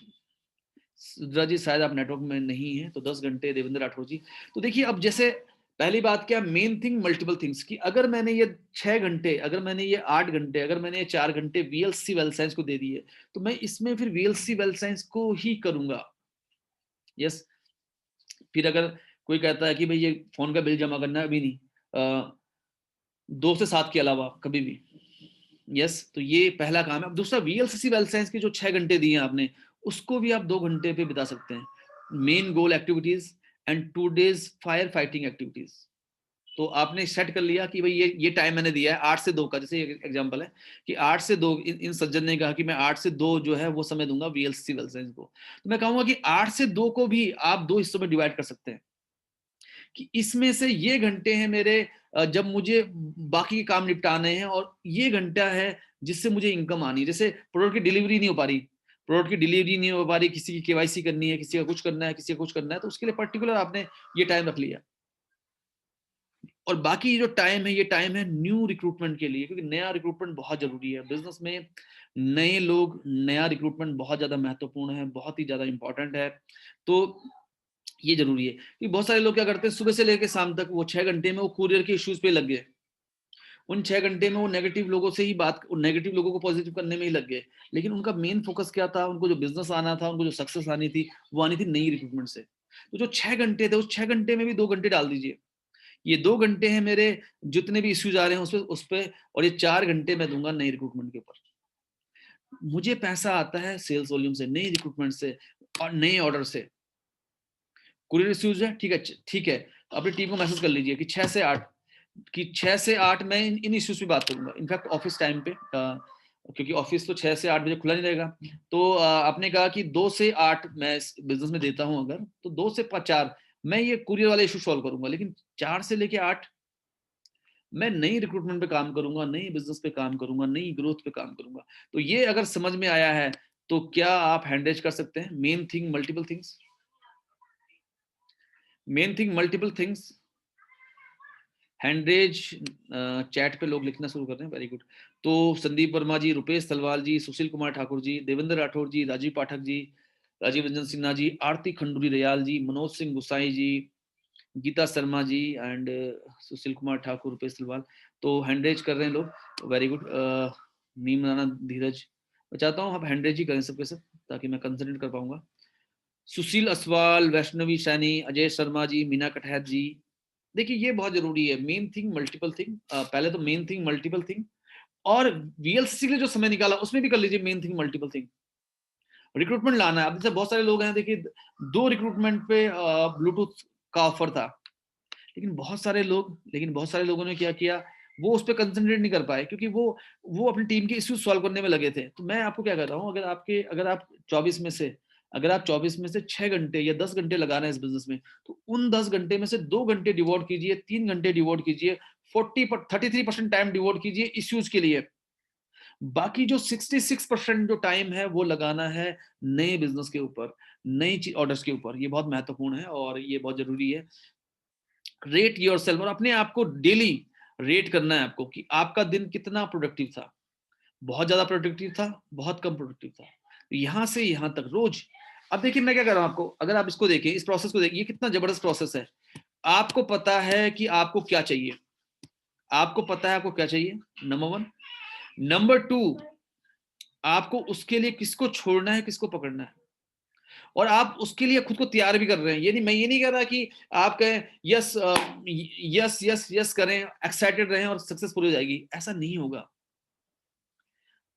रुद्रा जी शायद आप नेटवर्क में नहीं है, तो 10 घंटे देवेंद्र राठौर जी। तो देखिए, अब जैसे पहली बात क्या, मेन थिंग मल्टीपल थिंग्स की, अगर मैंने ये 6 घंटे, अगर मैंने ये 8 घंटे, अगर मैंने ये 4 घंटे वीएलसी वेल साइंस को दे दिए, तो मैं इसमें फिर वीएलसी वेल साइंस को ही करूंगा। यस, फिर अगर कोई कहता है कि भाई ये फोन का बिल जमा करना है, अभी नहीं, 2 से 7 के अलावा कभी भी। यस, तो ये पहला काम है। अब दूसरा, वीएलसीसी वेल साइंस के जो 6 घंटे दिए हैं आपने, उसको भी आप 2 घंटे पे बिता सकते हैं। Main goal activities and 2 days fire fighting activities. तो आपने सेट कर लिया कि भाई ये टाइम मैंने दिया है 8 से 2 का, जैसे एग्जांपल है कि 8 से 2, इन सज्जन ने कहा कि मैं 8 से 2 जो है वो समय दूंगा वीएलसीसी वेल साइंस को। तो मैं कहूंगा कि 8 से 2 को भी आप 2 हिस्सों में डिवाइड कर सकते हैं, कि इसमें से ये घंटे हैं मेरे जब मुझे बाकी के काम निपटाने हैं, और ये घंटा है जिससे मुझे इनकम आनी है। जैसे प्रोडक्ट की डिलीवरी नहीं हो पा रही, किसी की केवाईसी करनी है, किसी का कुछ करना है, किसी का कुछ करना है, तो उसके लिए पर्टिकुलर आपने ये टाइम रख लिया। और बाकी जो टाइम है, ये टाइम है न्यू रिक्रूटमेंट के लिए, क्योंकि नया रिक्रूटमेंट बहुत जरूरी है बिजनेस में। नए लोग, नया रिक्रूटमेंट बहुत ज्यादा महत्वपूर्ण है, बहुत ही ज्यादा इंपॉर्टेंट है। तो ये जरूरी है कि बहुत सारे लोग क्या करते हैं, सुबह से लेकर शाम तक वो 6 घंटे में वो कुरियर के इश्यूज पे लग गए, उन 6 घंटे में वो नेगेटिव लोगों से ही नेगेटिव लोगों को पॉजिटिव करने में ही लग गए। लेकिन उनका मेन फोकस क्या था? उनको जो बिज़नेस आना था, उनको जो सक्सेस आनी थी, वो आनी थी नई रिक्रूटमेंट से। तो जो 6 घंटे थे, उस 6 घंटे में भी 2 घंटे डाल दीजिए। ये 2 घंटे हैं मेरे जितने भी इश्यूज़ आ रहे हैं उस पे और ये 4 घंटे मैं दूँगा नई रिक्रूटमेंट के ऊपर। मुझे पैसा आता है सेल्स वॉल्यूम से, नई रिक्रूटमेंट से और नए ऑर्डर से। कुरियर इश्यूज़ है, ठीक है। अपनी टीम को मैसेज कर लीजिए कि 6 से 8 मैं इन इश्यूज़ पे बात करूँगा। इनफैक्ट ऑफ़िस टाइम पे क्योंकि ऑफ़िस तो 6 से 8 बजे खुला नहीं रहेगा। तो आपने कहा कि 2 से 8 मैं इस बिज़नेस में देता हूँ अगर, तो 2 से 4 मैं ये कुरियर वाला इश्यू सॉल्व करूँगा। लेकिन 4 से लेके 8 मैं नई रिक्रूटमेंट पे काम करूँगा, नई बिज़नेस पे काम करूँगा, नई ग्रोथ पे काम करूँगा। तो ये अगर समझ में आया है, तो क्या आप हैंडएज कर सकते हैं? Main thing multiple things. Main thing multiple things. Hand raise chat पे लोग लिखना शुरू कर रहे हैं, वेरी गुड। तो संदीप वर्मा जी, रुपेश तलवार जी, सुशील कुमार ठाकुर जी, देवेंद्र राठौर जी, राजीव पाठक जी, राजीव रंजन सिन्हा जी, आरती खंडूरी दयाल जी, मनोज सिंह गुसाई जी, गीता शर्मा जी एंड सुशील कुमार ठाकुर, रुपेश तलवार। तो हैंडरेज कर रहे हैं लोग, वेरी गुड। नीम राणा, धीरज, मैं चाहता हूँ आप हैंडरेज ही करें सबके सब, ताकि मैं कंसंट्रेट कर पाऊंगा। सुशील असवाल, वैष्णवी सैनी, अजय शर्मा जी, मीना कटहत जी। देखिए ये बहुत जरूरी है, मेन थिंग मल्टीपल थिंग। पहले तो मेन थिंग मल्टीपल थिंग, और वीएलसीसी के लिए जो समय निकाला उसमें भी कर लीजिए main thing multiple thing. Recruitment लाना है। अब जैसे बहुत सारे लोग हैं, देखिए 2 रिक्रूटमेंट पे ब्लूटूथ का ऑफर था, लेकिन बहुत सारे लोगों ने क्या किया, वो उस पर कंसंट्रेट नहीं कर पाए, क्योंकि वो अपनी टीम के इश्यूज सॉल्व करने में लगे थे। तो मैं आपको क्या कह रहा हूँ, अगर आप 24 में से 6 घंटे या 10 घंटे लगा रहे हैं इस बिजनेस में, तो उन 10 घंटे में से 2 घंटे डिवोट कीजिए, 3 घंटे डिवोट कीजिए, 33% टाइम डिवोट कीजिए इश्यूज के लिए। बाकी जो 66% जो टाइम है वो लगाना है नए बिजनेस के ऊपर, नई ऑर्डर्स के ऊपर। ये बहुत महत्वपूर्ण है और ये बहुत जरूरी है। रेट योरसेल्फ, और अपने आप को डेली रेट करना है आपको कि आपका दिन कितना प्रोडक्टिव था। बहुत ज्यादा प्रोडक्टिव था, बहुत कम प्रोडक्टिव था। तो यहां से यहां तक रोज। अब देखिए मैं क्या कर रहा हूं आपको, अगर आप इसको देखें, इस प्रोसेस को देखिए, ये कितना जबरदस्त प्रोसेस है। आपको पता है कि आपको क्या चाहिए, आपको पता है आपको क्या चाहिए, नंबर 1। नंबर 2, आपको उसके लिए किसको छोड़ना है, किसको पकड़ना है, और आप उसके लिए खुद को तैयार भी कर रहे हैं। मैं ये नहीं कह रहा कि आप कहें यस यस यस यस करें, एक्साइटेड रहें और सक्सेसफुल हो जाएगी, ऐसा नहीं होगा।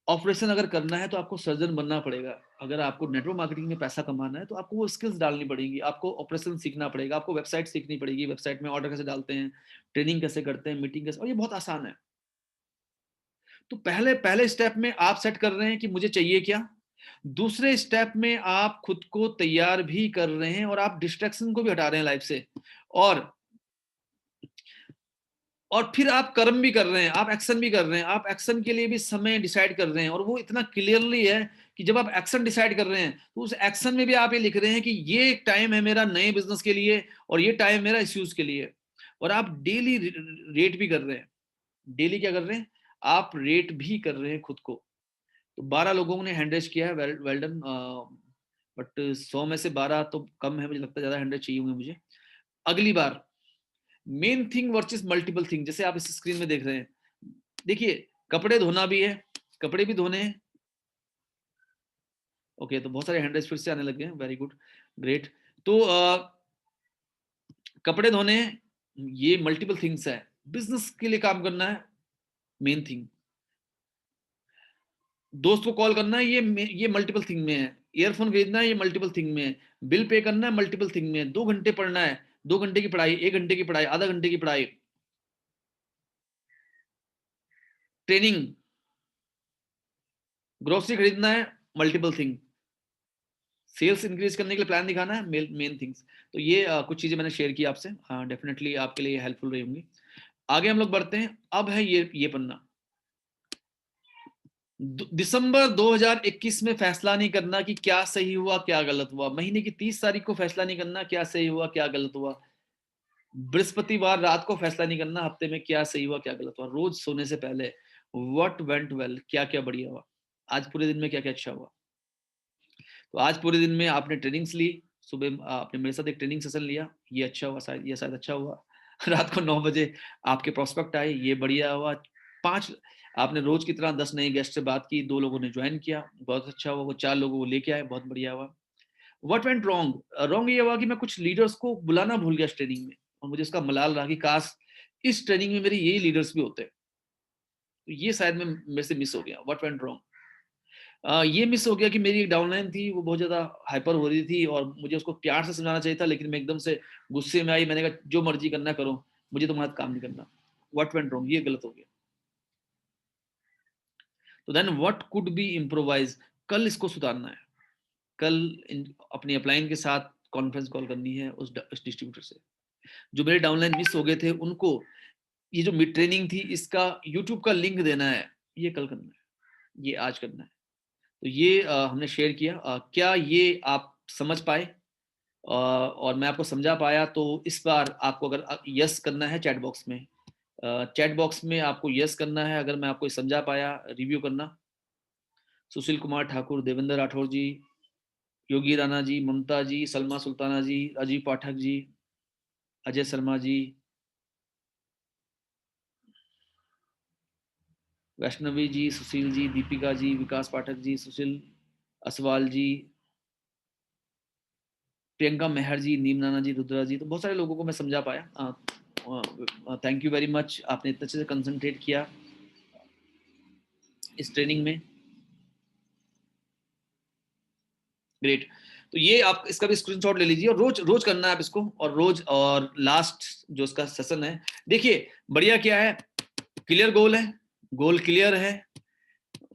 ऑपरेशन अगर करना है तो आपको सर्जन बनना पड़ेगा। अगर आपको नेटवर्क मार्केटिंग में पैसा कमाना है तो आपको वो स्किल्स डालनी पड़ेगी, आपको ऑपरेशन सीखना पड़ेगा, आपको वेबसाइट सीखनी पड़ेगी, वेबसाइट में ऑर्डर कैसे डालते हैं, ट्रेनिंग कैसे करते हैं, मीटिंग कैसे, और ये बहुत आसान है। तो पहले पहले स्टेप में आप सेट कर रहे हैं कि मुझे चाहिए क्या। दूसरे स्टेप में आप खुद को तैयार भी कर रहे हैं और आप डिस्ट्रैक्शन को भी हटा रहे हैं लाइफ से, और फिर आप कर्म भी कर रहे हैं, आप एक्शन भी कर रहे हैं, आप एक्शन के लिए भी समय डिसाइड कर रहे हैं। और वो इतना क्लियरली है कि जब आप एक्शन डिसाइड कर रहे हैं तो उस एक्शन में भी आप ये लिख रहे हैं कि ये टाइम है मेरा नए बिजनेस के लिए और ये टाइम मेरा इश्यूज के लिए। और आप डेली रेट भी कर रहे हैं। डेली क्या कर रहे हैं, आप रेट भी कर रहे हैं खुद को। तो 12 लोगों ने हैंडरेज किया है, वेल डन। बट 100 में से 12 तो कम है, मुझे लगता है ज्यादा हैंडरेज चाहिए होंगे मुझे। अगली बार main thing versus multiple thing, जैसे आप इस स्क्रीन में देख रहे हैं, देखिए कपड़े धोना भी है, कपड़े भी धोने हैं। ओके, तो बहुत सारे हैंडरेज फिर से आने लगे हैं, वेरी गुड, ग्रेट। तो कपड़े धोने हैं, ये मल्टीपल थिंग्स है। बिजनेस के लिए काम करना है, मेन थिंग। दोस्त को कॉल करना है, ये मल्टीपल थिंग में है। ईयरफोन खरीदना है, ये मल्टीपल थिंग में है। बिल पे करना है, मल्टीपल थिंग में है। 2 घंटे पढ़ना है, 2 घंटे की पढ़ाई, 1 घंटे की पढ़ाई, आधा घंटे की पढ़ाई, ट्रेनिंग, ग्रोसरी खरीदना है, मल्टीपल थिंग, सेल्स इंक्रीज करने के लिए प्लान दिखाना है, मेन थिंग्स। तो ये कुछ चीजें मैंने शेयर की आपसे, हाँ डेफिनेटली आपके लिए हेल्पफुल रही होंगी। आगे हम लोग बढ़ते हैं। अब है ये पन्ना, दिसंबर 2021 में फैसला नहीं करना कि क्या सही हुआ क्या गलत हुआ। महीने की 30 तारीख को फैसला नहीं करना क्या सही हुआ क्या गलत हुआ। बृहस्पतिवार रात को फैसला नहीं करना हफ्ते में क्या सही हुआ क्या गलत हुआ। रोज सोने से पहले व्हाट वेंट वेल, क्या क्या बढ़िया हुआ, आज पूरे दिन में क्या क्या अच्छा हुआ। तो आज पूरे दिन में आपने ट्रेनिंग्स ली, सुबह आपने मेरे साथ एक ट्रेनिंग सेशन लिया, ये अच्छा हुआ, शायद अच्छा हुआ। रात को 9 बजे आपके प्रोस्पेक्ट आए, ये बढ़िया हुआ। 5 आपने रोज की तरह 10 नए गेस्ट से बात की, 2 लोगों ने ज्वाइन किया, बहुत अच्छा हुआ, वो 4 लोगों को लेके आए, बहुत बढ़िया हुआ। What went wrong? रॉन्ग ये हुआ कि मैं कुछ लीडर्स को बुलाना भूल गया इस ट्रेनिंग में, और मुझे इसका मलाल रहा कि काश इस ट्रेनिंग में मेरे यही लीडर्स भी होते। तो ये शायद मैं मेरे से मिस हो गया। What went wrong? ये मिस हो गया कि मेरी एक डाउनलाइन थी, वो बहुत ज़्यादा हाइपर हो रही थी और मुझे उसको प्यार से समझाना चाहिए था, लेकिन मैं एकदम से गुस्से में आई, मैंने कहा जो मर्जी करना करो, मुझे तुम्हारे साथ काम नहीं करना। What went wrong? ये गलत हो गया। तो then what could be improvise? कल इसको सुधारना है। कल अपनी अपलाइन के साथ कॉन्फ्रेंस कॉल करनी है उस डिस्ट्रीब्यूटर से। जो मेरे डाउनलाइन मिस हो गए थे उनको ये जो मिड ट्रेनिंग थी इसका यूट्यूब का लिंक देना है, ये कल करना है, ये आज करना है। तो ये हमने शेयर किया। क्या ये आप समझ पाए और मैं आपको समझा पाया? तो इस बार आपको अगर यस करना है चैट बॉक्स में, चैट बॉक्स में आपको यस करना है अगर मैं आपको समझा पाया, रिव्यू करना। सुशील कुमार ठाकुर, देवेंद्र राठौर जी, योगी राणा जी, ममता जी, सलमा सुल्ताना जी, राजीव पाठक जी, अजय शर्मा जी, वैष्णवी जी, सुशील जी, दीपिका जी, विकास पाठक जी, सुशील असवाल जी, प्रियंका मेहर जी, नीम नाना जी, रुद्रा जी। तो बहुत सारे लोगों को मैं समझा पाया। थैंक यू वेरी मच, आपने इतने अच्छे से कंसंट्रेट किया इस ट्रेनिंग में। ग्रेट। तो ये आप इसका भी स्क्रीनशॉट ले लीजिए और रोज रोज करना है आप इसको, और रोज। और लास्ट जो इसका सेशन है, देखिए बढ़िया क्या है, क्लियर गोल है, गोल क्लियर है,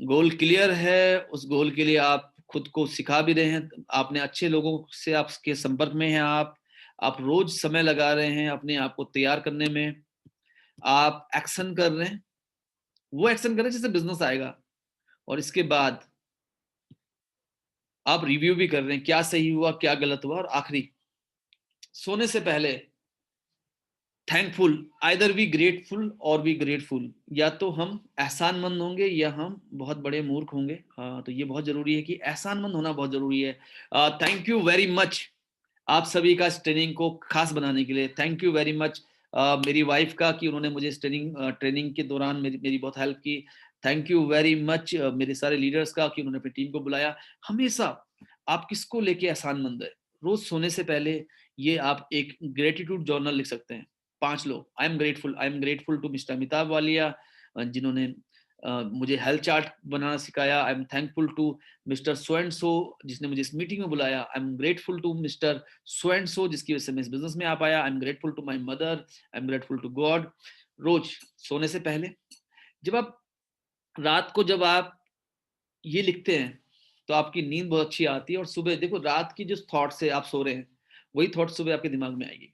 गोल क्लियर है। उस गोल के लिए आप खुद को सिखा भी रहे हैं, आपने अच्छे लोगों से आपके संपर्क में हैं, आप रोज समय लगा रहे हैं अपने आप को तैयार करने में, आप एक्शन कर रहे हैं, वो एक्शन करें जिससे बिजनेस आएगा। और इसके बाद आप रिव्यू भी कर रहे हैं, क्या सही हुआ क्या गलत हुआ। और आखिरी, सोने से पहले थैंकफुल, आइदर वी ग्रेटफुल और वी ग्रेटफुल, या तो हम एहसानमंद होंगे या हम बहुत बड़े मूर्ख होंगे। तो ये बहुत जरूरी है कि एहसानमंद होना बहुत जरूरी है। थैंक यू वेरी मच आप सभी का इस ट्रेनिंग को खास बनाने के लिए। थैंक यू वेरी मच मेरी वाइफ का कि उन्होंने मुझे इस ट्रेनिंग के दौरान मेरी बहुत हेल्प की। थैंक यू वेरी मच मेरे सारे लीडर्स का कि उन्होंने अपनी टीम को बुलाया। हमेशा आप किसको लेके एहसानमंद है, रोज सोने से पहले ये आप एक ग्रेटिट्यूड जर्नल लिख सकते हैं। 5 लोग, I am grateful to mister Amitabh Walia जिन्होंने मुझे हेल्थ चार्ट बनाना सिखाया। I am thankful to mister so and so जिसने मुझे इस मीटिंग में बुलाया। I am grateful to mister so and so जिसकी वजह से मैं इस बिजनेस में आ पाया। I am grateful to my mother, I am grateful to God. रोज सोने से पहले जब आप रात को जब आप ये लिखते हैं तो आपकी नींद बहुत अच्छी आती है, और सुबह देखो रात की जो थॉट से आप सो रहे हैं वही थॉट सुबह आपके दिमाग में आएगी।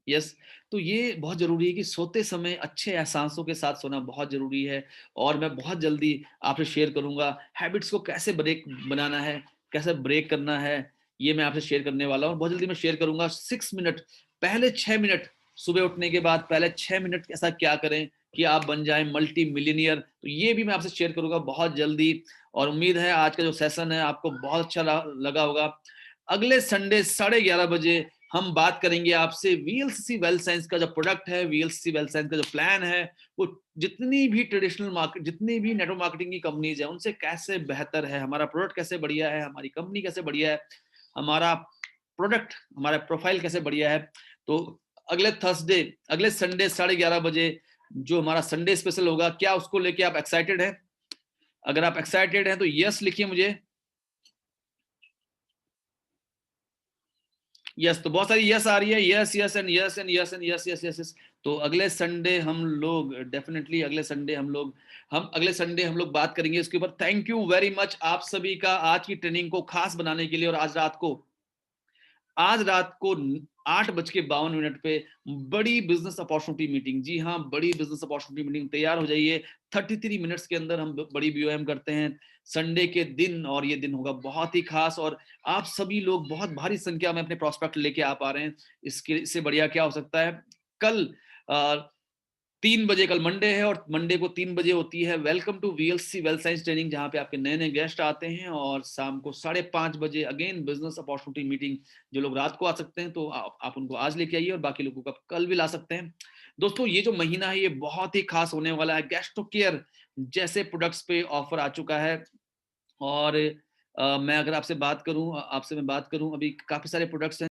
यस। तो ये बहुत जरूरी है कि सोते समय अच्छे एहसासों के साथ सोना बहुत जरूरी है। और मैं बहुत जल्दी आपसे शेयर करूंगा हैबिट्स को कैसे ब्रेक बनाना है, कैसे ब्रेक करना है, ये मैं आपसे शेयर करने वाला हूँ। बहुत जल्दी मैं शेयर करूंगा 6 मिनट, पहले 6 मिनट सुबह उठने के बाद पहले 6 मिनट ऐसा क्या करें कि आप बन जाएं मल्टी मिलियनियर। तो ये भी मैं आपसे शेयर करूंगा बहुत जल्दी। और उम्मीद है आज का जो सेशन है आपको बहुत अच्छा लगा होगा। अगले संडे 11:30 बजे हम बात करेंगे आपसे वीएलसीसी वेल्थ साइंस का जो प्रोडक्ट है, वीएलसीसी वेल्थ साइंस का जो प्लान है, वो जितनी भी ट्रेडिशनल मार्केट, जितनी भी नेटवर्क मार्केटिंग की कंपनीज है उनसे कैसे बेहतर है, हमारा प्रोडक्ट कैसे बढ़िया है, हमारी कंपनी कैसे बढ़िया है, हमारा प्रोडक्ट, हमारा प्रोफाइल कैसे बढ़िया है। तो अगले संडे 11:30 बजे जो हमारा संडे स्पेशल होगा, क्या उसको लेके आप एक्साइटेड हैं? अगर आप एक्साइटेड हैं तो यस लिखिए मुझे। यस, तो बहुत सारी यस आ रही है, yes yes and yes and yes and yes yes yes yes. तो अगले संडे हम लोग डेफिनेटली अगले संडे हम लोग बात करेंगे इसके ऊपर। थैंक यू वेरी मच आप सभी का आज की ट्रेनिंग को खास बनाने के लिए। और आज रात को 8:52 पे बड़ी बिजनेस अपॉर्चुनिटी मीटिंग, जी हाँ बड़ी बिजनेस अपॉर्चुनिटी मीटिंग, तैयार हो जाइए। 33 मिनट्स के अंदर हम बड़ी बीओएम करते हैं संडे के दिन, और ये दिन होगा बहुत ही खास। और आप सभी लोग बहुत भारी संख्या में अपने प्रोस्पेक्ट लेके आ पा रहे हैं, इससे बढ़िया क्या हो सकता है। कल 3 बजे, कल मंडे है और मंडे को 3 बजे होती है welcome to VLC wealth science training, जहां पे आपके नए नए गेस्ट आते हैं। और शाम को 5:30 बजे अगेन बिजनेस अपॉर्चुनिटी मीटिंग। जो लोग रात को आ सकते हैं तो आप उनको आज लेके आइए और बाकी लोगों को आप कल भी ला सकते हैं। दोस्तों ये जो महीना है ये बहुत ही खास होने वाला है। गैस्ट्रो केयर जैसे प्रोडक्ट्स पे ऑफर आ चुका है और मैं अगर आपसे बात करूँ आपसे मैं बात करूँ अभी काफ़ी सारे प्रोडक्ट्स हैं